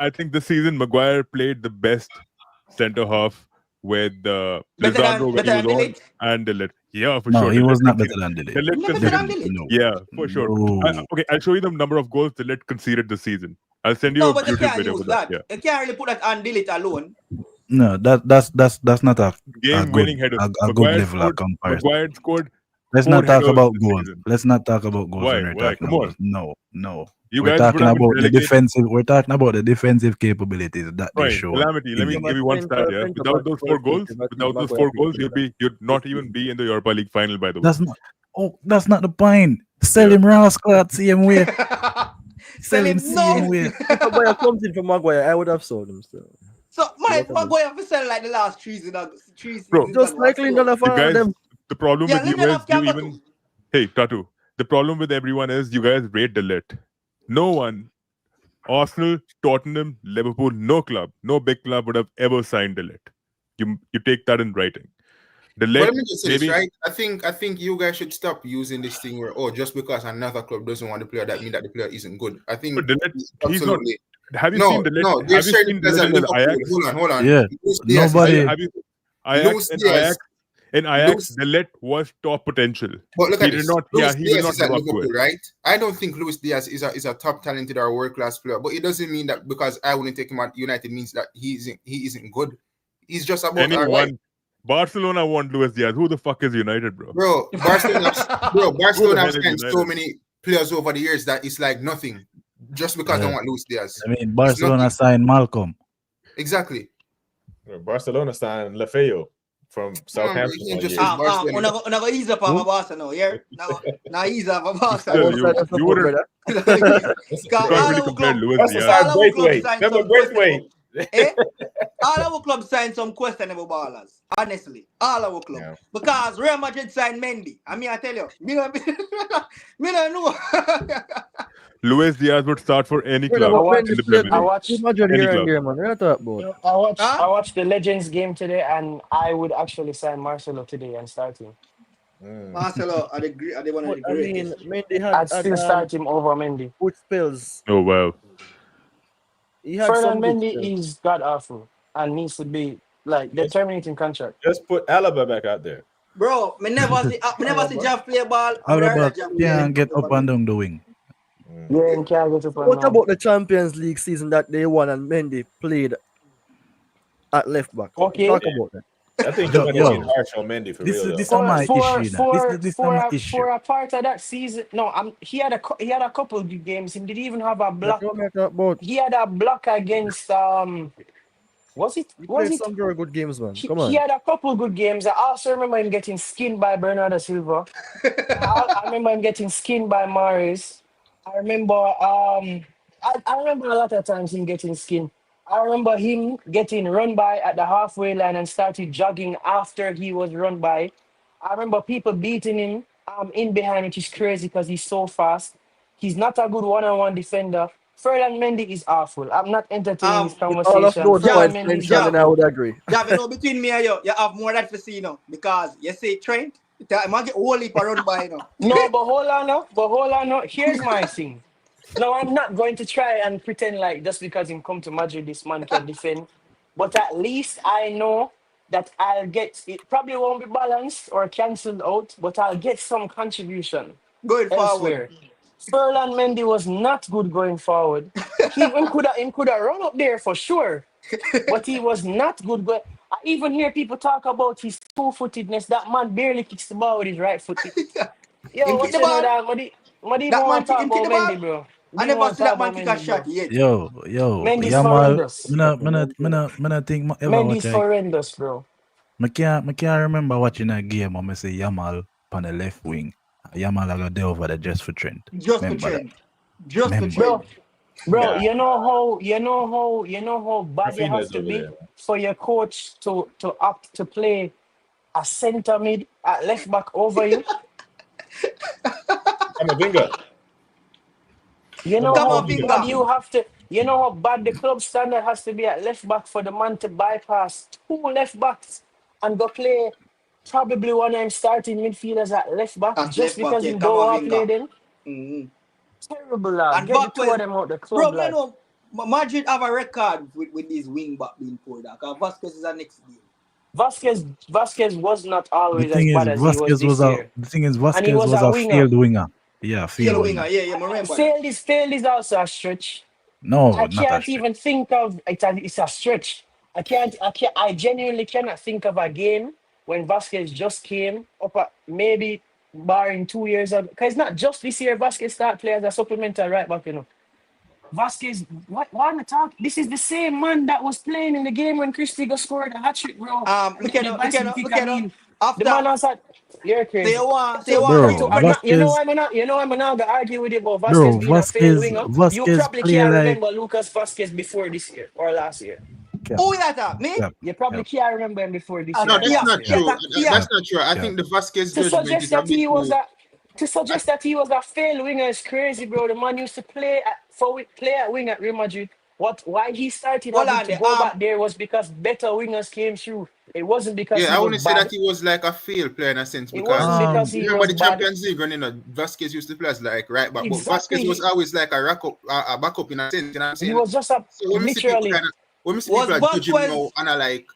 I think this season Maguire played the best centre half with Lizardo when he was on and Delit. Yeah, for sure. No, he was not better than Delit. Yeah, for sure. Okay, I'll show you the number of goals Delit conceded this season. I'll send you a YouTube video with that. Yeah. You can't really put that on Delit alone. No, that's not a game-winning header. A good level of comparison. Maguire scored. Let's not talk about goals. Let's not talk about goals. Why? Come on. No. We're talking about the defensive. We're talking about the defensive capabilities that they show. Calamity. Let me give you one stat. Yeah, without those 4 goals, you'd not even be in the Europa League final. By the way, that's not the point. Sell him rascal at same way. Sell him same way. If Maguire comes in for Maguire, I would have sold him still. So Maguire for sell like the last 3 seasons. Bro, just like Lindelof for them. The problem with you is Hey, Tatu. The problem with everyone is you guys rate Delit. No one, Arsenal, Tottenham, Liverpool, no club, no big club would have ever signed Delit. You take that in writing. Let me just say this, right? I think you guys should stop using this thing where just because another club doesn't want the player, that means that the player isn't good. I think he's not. Have you seen Delit? No, there's certain players at Liverpool. Hold on. Yeah, nobody. In Ajax, Delit was top potential. But look at this. He did not at Liverpool, right? I don't think Luis Diaz is a top talented or world class player, but it doesn't mean that because I wouldn't take him at United means that he isn't good. He's just about anyone. Barcelona want Luis Diaz. Who the fuck is United, bro? Bro, Barcelona have spent so many players over the years that it's like nothing. Just because they want Luis Diaz. I mean, Barcelona signed Malcolm. Exactly. Barcelona signed Lefeo from Southampton. I'm gonna ease up on my boss now, yeah? Now ease up on my boss. You wouldn't really compare Luis Diaz. Braithwaite. All our clubs signed some questionable ballers. Honestly, all our clubs. Yeah. Because Real Madrid signed Mendy. I tell you, me don't know. Luis Diaz would start for any club in the Premier League. I watched the Legends game today, and I would actually sign Marcelo today and start him. Marcelo, I'd agree. I want to agree. I'd still start him over Mendy. Foot spills. Oh wow. He had Ferdinand some good Mendy spells. is god awful and needs to be like the terminating contract. Just put Alaba back out there. Bro, me never see Jeff play ball. I would Alaba rather Jeff play can't left get back up over and me. down the wing. Yeah, and can't get up So and what down. about the Champions League season that they won and Mendy played at left back? Okay. Talk about that. I think you're Yo, gonna see yo, harsh on Mendy for real though. this is my issue. You know. This is my issue. For a part of that season, no, he had a couple good games. He didn't even have a block. That's what I talk about. He had a block against was He played some very good games, man. Come he on. had a couple good games. I also remember him getting skinned by Bernardo Silva. I remember him getting skinned by Maris. I remember I remember a lot of times him getting skinned. I remember him getting run by at the halfway line and started jogging after he was run by. I remember people beating him in behind, which is crazy because he's so fast. He's not a good one-on-one defender. Ferdinand Mendy is awful. I'm not entertaining this With all of conversation. those Ferdinand points Mendy is mentioned, then I awful. would agree. Jav, you know, between me and you have more that to see, you know, because you say Trent, I might get whole heap run by, you know. No, but hold on now. Here's my thing. No, I'm not going to try and pretend like just because him come to Madrid, this man can defend. But at least I know that I'll get it. Probably won't be balanced or cancelled out, but I'll get some contribution Going forward. elsewhere. Furlan Mendy was not good going forward. He could have run up there for sure, but he was not good. I even hear people talk about his two-footedness. That man barely kicks the ball with his right foot. Yo, Him what kick the you know ball. that? What do you That want man to talk him kick about the ball. Mendy, bro? I never see that man kick a shot yet. Yo, Mendy's Yamal. horrendous. Me think ever Mendy's watch horrendous, bro. Me can't remember watching a game where me say Yamal on the left wing. Yamal I got there over there just for Trent. Just for Remember Trent. Just for Remember. Trent. Bro, Yeah. you know how bad you have Rafinha's to over be there, man. for your coach to opt to play a centre mid at left back over you. Camavinga. You know Come how on, bad finger. you have to. You know how bad the club standard has to be at left back for the man to bypass two left backs and go play probably one of them starting midfielders at left back At just left back, because yeah, you don't want to Camavinga. play them. Mm-hmm. Terrible, lad. And Get the two of Vasquez, them out the bro, club, you lad. know, Madrid have a record with these wing back being pulled out. Because Vasquez is our next game. Vasquez was not The always as thing is bad as he was Vasquez this was a year. And he Vasquez was was a a winger. failed winger. Yeah, Yellow failed winger, winger. yeah, I remember that. Failed is also a stretch. No, I not can't actually. even think of it. It's a stretch. I genuinely cannot think of a game when Vasquez just came up. Maybe barring 2 years ago, because it's not just this year. Vasquez start play as a supplemental right back. You know, Vasquez. Why am I talk? This is the same man that was playing in the game when Cristigo scored a hat trick, bro. Look at The after man outside. You're crazy. say one Bro, You know Vasquez, I'm not. You know I'm not gonna argue with you about Vasquez bro, being a failed Vasquez, winger. You Vasquez probably play can't like remember Lucas Vasquez before this year or last year. who is that? Me? Cap, You probably cap. can't remember him before this year. No, or that's last not year. true. Yeah. That's not true. I Yeah. think the Vasquez To judgment suggest is a that bit he was too. a failed winger is crazy, bro. The man used to play at wing at Real Madrid. Why he started Hold having on to there, go back there was because better wingers came through. It wasn't because Yeah, he I was wouldn't say bad. that he was like a failed player in a sense It because wasn't because he remember was the bad. Champions League running, Vasquez used to play as like right back, but Vasquez Exactly. was always like a backup in a sense. You know what I'm He saying? was just a So when we see people literally, are judging him now and are like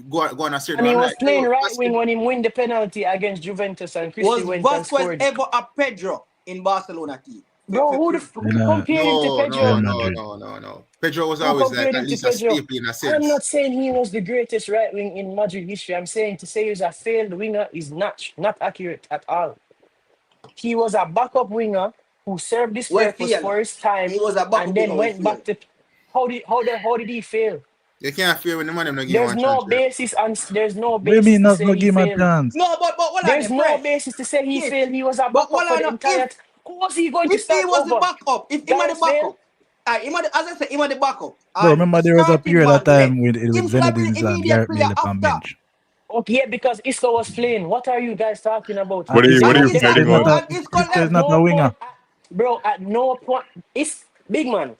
go on a certain, and he I'm was like, playing yo, right Vasquez, wing when he win the penalty against Juventus and Christie Was went and Vasquez scored. ever a Pedro in Barcelona team? Bro, who In compared him to Pedro? Real Madrid. no. Pedro was Who always like compared at him to least a Pedro? staple in a I'm sense. not saying he was the greatest right wing in Madrid history. I'm saying to say he's a failed winger is not accurate at all. He was a backup winger who served this Well, purpose fail. for his time He was a backup and then winger, went well, back to how did he fail? You can't feel when the man them not give There's one no chance. Right? basis and there's no What do you basis mean to not say he give him a failed. chance? No, but what There's no basis to say he Yes. failed. He was a But backup what for the I know, entire. Who was he going to if he start was the over? backup, if him had the Guys failed? backup, as I said, him had the backup. Bro, remember there was a starting period of man time with him should have been Zinedine the Zidane, immediate Gareth player Bale on after. bench. Okay, because Isco was playing. What are you guys talking about? What are you Isco fighting is not on? a Isco is not a winger. Bro, at no point, it's big man.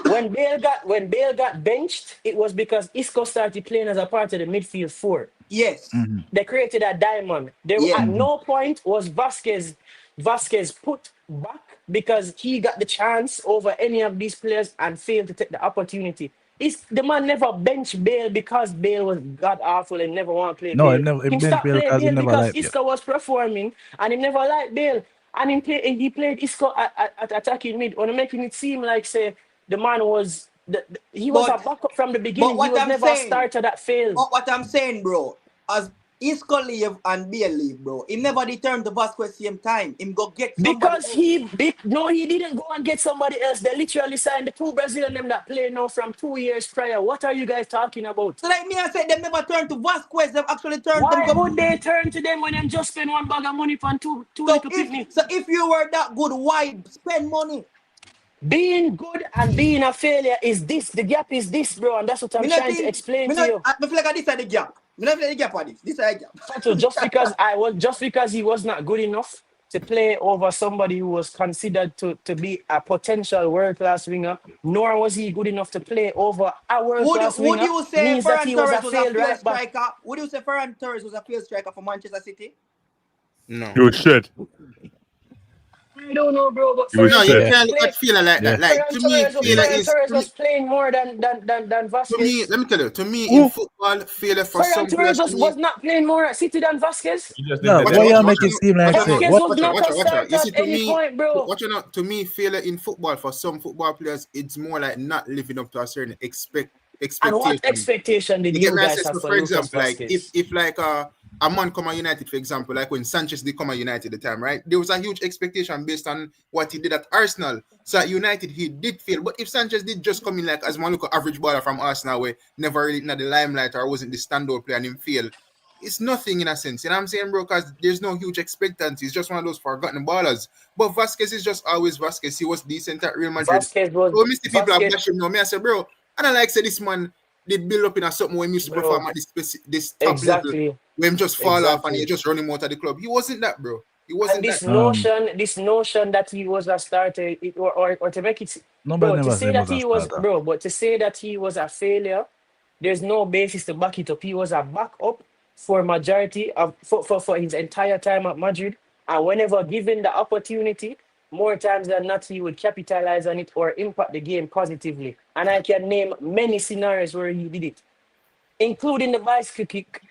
When Bale got benched, it was because Isco started playing as a part of the midfield four. Yes. They created a diamond. There Yeah. at no point was Vasquez Vasquez put back because he got the chance over any of these players and failed to take the opportunity. The man never bench Bale because Bale was god awful and never want to play No, Bale. it never it Him bent stop Bale play because he Bale never because liked Bale. Isco was performing and he never liked Bale. And he played Isco at attacking mid, or making it seem like say the man was he was a But backup from the but beginning. He what was I'm never a saying, starter that failed. but what I'm saying, bro, as Isco leave and Bale leave, bro, he never returned to Vasquez same time. Him go get somebody Because else. he didn't go and get somebody else. They literally signed the two Brazilian them that play now from 2 years prior. What are you guys talking about? So like me, I said them never turned to Vasquez. Them actually turned them Why go. would they turn to them when them just spend one bag of money for two So little if picnic? so if you were that good, why spend money? Being good and being a failure is this. The gap is this, bro, and that's what I'm Me not trying to think. explain Me to not. you. I feel like this is the gap. Me not feel like the gap on this. This is the gap. So just because he was not good enough to play over somebody who was considered to be a potential world-class winger, nor was he good enough to play over a world-class Would winger, you say means that Ferran he was a Torres was a failed failed right back. striker? Would you say Ferran Torres was a failed striker for Manchester City? No. He was shit. I don't know, bro, but He was No, Ferran you shit. Torres can't look play. at Fela like that. Yeah. Like to me, Fela is Ferran Torres was playing more than to me. Vasquez. Let me tell you. To me, in Who? football, Fela for Ferran some Torres players. To was me, not playing more at City than Vasquez. He just didn't Yeah, get watch the why out, you watch make opportunity. it out, seem like watch out, say now, Vasquez what? was not a watch out. You starter see, at to any me, point, bro. watch out now. To me, Fela in football for some football players, it's more like not living up to a certain And what expectation. expectation did You get you me? I guys say, have so for for Lucas example, like Vasquez? if like a man come at United, for example, like when Sanchez did come at United at the time, right? There was a huge expectation based on what he did at Arsenal. So at United, he did fail. But if Sanchez did just come in like as one look average baller from Arsenal, where never really in the limelight or wasn't the standout player and him fail, it's nothing in a sense. You know what I'm saying, bro? Because there's no huge expectancy. It's just one of those forgotten ballers. But Vasquez is just always Vasquez. He was decent at Real Madrid. Vasquez was So Mr. People have Vasquez, bashed him now. Me, I say, bro, I don't like say this man did build up in a something when he used to perform bro. at this top level, Exactly, when him just fall off and he exactly. just run him out of the club. He wasn't that, bro. He And wasn't that. this notion that he was a starter, or to make it, Nobody bro, to never say said he that was a he was, starter. bro, but to say that he was a failure, there's no basis to back it up. He was a backup for majority of for his entire time at Madrid, and whenever given the opportunity, more times than not, he would capitalize on it or impact the game positively. And I can name many scenarios where he did it, including the bicycle kick.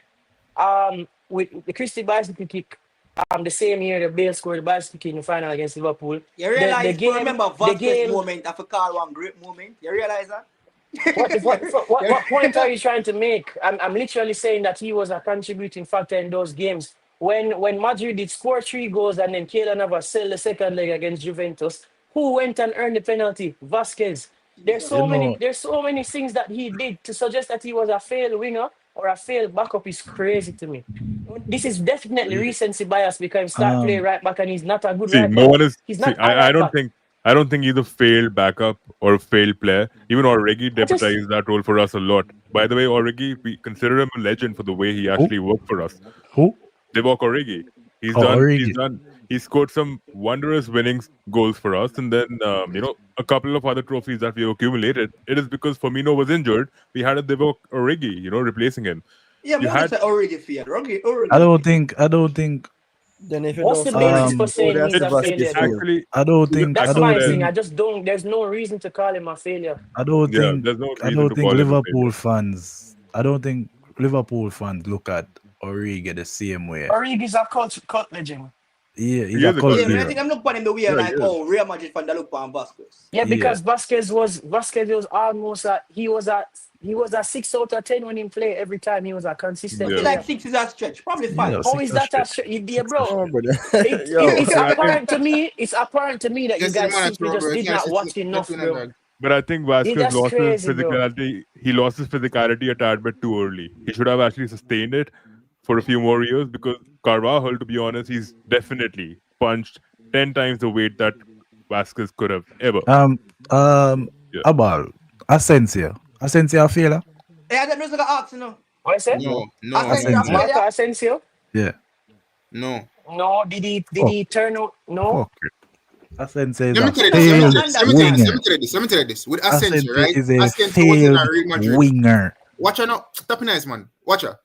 With the Christie bicycle kick, the same year the Bale scored the bicycle kick in the final against Liverpool. You realize, remember The Vasquez game. moment, I call one great moment. You realize that? What point are you trying to make? I'm literally saying that he was a contributing factor in those games. When Madrid did score 3 goals and then Keylor Navas sell the second leg against Juventus, who went and earned the penalty? Vasquez. You know, There's so many things that he did to suggest that he was a failed winger or a failed backup is crazy to me. This is definitely recency bias because he start playing um, right back and he's not a good See, right no back. one is. He's See, not a right back. I don't think he's a failed backup or a failed player. Even Origi I just deputized that role for us a lot. By the way, Origi, we consider him a legend for the way he who? actually worked for us. Who? Divock Origi. He's Oh, done. Origi. He scored some wondrous winning goals for us, and then a couple of other trophies that we accumulated. It is because Firmino was injured. We had a Divock Origi, replacing him. Yeah, You more had just already failed. Already I don't failed. think. Then if you what's don't the start basis him, for Um, how saying does he's a it's failure Vasquez then? feel? actually I don't even think. I That's back don't my thing. then. I think. just don't. There's no reason to call him a failure. I don't Yeah, think. there's no I reason don't to think call him a Liverpool failure. fans. I don't think Liverpool fans look at Origi the same way. Origi's a cult legend. Yeah, he's He a is a cult cult Yeah, man, I hero. think legend. I'm looking at him the way Yeah, he like, is. oh, Real Madrid fan that look on Vasquez. Yeah, Yeah. because Vasquez was almost he was a 6 out of 10 when he play every time. He was a I consistent feel Yeah. like player. 6 is a stretch. Probably Yeah, 5. How six is a that a stretch. idea, Six a bro? Oh, stretch. brother. It's See, I think, apparent to me. It's apparent to me that you Just the guys man I simply throw, bro. just You did can't not sit watch left enough, in a bro. dog. but I think Vasquez That's lost his crazy, bro. physicality. He lost his physicality a tad bit too early. He should have actually sustained it for a few more years because Carvajal, to be honest, he's definitely punched 10 times the weight that Vasquez could have ever. Um, Yeah. Abal, Asensio a failure. Hey, I don't know if I can ask, you know. What I said? No. Asensio Asensio. failure. Marco Asensio? Yeah. No. No. Did he turn out? No. Fuck it. Asensio is Let me a tell you I this. failed don't Let me tell you this. understand. Let me winger. tell you this. Let me tell you this. With Asensio, Asensio right? is a Asensio was in a failed Real Madrid. winger. Watch out now. Stop nice, man. Watch out.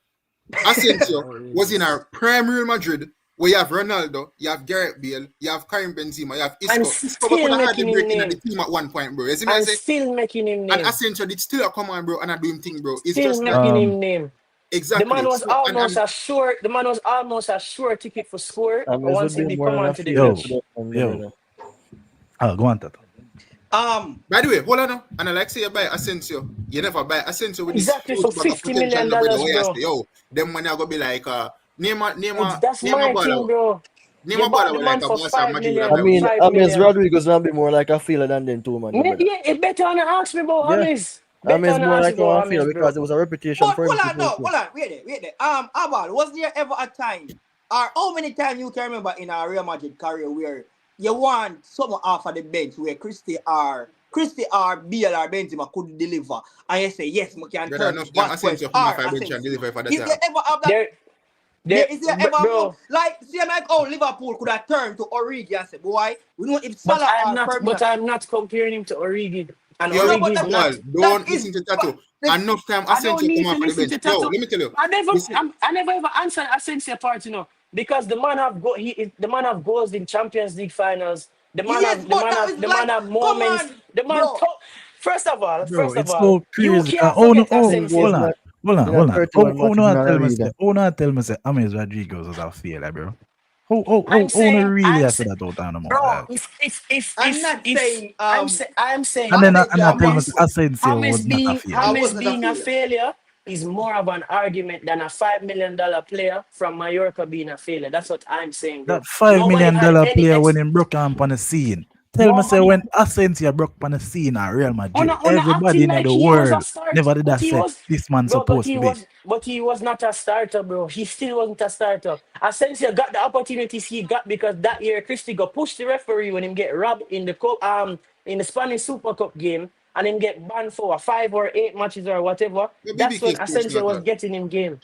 Asensio was in a prime Real Madrid where you have Ronaldo, you have Gareth Bale, you have Karim Benzema, you have Isco. And Isco could still have had the making him break in name. the team at one point, bro. You see me? I And say? still making him And name. Asensio did still come on, bro, and I do him thing, bro. It's Still just that making him name. exactly. The man was So, almost a sure. The man was almost a sure ticket for score Ames once would he be did more come than a onto the failure Yo, pitch. to defend them, yo. you know. Oh, go on, Tato. by the way, hold on now. And I like say you buy Asensio. You never buy Asensio with Exactly this for huge bag of $50 potential. million, Nobody way I bro. say, yo, them money are gonna be like That's my thing, bro. name You a bought baller the with like man a for Barca 5 Madrid would have I million. buy with mean, you. 5 James million. Rodriguez will be more like a failure than them two, man, brother. Yeah, it better on ask me about Yeah. James. Better James on more ask me like a about failure James, bro. because it was a reputation But for him. hold on, wait there. Abal, was there ever a time, or how many times you can remember in our Real Madrid career where you want someone off of the bench where Christie or Bale or Benzema could deliver, and you say yes, we can Brother, turn to enough time Vasquez Asensio come or off a bench and Asensio. deliver for the If you time. ever have that, is there ever bro. like same like how Liverpool could have turned to Origi and say, boy, we know if But Salah I'm or not. Firmino. But I'm not comparing him to Origi. And Yo, No, but Origi is not. don't that is listen to Tattoo. the- Enough time I don't Asensio come need to off for the listen bench. to Yo, Tato. let me tell you. I never, Listen, I never ever answered Asensio part, because the man have the man have goals in Champions League finals. The man yes, have, but that is the man like, have come moments. on, The man, bro. first of Bro, all, it's so you crazy. can't Oh no, forget oh, 10 goals hold Asensio. on, in a 31 Oh matches no, in a tell me, league. tell me, say, James Rodriguez was a failure, bro. I'm No, saying, really, I said that out on the mouth, bro, dog. I'm not saying I'm saying And then, Asensio I a tell me, bad say, foot. Asensio was not a failure. I James wasn't a being a failure. failure is more of an argument than a $5 million player from Mallorca being a failure. That's what I'm saying, bro. That $5 Nobody million had any player when he broke on the scene. Tell me, say, nobody. when Asensio broke on the scene at Real Madrid, On a everybody acting in like the he was a world start, never did but that he say, was, this man bro. supposed to be. But he was not a starter, bro. He still wasn't a starter. Asensio got the opportunities he got because that year Christie got pushed the referee when him get robbed in the cup, in the Spanish Super Cup game, and him get banned for 5 or 8 matches or whatever. your That's BBK when sports Asensio not was that. getting him game.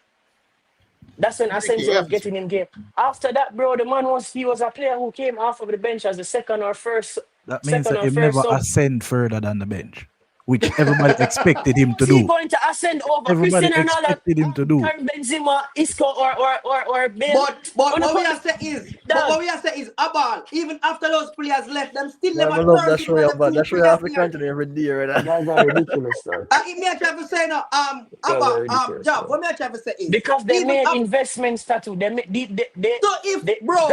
That's when BBK, Asensio what was happened to getting him game. After that, bro, the man was a player who came off of the bench as the That means second that or him first never sub. ascend further than the bench, which everybody expected him to Was he do. going to ascend over Everybody Cristiano Ronaldo, expected him to do. Karim Benzema, Isco, or Bale? But On the what we point, are saying is, dog. Abal, even after those players left, them still Man, I never love turned that to show one you, of them but two that show you players have to there. continue every day, right? Guys are ridiculous, dog. If me a try to say now, Guys are Abba, ridiculous, Job, bro. what me a try to say is, Because they even made after, investments, tattoo. so if, They, bro,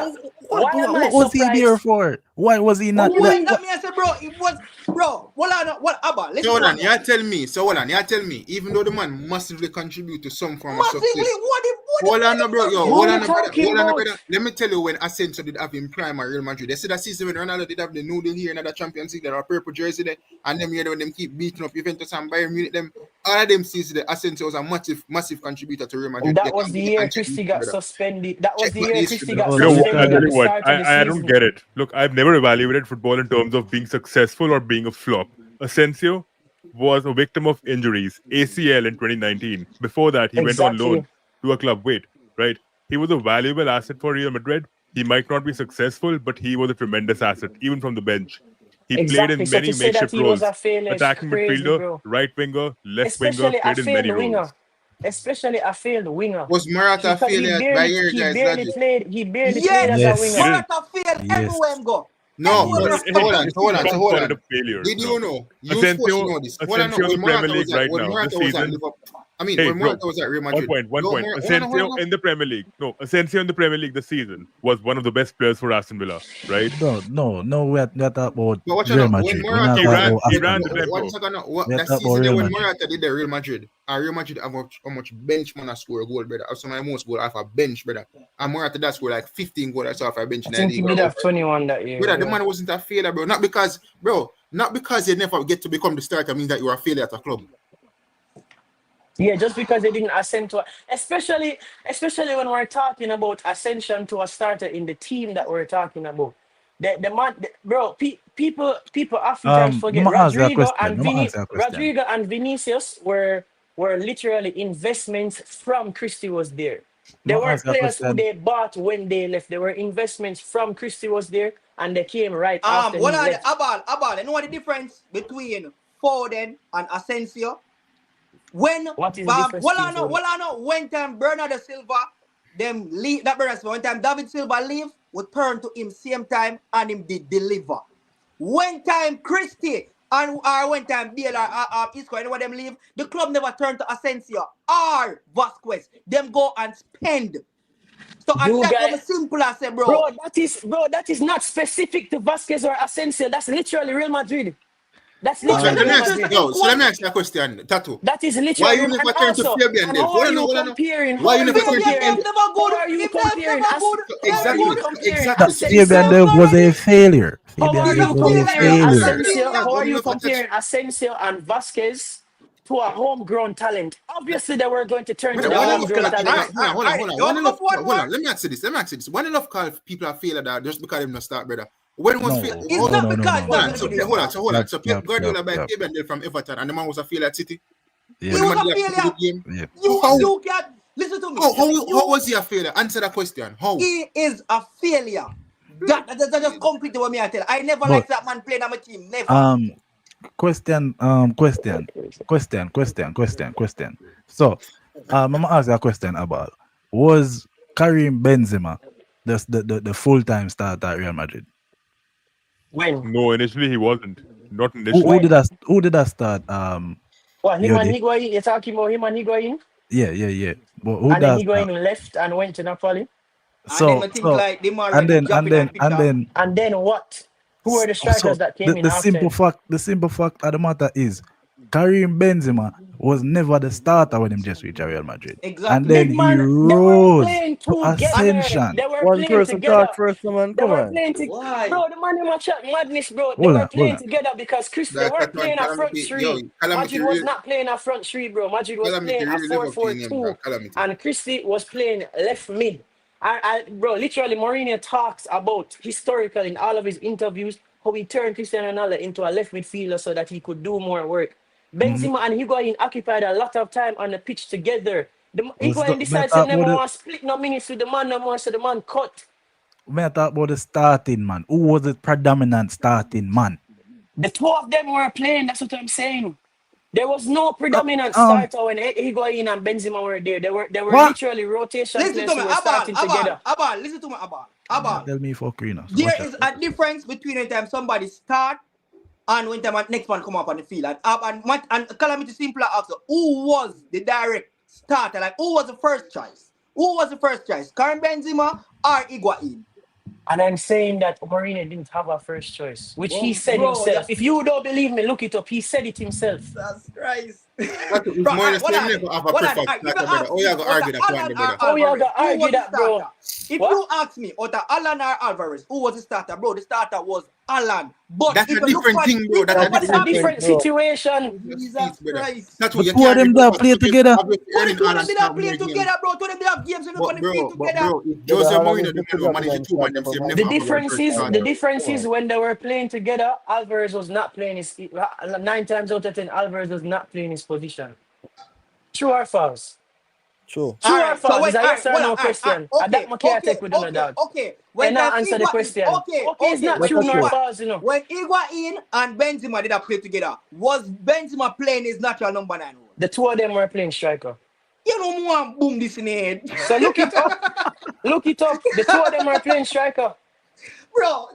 What, why am I was he there surprised? for? Why was he not there? why that me I say, bro, it was, bro, what Abba, listen So to hold on, what you tell me, even though the man massively contribute to some form of massively, success. what Hold on, no, bro. Yo, Who hold you on, no, brother. talking Hold on, no, about? brother. Let me tell you when Asensio did have him prime at Real Madrid. They see that season when Ronaldo did have the noodle here in the Champions League, a purple jersey there, and them here when them keep beating up Juventus and Bayern Munich. Them all of them seasons, the Asensio was a massive contributor to Real Madrid. That You was can the go year and check the Christie history, got brother. suspended. That was Check the back the year history, Christie brother. got Oh, You know that's what? the I'll suspended tell at year. you the what. start of the I don't season. get it. Look, I've never evaluated football in terms of being successful or being a flop. Asensio was a victim of injuries, ACL in 2019. Before that, he went on Exactly. loan to a club. Wait, right? He was a valuable asset for Real Madrid. He might not be successful, but he was a tremendous asset, even from the bench. He played Exactly. in So to many say that makeshift he was roles: a failure is attacking crazy, midfielder, bro. right winger, left winger, Especially a played in many failed roles. winger. Especially a failed winger. Was Morata Because failure by your guys' logic? he barely played as Yes, a Yes. He winger. didn't. Morata failed Yes. everywhere him go. No, Everywhere But him Yes. but step. it's hold call it on. a failure. Did you know? You supposed to Asensio, know this. Hold on, no. Asensio in the Premier League right When now this Morata was at season. Liverpool, Hey, when bro, Morata was at Real one Madrid. point, one No, point. hold on. Asensio in the Premier League. No, Asensio in the Premier League this season was one of the best players for Aston Villa, right? No. We're talking about But watch out Real now. When Madrid. We're not Morata He was talking at ran, about he Aston ran Villa. the one tempo. second now. We're That talking about season there Real when Madrid. Morata did the Real Madrid, Real Madrid how much bench man score a goal, brother. Also my most goal off a bench, brother. And Morata that score like 15 goals off a bench I in the think he league. did have 21 that year. Brother, the Yeah. man wasn't a failure, bro. Not because you never get to become the starter means that you are a failure at a club. Yeah, just because they didn't ascend to especially when we're talking about ascension to a starter in the team that we're talking about. The man, bro, people oftentimes Let forget me ask you a question. Let me ask you a question. Rodrigo and Vinicius were literally investments from Christie was there. They Let me weren't ask you a players who question. they bought when they left. They were investments from Christie was there and they came right after What he are the left. Abal? You know what the difference between Foden and Asensio? When What is the difference between Foden? when Bernardo Silva them leave that brother. One time David Silva leave, we turn to him same time and him did deliver. One time Christie and one time Bale or Isco, anyone them leave, the club never turn to Asensio or Vasquez. Them go and spend. So and that was simple as say, bro. That is not specific to Vasquez or Asensio. That's literally Real Madrid. That's So literally let Real me ask Madrid. you, so let me ask you a question, Tattoo. That is Why literally. you never turn to Fabian then? How are you comparing? Why you never turn to Fabian Fabian? never good. How are you If comparing? never good, Exactly. Fabian Delph was a failure. How are Fabian you Delph was a comparing failure. Asensio? How are you comparing Asensio and Vasquez to a homegrown talent? Obviously, they were going to turn to the homegrown talent. Hold on. Let me ask you this. When enough call people are failure that just because them not start, brother. When was failure? It's not because Hold on. So Pep Guardiola by Fabian Delph from Everton, and the man was a failure at City. He was a failure. You can listen to me. How was he a failure? Answer that question. How? He is a failure. That just completely what me I tell. I never liked that man playing on my team. Never. Question. So, I'm gonna ask you a question about, was Karim Benzema the full-time starter at Real Madrid? When? No, initially he wasn't. Not initially. Who did that start? What, him and Higuain? You're talking about him and Higuain? Yeah. But and then Higuain left and went to Napoli. So, and then what? Who were the strikers that came in the after? The simple fact of the matter is, Karim Benzema was never the starter when him just reached Real Madrid. Exactly. And then he rose to ascension. They were One playing person together. talk first, man. They Come were on. playing together. Why? Bro, the man in my chat madness, bro. They were playing together because they weren't playing a front three. Madrid was not playing a front three, bro. Madrid was playing a 4-4-2, and Christie was playing left mid. Bro, literally, Mourinho talks about historically in all of his interviews how he turned Cristiano Ronaldo into a left midfielder so that he could do more work. Benzema and Higuain occupied a lot of time on the pitch together. Higuain decides to never want to split no minutes with the man no more, so the man cut. When I talk about the starting man, who was the predominant starting man? The two of them were playing, that's what I'm saying. There was no predominant starter when Higuain and Benzema were there. They were literally rotation players who were starting together. Listen to me, Abal. Tell me for Krinos. There is a difference between when time somebody start and when time next one come up on the field. And Calamity simpler ask, who was the direct starter? Like, who was the first choice? Karim Benzema or Higuain? And I'm saying that Mourinho didn't have a first choice, which he said himself. If you don't believe me, look it up. He said it himself. Jesus Christ. How you going to argue that, bro? If you ask me, or the Alan or Alvarez, who was the starter, bro? The starter was Alan. But that's a different thing, bro. That's a different situation. Jesus Christ. But two of them that play together. Two of them did not play together, bro. Two of them did have games in the field together. Jose Mourinho managed two man them same. The difference is when they were playing together, Alvarez was not playing his 9 times out of 10. Alvarez was not playing his position. True or false? True. True or false? Is a yes or no question? Okay. When I answer the question. Okay, it's not true nor false, you know. When Higuain and Benzema did play together, was Benzema playing his natural number 9? The two of them were playing striker. You don't want boom this in the head. So look it up. The two of them were playing striker. Bro,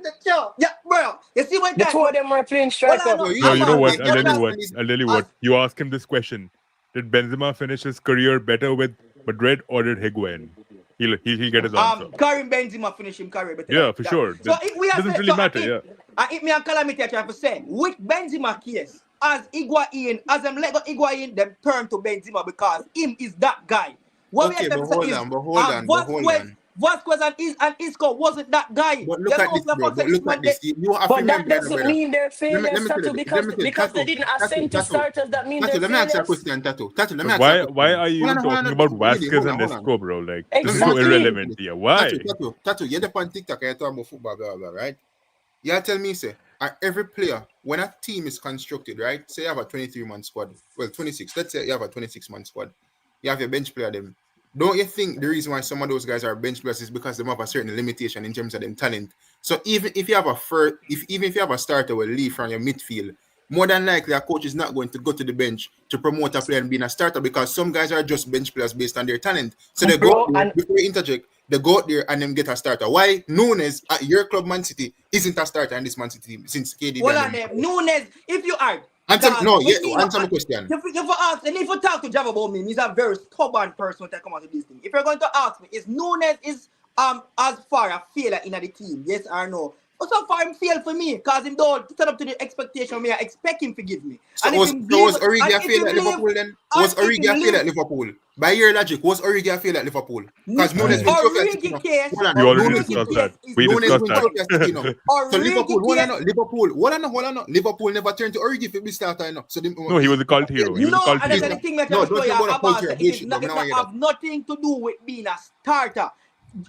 bro. You see when the two of them were playing striker. No, you know what? I'll tell you what. You ask him this question. Did Benzema finish his career better with Madrid or did Higuain? He'll get his answer. Karim Benzema finished his career better. Yeah, for sure. So doesn't really matter, If me and Calamity are trying to say, with Benzema case, as Higuain, as them let go Higuain, them turn to Benzema because him is that guy. What okay, but hold on. Vasquez and Isco wasn't that guy. But look at this. You have but that doesn't mean they're failures, Tattoo, because they didn't ascend to starters. That means they're failures. Let me ask you a question, Tattoo. Why are you talking about Vasquez and Isco, bro? Like, this is so irrelevant here. Why? Tattoo, you're on TikTok and you're talking about football, blah, blah, right? You tell me, say, every player, when a team is constructed, right? Say you have a 23-man squad. Well, 26. Let's say you have a 26-man squad. You have your bench player, them. Don't you think the reason why some of those guys are bench players is because they have a certain limitation in terms of them talent? So even if you have a starter will leave from your midfield, more than likely a coach is not going to go to the bench to promote a player and being a starter because some guys are just bench players based on their talent. So they go out there, before you interject, they go out there and then get a starter. Why Nunes at your club Man City isn't a starter in this Man City team since KDB? Well, on them, Nunes, if you are. Answer my question. If you ask, and if you talk to Java about me, he's a very stubborn person when I come out to this thing. If you're going to ask me, is Nunes as far a failure in the team? Yes or no? But so far him failed for me because him don't set up to the expectation me. I expect him to give me. So was Origi a failure at Liverpool then? Was Origi a failure at Liverpool? By your logic, was Origi a failure at Liverpool? Because Nunes went Origi case. We already discussed that. We discussed that. So Liverpool never turned to Origi for be starter. No, he was a cult hero. He was a cult hero. The thing that it have nothing to do with being a starter.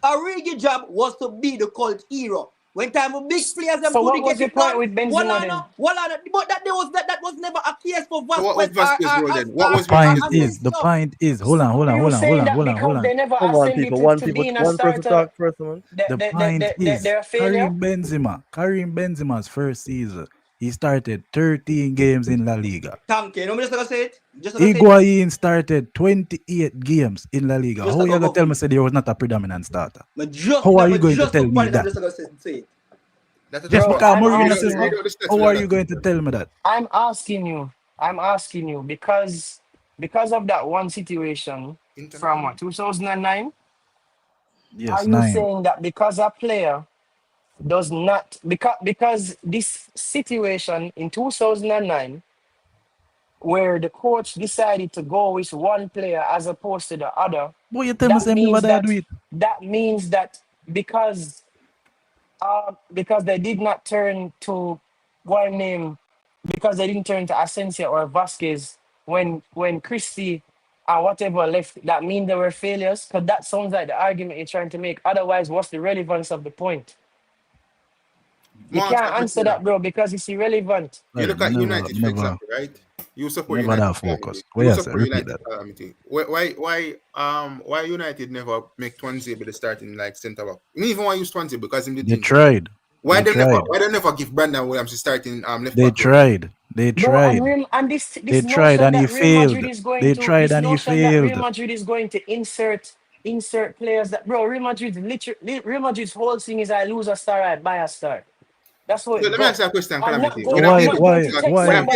Origi's job was to be the cult hero. When time of big players and so what was your point with Benzema then? But that was never a case for Vasquez. What was Vasquez's role then? What was the point is hold on. Come on, people. One person talk first, man. The point is Karim Benzema's first season, he started 13 games in La Liga. Thank you. No, I'm just gonna say it. Higuain started 28 games in La Liga. How are you gonna tell me he was not a predominant starter? How are you going to tell me that? Just because Mourinho says, how are you going to tell me that? I'm asking you because of that one situation from what, 2009? Yes, are you saying that because a player does not, because this situation in 2009 where the coach decided to go with one player as opposed to the other, that means that because they did not turn to one name, because they didn't turn to Asensio or Vasquez when Christie or whatever left, that means they were failures? Because that sounds like the argument you're trying to make. Otherwise, what's the relevance of the point? You can't answer that, bro, because it's irrelevant. You look at United, for example, right? You support never United. That focus. You support United. Why United never make Twanze be the starting like centre back? Me even want to use Twanze because him they tried. Why they never give Brandon Williams the starting left they back? Tried. They tried. Bro, and this they tried and he failed. They tried and he failed. Real Madrid is going to insert players that, bro, Real Madrid's whole thing is I lose a star, I buy a star. That's what. So let me ask you a question, Calamity. Why? Are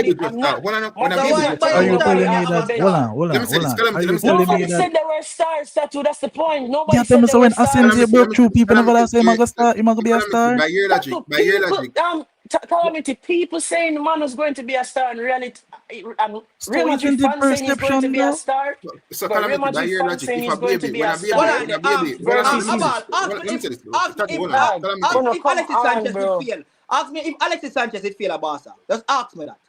you telling me that? Hold on. Are you telling me that? Said there were stars, that's the point. Nobody said there so were when Asensio broke through, people never say he's going to be a star. By your logic. Calamity, people saying the man was going to be a star in reality. Real Madrid fans saying he's going to be a star. So Calamity, by your logic, if a baby, ask me if Alexis Sanchez did fail at Barca. Just ask me that.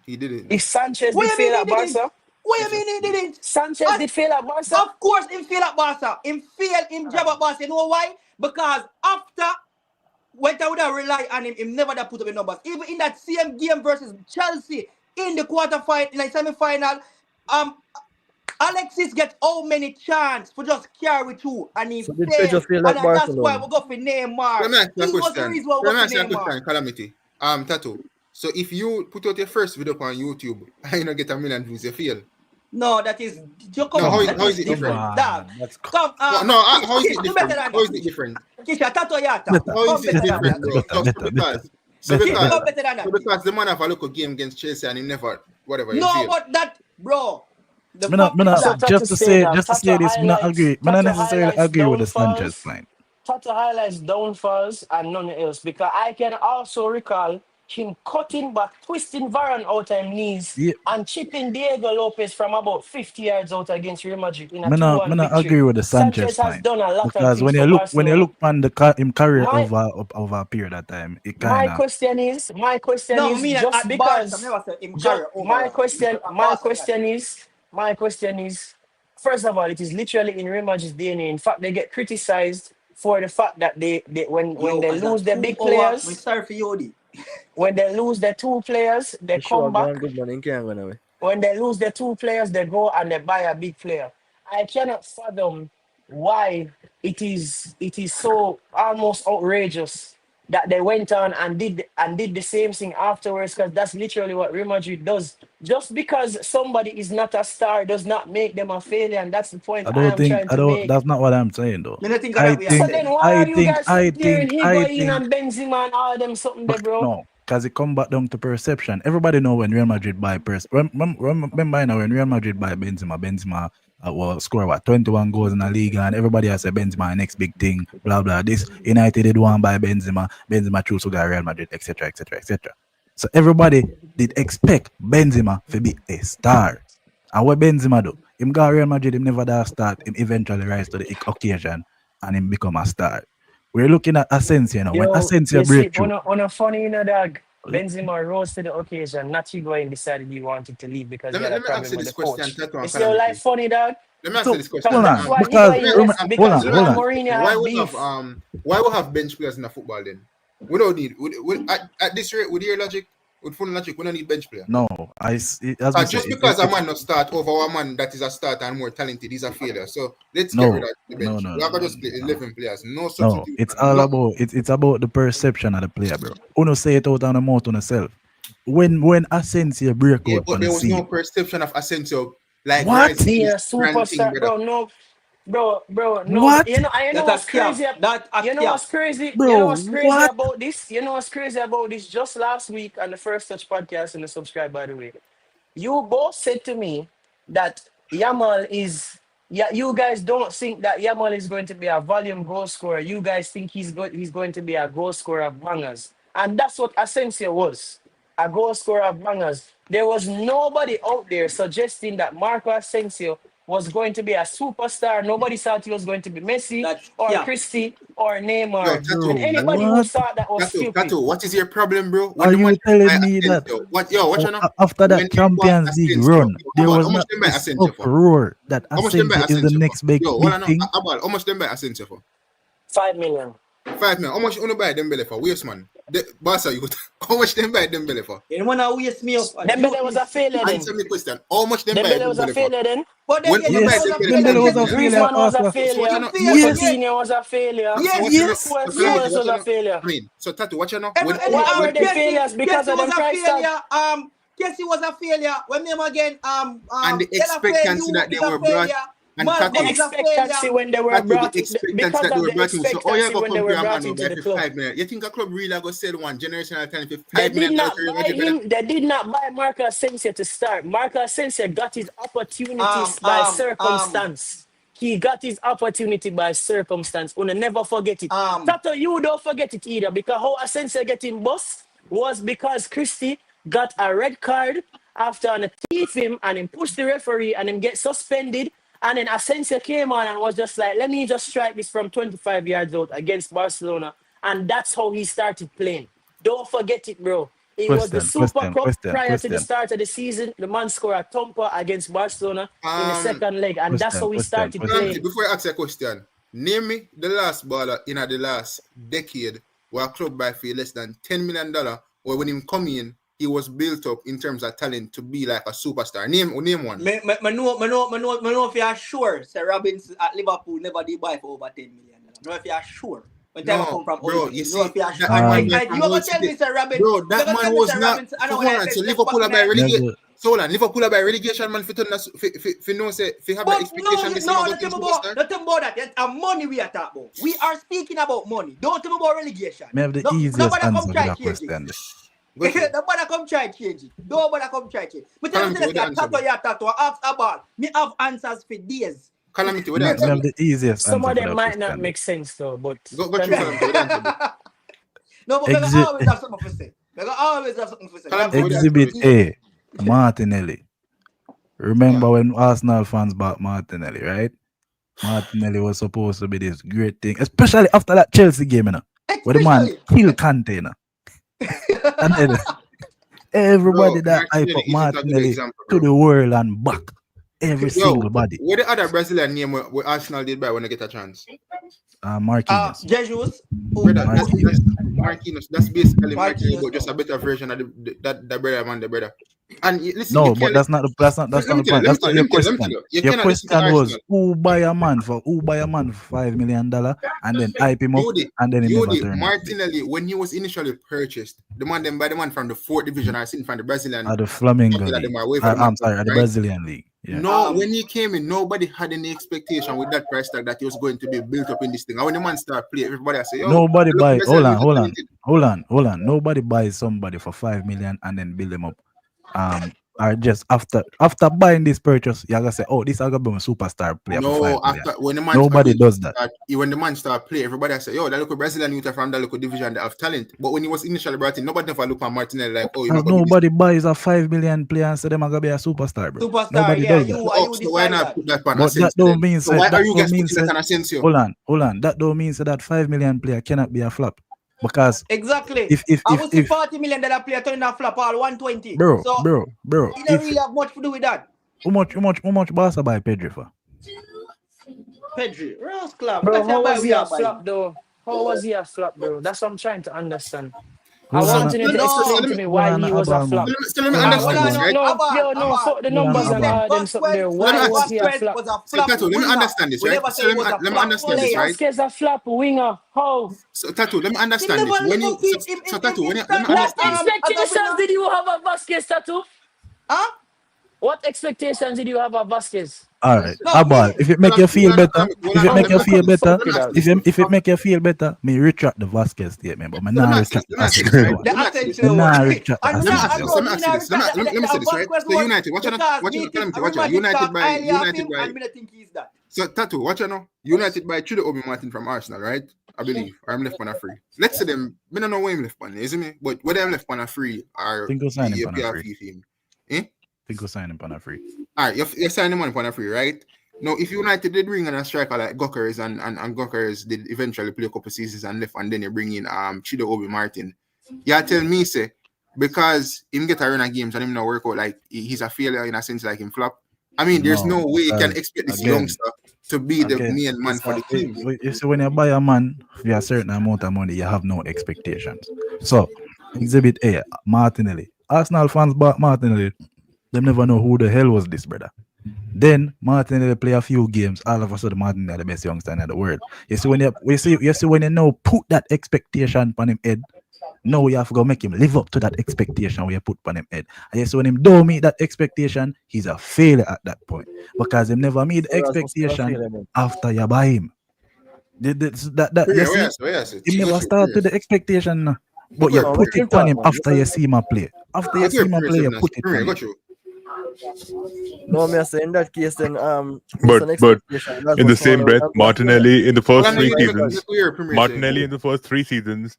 He didn't. If Sanchez did fail at Barca? What do you mean he didn't? Sanchez did fail at Barca? Of course he failed at Barca. He failed in job at Barca. You know why? Because after when I would have relied on him, he never would have put up the numbers. Even in that same game versus Chelsea in the quarterfinal, in the semi-final, Alexis gets how many chances for just carry through and he failed. And that's why we go for Neymar. Let me ask you a question, Calamity. Tattoo. So if you put out your first video on YouTube and you don't get 1 million views, you fail. No, that is. How is it different? How is it different? How is it different? How is it different, bro? Because the man have a local game against Chelsea and he never, whatever. No, but that, bro. Just to say this, I not necessarily agree with the Sanchez line. Tata highlights downfalls and none else, because I can also recall him cutting back, twisting Varane out of knees, and chipping Diego Lopez from about 50 yards out against Real Madrid in a 2-1 victory. I agree with the Sanchez has line. done a lot because of when you look on him career over a period of time, it kind of. My question is my question is, first of all, it is literally in Real Madrid's DNA. In fact, they get criticized for the fact that when they lose their big players, when they lose their two players, they come back. When they lose their two players, they go and they buy a big player. I cannot fathom why it is so almost outrageous that they went on and did the same thing afterwards, because that's literally what Real Madrid does. Just because somebody is not a star does not make them a failure, and that's the point I am trying to make. That's not what I'm saying though. Me not think of I that we are So think, then saying. why are you guys I comparing think, I Higuain think, and Benzema and all them something there, bro? no, because it come back down to perception. Everybody know when Real Madrid buy remember now when Real Madrid buy Benzema will score what 21 goals in the league, and everybody has a Benzema next big thing, blah blah. This United did one by Benzema choose to go Real Madrid, etc. etc. etc. So everybody did expect Benzema to be a star. And what Benzema do? Him go Real Madrid, him never that start, him eventually rise to the occasion and him become a star. We're looking at Asensio now. When Yo, Asensio you see, break through, on a funny, dog. Benzema rose to the occasion. Not Higuain decided he wanted to leave because he had a Let me ask problem you with this the question, coach. Tattoo You and see your life Calamity. funny, dog? Let me ask So you this question. hold That's on, why because Higuain left, because hold on. Mourinho Why have we beef. have bench players in the football then? We don't need at this rate with your logic, with full logic, we don't need bench player. No, as we Just say, because a man not start over a man that is a starter and more talented is a failure. So let's get rid no, of the bench. no, We have to just play 11 players, no substitute. it's all about it's about the perception of the player, bro. Uno say it out on the mouth on yourself. When Asensio break Yeah, out but on there the was no scene, perception of Asensio like what? rising Be to a this grand thing, superstar, brother. bro. No, bro. No, What? you know That a what's crazy. cap. That a You know cap. what's crazy. You know Bro, what's crazy what? about this. You know what's crazy about this. Just last week on the First Touch podcast, and the subscribe by the way. You both said to me that Yamal is. Yeah, you guys don't think that Yamal is going to be a volume goal scorer. You guys think he's going to be a goal scorer of bangers, and that's what Asensio was, a goal scorer of bangers. There was nobody out there suggesting that Marco Asensio was going to be a superstar. Nobody thought he was going to be Messi That's or cap. Christie or Yo, Neymar, Bro, and Tattoo, anybody who what? thought that was stupid. Tattoo, what is your problem, bro? When Are the man you buy telling me that Asensio, what you know? after When that they bought Champions League Asensio, run, there how was much not them buy this Asensio for? uproar that How much them buy Asensio is the Asensio for? next big Yo, big hold on, thing? Abal, how much them buy Asensio for? 5 million. 5 million. How much you buy Dembele for? Waste man. Barca youth. How much them buy Dembele for? You wanna waste me up? Dembele was a failure then. Answer me question. How much them buy Dembele was a Dembele for? failure then. But then When yeah, you buy Dembele Yes, was a Dembele failure. for Dembele was a Yes, failure Griezmann was a after. so what you failure. know? failure So, again. Coutinho was a failure. Yes, so what you know? Yes. Who else, So who yes. else was a failure? I mean, so Tattoo, what you know? Every, Why were they Kessie, failures? Because Kessie of was them a price tag. failure. Kessie was a failure. When name again? And the Dela fail expectancy you that they is a were brought failure. and The Malcolm Tattoo. is a expectancy failure. when they were That to the brought expectancy because that they of were the brought in. So, oh, yeah, expectancy go when they come were here, man, brought now into buy the for club. 5 million. You think a club really go sell one generational talent for They $5 did million not to Real buy Madrid, brother? him. They did not buy Marco Asensio to start. Marco Asensio got his Um, opportunities by um, um, circumstance. He got his opportunity by circumstance. We'll never forget it. um, Tato, you don't forget it either, because how Asensio getting bust was because Christie got a red card after on a thief him and him push the referee and him get suspended. And then Asensio came on and was just like, let me just strike this from 25 yards out against Barcelona. And that's how he started playing. Don't forget it, bro. It was the Super Cup prior to the start of the season. The man scored a thumper against Barcelona in the second leg. And that's how he started playing. Before I ask a question, name me the last baller in the last decade where a club buy for less than $10 million, or when him come in, he was built up in terms of talent to be like a superstar. Name one. me know if you are sure Sir Robbins at Liverpool never did buy for over 10 million. Know if you are sure. When time come from bro, Old you know see, if you are sure. that man You from ever Old tell me City. Sir Robbins? Bro, that man was not. Liverpool by relegation. So Liverpool by relegation, man. For no say, for have the expectation. No, not about that. That's money we are talking about. We are speaking about money. Don't talk about relegation. May have the easiest answer to that question. Nobody come try change it. Nobody come try change it. But tell me tattoo, ask about. Me have answers for days. Calamity, what May answer? have the easiest Some answer of for them that might not question. make sense though, but Go through Calamity, what answer? No, but I always have something to say. I always have something to say. Exhibit A, Martinelli. Remember when Arsenal fans bought Martinelli, right? Martinelli was supposed to be this great thing, especially after that Chelsea game, you know, where the man killed Kante, you know. And then everybody that hype up Martinelli to the world and back. Every single body. What the other Brazilian name where Arsenal did buy when they get a chance? Marquinhos. Jesus. Marquinhos. That's basically Marquinhos, but just a better version of the brother, man, the brother. And listen, No, you but can't that's not the point. That's not your question. You Your cannot listen to question was Arsenal. who buy a man for $5 million and then hype him up and then he never turn up. Martinelli, when he was initially purchased, the man them by the man from the 4th division, I seen from the Brazilian. At the Flamingo League. League. At the Brazilian League. Yeah. No, when he came in, nobody had any expectation with that price tag that he was going to be built up in this thing. And when the man start playing, everybody say, "Yo, nobody buy. Hold on. Nobody buys somebody for $5 million and then build them up. Or just after buying this purchase, you're gonna say, "Oh, this is gonna be a superstar player for $5 million." After when the man nobody does that. When the man start play, everybody say, "Yo, that local Brazilian youth from that local division that have talent." But when he was initially brought in, nobody never look at Martinelli like, "Oh, nobody buys a $5 million player and say them are gonna be a superstar, bro." Nobody does that. So why not put that on But that don't mean so why are you guys putting that on Asensio? Hold on. That don't mean that $5 million player cannot be a flop. Because exactly, if I was $40 million player turning a flop all 120. Bro. He don't really have much to do with that. How much Barca buy Pedri for? Pedri, Rascal. Bro, how was he a flop though? How was he a flop, bro? That's what I'm trying to understand. I want you to explain to me why he was a flop. So let me understand this, right? No, fuck the numbers and them something there. Why was he a flop? So Tattoo, let me understand this, right? So let me understand this, right? Vasquez a flop winger. How? So Tattoo, let me understand this. When you Tattoo, when you what expectations did you have of Vasquez, Tattoo? Huh? What expectations did you have of Vasquez? All right, Abal, if it make you feel better, if it make you feel better, me retract the Vasquez statement, but me not retract the Vasquez. Let me say this, right? So United, watch out. United by. So Tattoo, watch out now. United by Trude Obi Martin from Arsenal, right? I believe. Or I'm left on a free. Let's say them. Me don't know where I'm left on, isn't it? But whether I'm left on a free or think we'll sign him on a free. Think we'll sign him on a free. All right, you're signing him on a free, right? Now, if United did bring in a striker like Gokers and Gokers did eventually play a couple seasons and left, and then you bring in Chido Obi Martin, you tell me, say, because him get a run of games and him not work out, like he's a failure in a sense, like him flop. I mean, there's no way you can expect this youngster to be the main man for the team. You see, when you buy a man for a certain amount of money, you have no expectations. So, Exhibit A, Martinelli. Arsenal fans bought Martinelli. They never know who the hell was this brother. Then Martinelli play a few games. All of a sudden, Martinelli the best youngster in the world. You see when you now put that expectation on him head. Now you have to go make him live up to that expectation when you put on him head. And you see when him don't meet that expectation, he's a failure at that point because he never meet the expectation after you buy him. He never start to the expectation. But you put it on him after you see him play. After you see him play, you put it on him. No, me say in that case then but in the same breath, Martinelli in the first 3 seasons,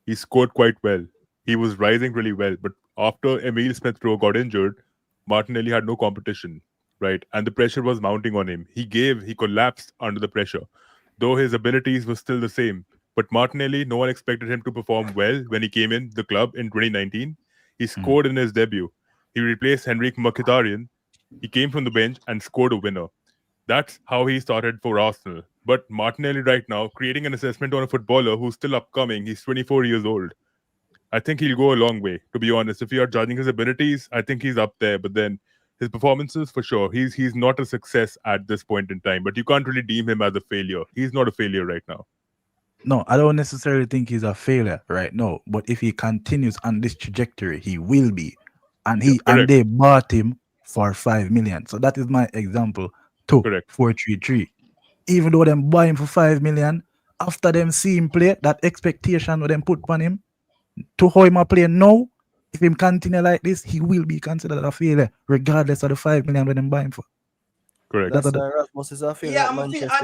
he scored quite well. He was rising really well. But after Emile Smith-Rowe got injured, Martinelli had no competition, right? And the pressure was mounting on him. He collapsed under the pressure, though his abilities were still the same. But Martinelli, no one expected him to perform well when he came in the club in 2019. He scored in his debut. He replaced Henrik Mkhitaryan. He came from the bench and scored a winner. That's how he started for Arsenal. But Martinelli right now, creating an assessment on a footballer who's still upcoming, he's 24 years old. I think he'll go a long way, to be honest. If you are judging his abilities, I think he's up there. But then his performances, for sure, he's not a success at this point in time. But you can't really deem him as a failure. He's not a failure right now. No, I don't necessarily think he's a failure right now. But if he continues on this trajectory, he will be. And they bought him for $5 million. So that is my example to 4-3-3. Even though them buy him for $5 million, after them see him play, that expectation that them put on him, to how him play now, if him continue like this, he will be considered a failure, regardless of the $5 million when them buy him for. Correct. That's Rasmus is a failure. Yeah, I'm Kish, I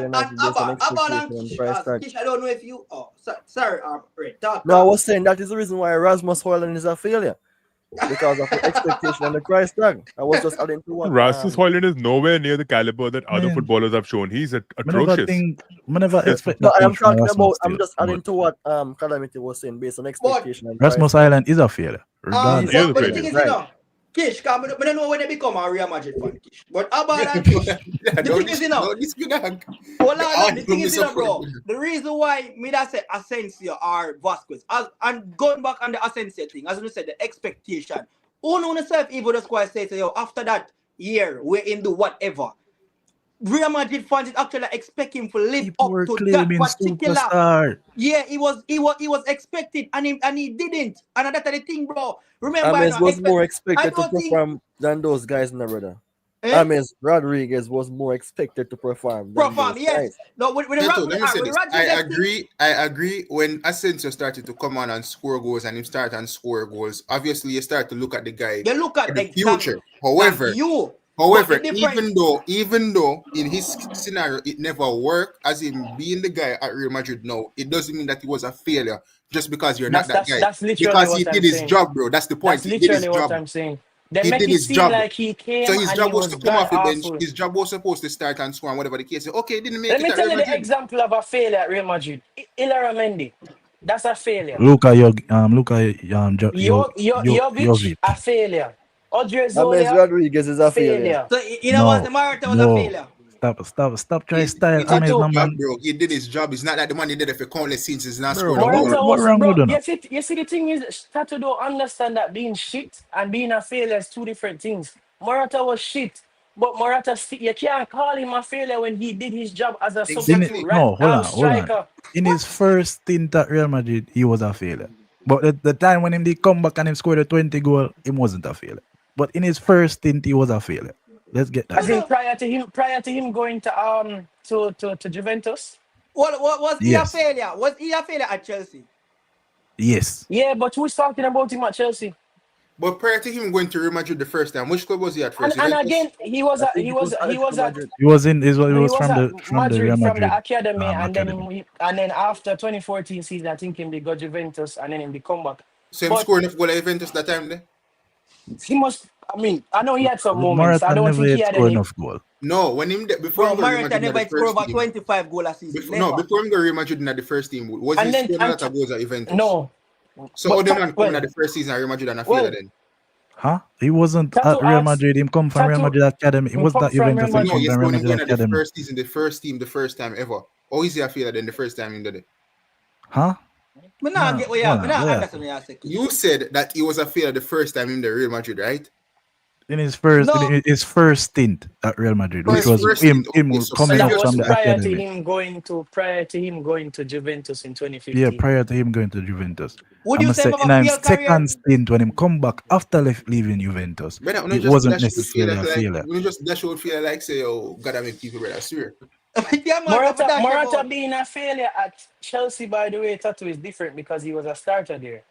don't know if you. Oh, sorry. No, I was saying that is the reason why Rasmus Højlund is a failure. Because of the expectation and the price tag. I was just adding to what Rasmus Højlund is nowhere near the caliber that other footballers have shown. He's atrocious. I'm just adding to what Calamity was saying based on expectation. Rasmus Højlund is a failure. But the thing is, Kish, I don't know when they become a Real Madrid fan, Kish. But Abba and Kish, the thing is, the thing is, bro, the reason why me that say Asensio or Vasquez, and going back on the Asensio thing, as you said, the expectation Who know yourself even the squad say, yo, after that year, we're in the whatever. Real Madrid fans is actually expect him to live People up were to that claiming particular. superstar. Yeah, he was expected, and he didn't. And that's the thing, bro. Remember, Ames was more I expected to don't think. perform than those guys, no brother. Eh? Ames Rodriguez was more expected to perform than Perform, those yes. guys. No, with the Neto, let me say with this. Rodriguez I agree. When Asensio started to come on and score goals and him start and score goals, obviously you start to look at the guy you look for at the future. thank However, you. But the difference, even though in his scenario it never worked, as him being the guy at Real Madrid now, it doesn't mean that he was a failure just because you're not that guy. That's literally Because he what I'm did his saying. job, bro. That's the point. That's He did his literally what job. I'm saying. They He make did it his seem job. like he came So his and job he was was to come god off the bench. awful. His job was supposed to start and score and whatever the case. Okay, he didn't make Let it me at tell Real you the Madrid. example of a failure at Real Madrid. Ilara Mendy. That's a failure. Jovic, a Jovic. failure. Ames Odriozola, Rodriguez is a failure. failure. so you know what, the No, Morata was a no. failure. Stop trying style. He I did mean, his Tattoo. no job, man. bro. He did his job. It's not that the man he did it for countless seasons. He's not Bro, scored a goal. Morata what was, wrong with bro, you now? you see the thing is, Tattoo don't understand that being shit and being a failure is two different things. Morata was shit, but Morata, you can't call him a failure when he did his job as a substitute Exactly. No, hold on. striker. In his first stint at Real Madrid, he was a failure. But at the time when he come back and he scored a 20 goal, he wasn't a failure. But in his first stint, he was a failure. Let's get that As in right. prior to him going to Juventus. What was he a Yes. failure? Was he a failure at Chelsea? Yes. Yeah, but who's talking about him at Chelsea? But prior to him going to Real Madrid the first time, which club was he at And first? and Juventus? again, he was I at think it was Atletico Madrid. He was in. He he was was at from the Real Madrid from the Madrid academy, and academy. then after 2014 season, I think him they go Juventus, and then him they come back. So him But scoring enough goal at Juventus that time there? he must. I mean, I know he had some moments. I Morata don't never think he yet had scored any. enough goal. No, when him before Bro, him go Real Morata Madrid in never the scored first over team. 25 goals a season. Never. Before him go Real Madrid in the first team, was And he then scoring a lot of goals at Juventus? no, So but other man coming well, at the first season at Real Madrid and a well, failure then. Huh? He wasn't Tattoo at Real asked Madrid. Him come from Real Tattoo. Madrid academy. It Him was come that from Real Juventus. He No, come Madrid. he's from Real going in Madrid at the academy. first season, the first team, the first time ever. Or is he a failure then the first time he did it? Huh? Me not No, get what you hold me on, not where? understand what you say. You said that he was a failure the first time in the Real Madrid, right? In his No, first stint at Real Madrid, In which his was first first him stint, him okay, so coming That up previous was from to the that, prior to him going to Juventus in Yeah, 2015. prior to him going to Juventus. would I'm you gonna say say him in have a his failed career? second stint when him come back after leaving Juventus, brother, we it just wasn't dash would feel necessarily a like failure. we just dash would feel like say, oh, gotta make people better, swear. Yeah, man, what that Morata about? being a failure at Chelsea, by the way, Tattoo is different because he was a starter there.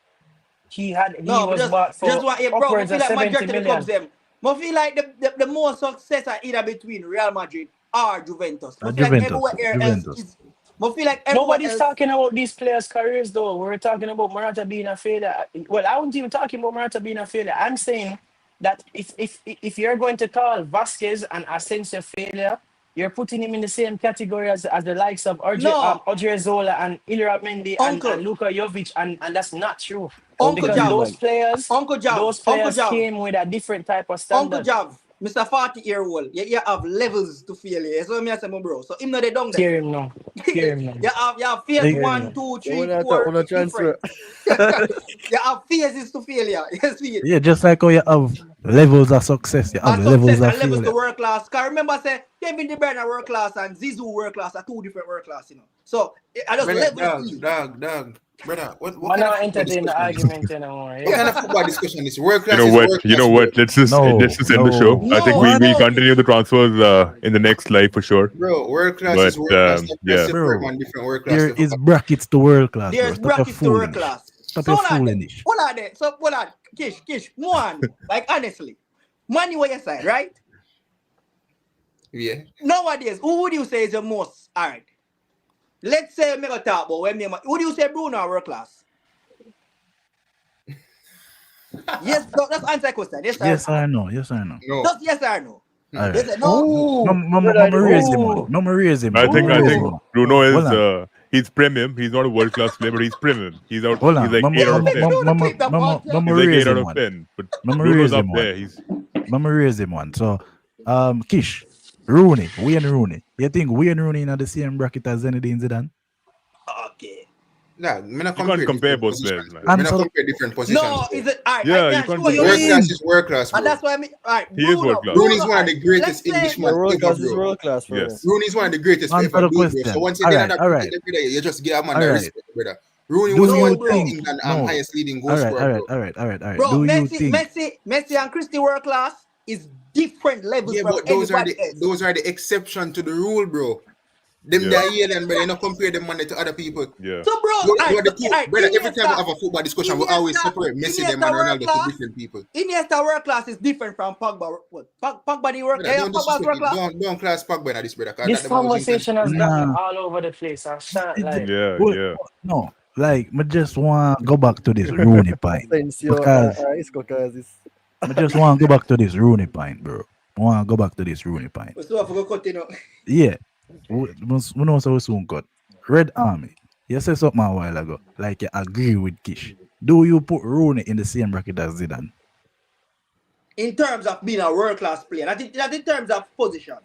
He No, but was bought just for what yeah, bro. I upwards feel of like 70 majority of the clubs million. them. I feel like the most success are either between Real Madrid or Juventus. I feel like Juventus, everywhere else Juventus. is. I feel like everywhere Nobody's else. talking about these players' careers though. We're talking about Morata being a failure. Well, I wasn't even talking about Morata being a failure. I'm saying that if you're going to call Vasquez and Asensio failure, you're putting him in the same category as the likes of No, Odriozola and Ilya Mendy and Uncle, Luka Jovic, and that's not true. Uncle Uncle Because Jav, D-man. Uncle Jav, those Uncle players Jav, came with a different type of Uncle standard. Jav, Mr. 40-year-old. You have levels to failure. So me I say, my bro. So him not they down there. Hear him now. Hear him now. You have phase Hey, Hear him 1, now. 2, So 3, when I talk 4 on a is different. transfer, You have phases to failure. You see it. Yeah, just like how you have levels of success, you have And levels success of and levels to failure. world class. Cause remember, I say Kevin De Bruyne are world class and Zizou world class are two different world class. So I just Brother, level the field. dog. Brother, what Man, kind of not football entertain the discussion is this? argument anymore. What Yeah. kind of football discussion is world You class know is what? world You know class, what? bro. No, Let's just end the show. no. I think No, we'll no. continue the transfers in the next live for sure. Bro, world class But is world class. Stop trying to yeah, separate Bro, man different world class there stuff. is brackets to world class, bro. There's Stop your brackets to world fooling. class. Stop So your what are they? fooling. What are they? So what are Kish, one. Like honestly. Money where your side, right? Yeah. Nowadays, who would you say is the most alright? Let's say me go talk about when me would you say Bruno are world class? Yes, that's answer question. Yes, Yes, or no. I know. Yes, I know. No. Just yes or no. All Yes right. or no. Mama raise him on. Ooh. Mama raise him I on. think Mama raise him Ooh. on. Bruno Hold is on. he's premium. He's not a world class player, but he's premium. He's Hold like on. 8 out of 10. Bruno keep them all Mama He's like raise 8 out him of on. 10. But Mama Bruno's raise up him there. on. He's Mama raise him on. So, Kish, Wayne Rooney. You think Wayne Rooney in the same bracket as Zinedine Zidane? Okay. Nah, me not You can't compare different both positions, players, man. bro. Me not Answer. compare different positions. No, bro. is it all right? Yeah, I you can can't show you. compare. World class is world class, bro. And that's why I mean, all right, He is world class. Rooney is one of all the right, greatest let's say- Englishman Yeah, world ever, class is bro. world class for real. Yes. Rooney is one of the greatest to Answer ever the do it, bro. question. So once you Alright, get that alright. brother, you just give a man that Alright. respect, brother. Rooney Do was you one of bro. England No. highest leading goal Alright, scorer, alright, bro. alright. Bro, Do you Messi, think? Messi and Christie world class is different levels Yeah, from but those are anybody else. the exception to the rule, bro. Them Yeah. that alien, but they not compare them money to other people. Yeah. So, bro, You all are the right, two, all right, brother. Every time we Iniesta- have a football discussion, we always separate Messi them and world Ronaldo to class. different people. Iniesta world class is different from Pogba. What? Pogba the world? Brother, Yeah, don't Pogba's world disrespect class. me. Don't class Pogba in this, brother. 'Cause This that the man was conversation has inconsistent. gotten Nah. all over the place. I shan't lie. Yeah. Well, Yeah. No, like me just want to go back to this Rooney point Asensio, because Isco, cause it's I just want to go back to this Rooney point, bro. I want to go back to this Rooney point. We still have to go cut, you know. Yeah, we know so soon cut. Red Army. You said something a while ago, like you agree with Kish. Do you put Rooney in the same bracket as Zidane? In terms of being a world class player, not in terms of position.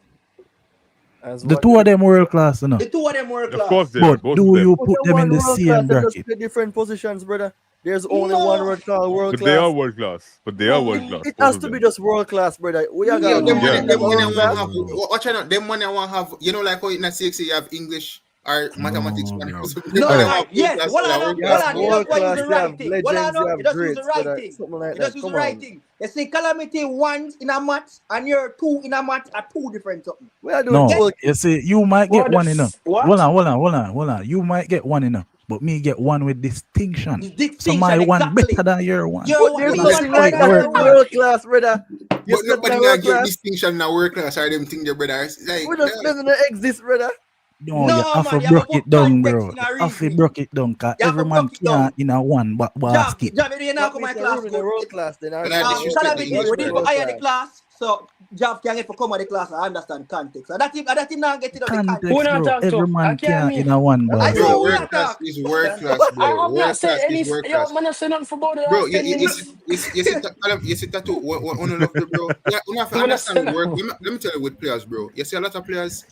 as The what two of them world class, you know. The two of them world Of class. course they are. But Both do of them. you Put put them in the world same class and just bracket? play different positions, brother. There's only No. one word called world But class. they are world class. But they are world class. It both has of to be them. just world class, brother. We are Yeah, gonna them do money, Yeah. them money world want class. have. Watch out, them money want have. You know, like how in a CXA you have English or mathematics. No, Man. bro. So them No, money all want right, yes. world class, Well, so I that know. world You class Well, have I know. money. You world just want to use class, the you right have thing. Well, I legends, know. you You have just use the greats, right brother. thing. Something like You just that. use the Come right on. thing. You see, calamity ones in a match and your two in a match are two different something. We are doing No, world you see, you might get What the one enough. what? Hold on. You might get one enough, but me get one with distinction. The So distinction, my one exactly. better than your one. Your But there's me But one nothing better like Like than that world your in class. one. world class, brother. You But said nobody that now world give class. distinction in a world class or them thing, their brother. Like, We just doesn't exist, brother. No, you No, have man, to you have to break it put down, context bro. in You a have to reasoning. break it down, cause You have to every man break it down. can't in a one Jam, basket. Jam, you know, That come my means class Rooney in the good. world class, then and I Arsenal disrespect the Calamity, English, we did for brother. higher the class, so Jav can get for come at the class and understand context. And that team now get it on the Context, context. Who not bro. talk Every to? I man can't can't hear. in a one I basket. know Bro, who world you class talk. is world class, I bro. have not World said class any. is world Yo, class. man, I said nothing for about the Bro, last 10 minutes. you see tattoo. What love the bro? You have to Man, I said understand work. nothing. Let me tell you with players, bro. You see a lot of players,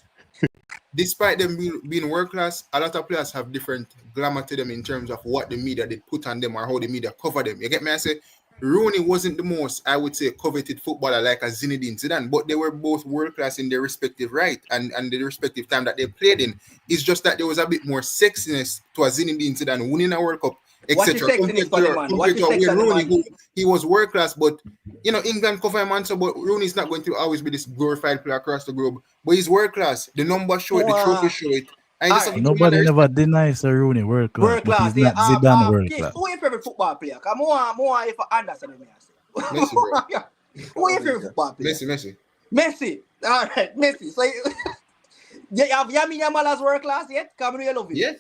despite them being world class, a lot of players have different glamour to them in terms of what the media they put on them or how the media cover them. You get me? I say Rooney wasn't the most, I would say, coveted footballer like a Zinedine Zidane, but they were both world class in their respective right and the respective time that they played in. It's just that there was a bit more sexiness to a Zinedine Zidane winning a World Cup, What's the etc. sexiness for the man? What's the sex Wayne on the Rooney, man? who he was world class, but you know England cover him on so, but Rooney's not going to always be this glorified player across the globe. But he's world class. The numbers show it, the trophies show it. And just Alright. Nobody never denies a Rooney world class, World but class, he's yeah. not Zidane world Kish, class. who your favorite football player? Come more if I understand me. Messi, bro. Who your favorite football player? Messi. Messi. All right, Messi. So you have Yamin Yamal as world class yet? Come on, you love it. Yeah.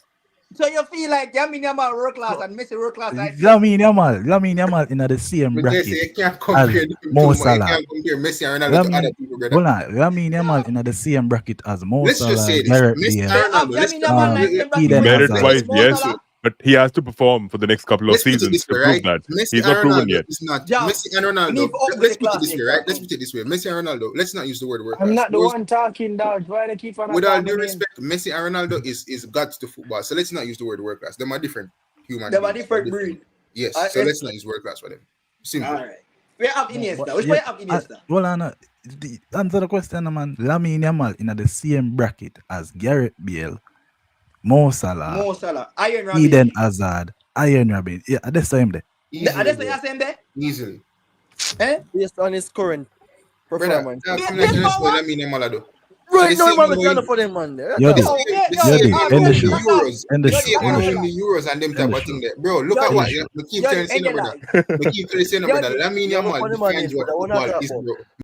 So you feel like Yamin Yamal world class and Messi world class? Right? Lamine Yamal in the same But they say bracket you can't compare as them Mo you Salah. can't compare Messi and Ronaldo to other people, brother. Hold on, Lamine Yamal in the same bracket as Mo Let's just Salah, say this. Gareth Messi Bale. and Ronaldo. Let's Yamin Yamal like them bracket Eden with Hazard. Merit-wise, Mo yes, Salah. but he has to perform for the next couple of Let's put it seasons this to way, prove right? that. Messi He's and not proven Ronaldo yet. is not Yeah. Messi and Ronaldo. Leave up with Let's the put it this way, right? classic. Let's put it this way. Messi and Ronaldo. Let's not use the word world I'm class. not the Those- one talking, dog. Why they keep on With all calling due me? respect, Messi and Ronaldo is gods to football. So let's not use the word world class. Them are different human They were beings. different breed. Yes. I- So let's not use world class for them. Simple. All right. We have Iniesta. But Which yeah, way have Iniesta? well, answer the question, man. Lamine Yamal in the same bracket as Gareth Bale, Mo Salah, Mo Salah. Iron Rabbit. Eden Hazard, Iron Rabbit. Yeah, that's the same there. Are they Easily, bro. saying there? Easily. Eh? Based on his current Brother, performance. that's Yeah, something like yeah, this power. what I mean, Malado. Right So now, the man, same we're trying way- for them, man. There. You did. Oh, yeah, The yeah, You same did. way End the with show. the Euros. End the The show. same End the way show. with the Euros and them End type the of show. thing there. Bro, look Yeah, at End what the show. we keep Yeah, telling end your brother. life. We keep telling Yeah, brother. Lamine Yeah, Yamal but the money defines for what that, we're not football talking is, about. bro.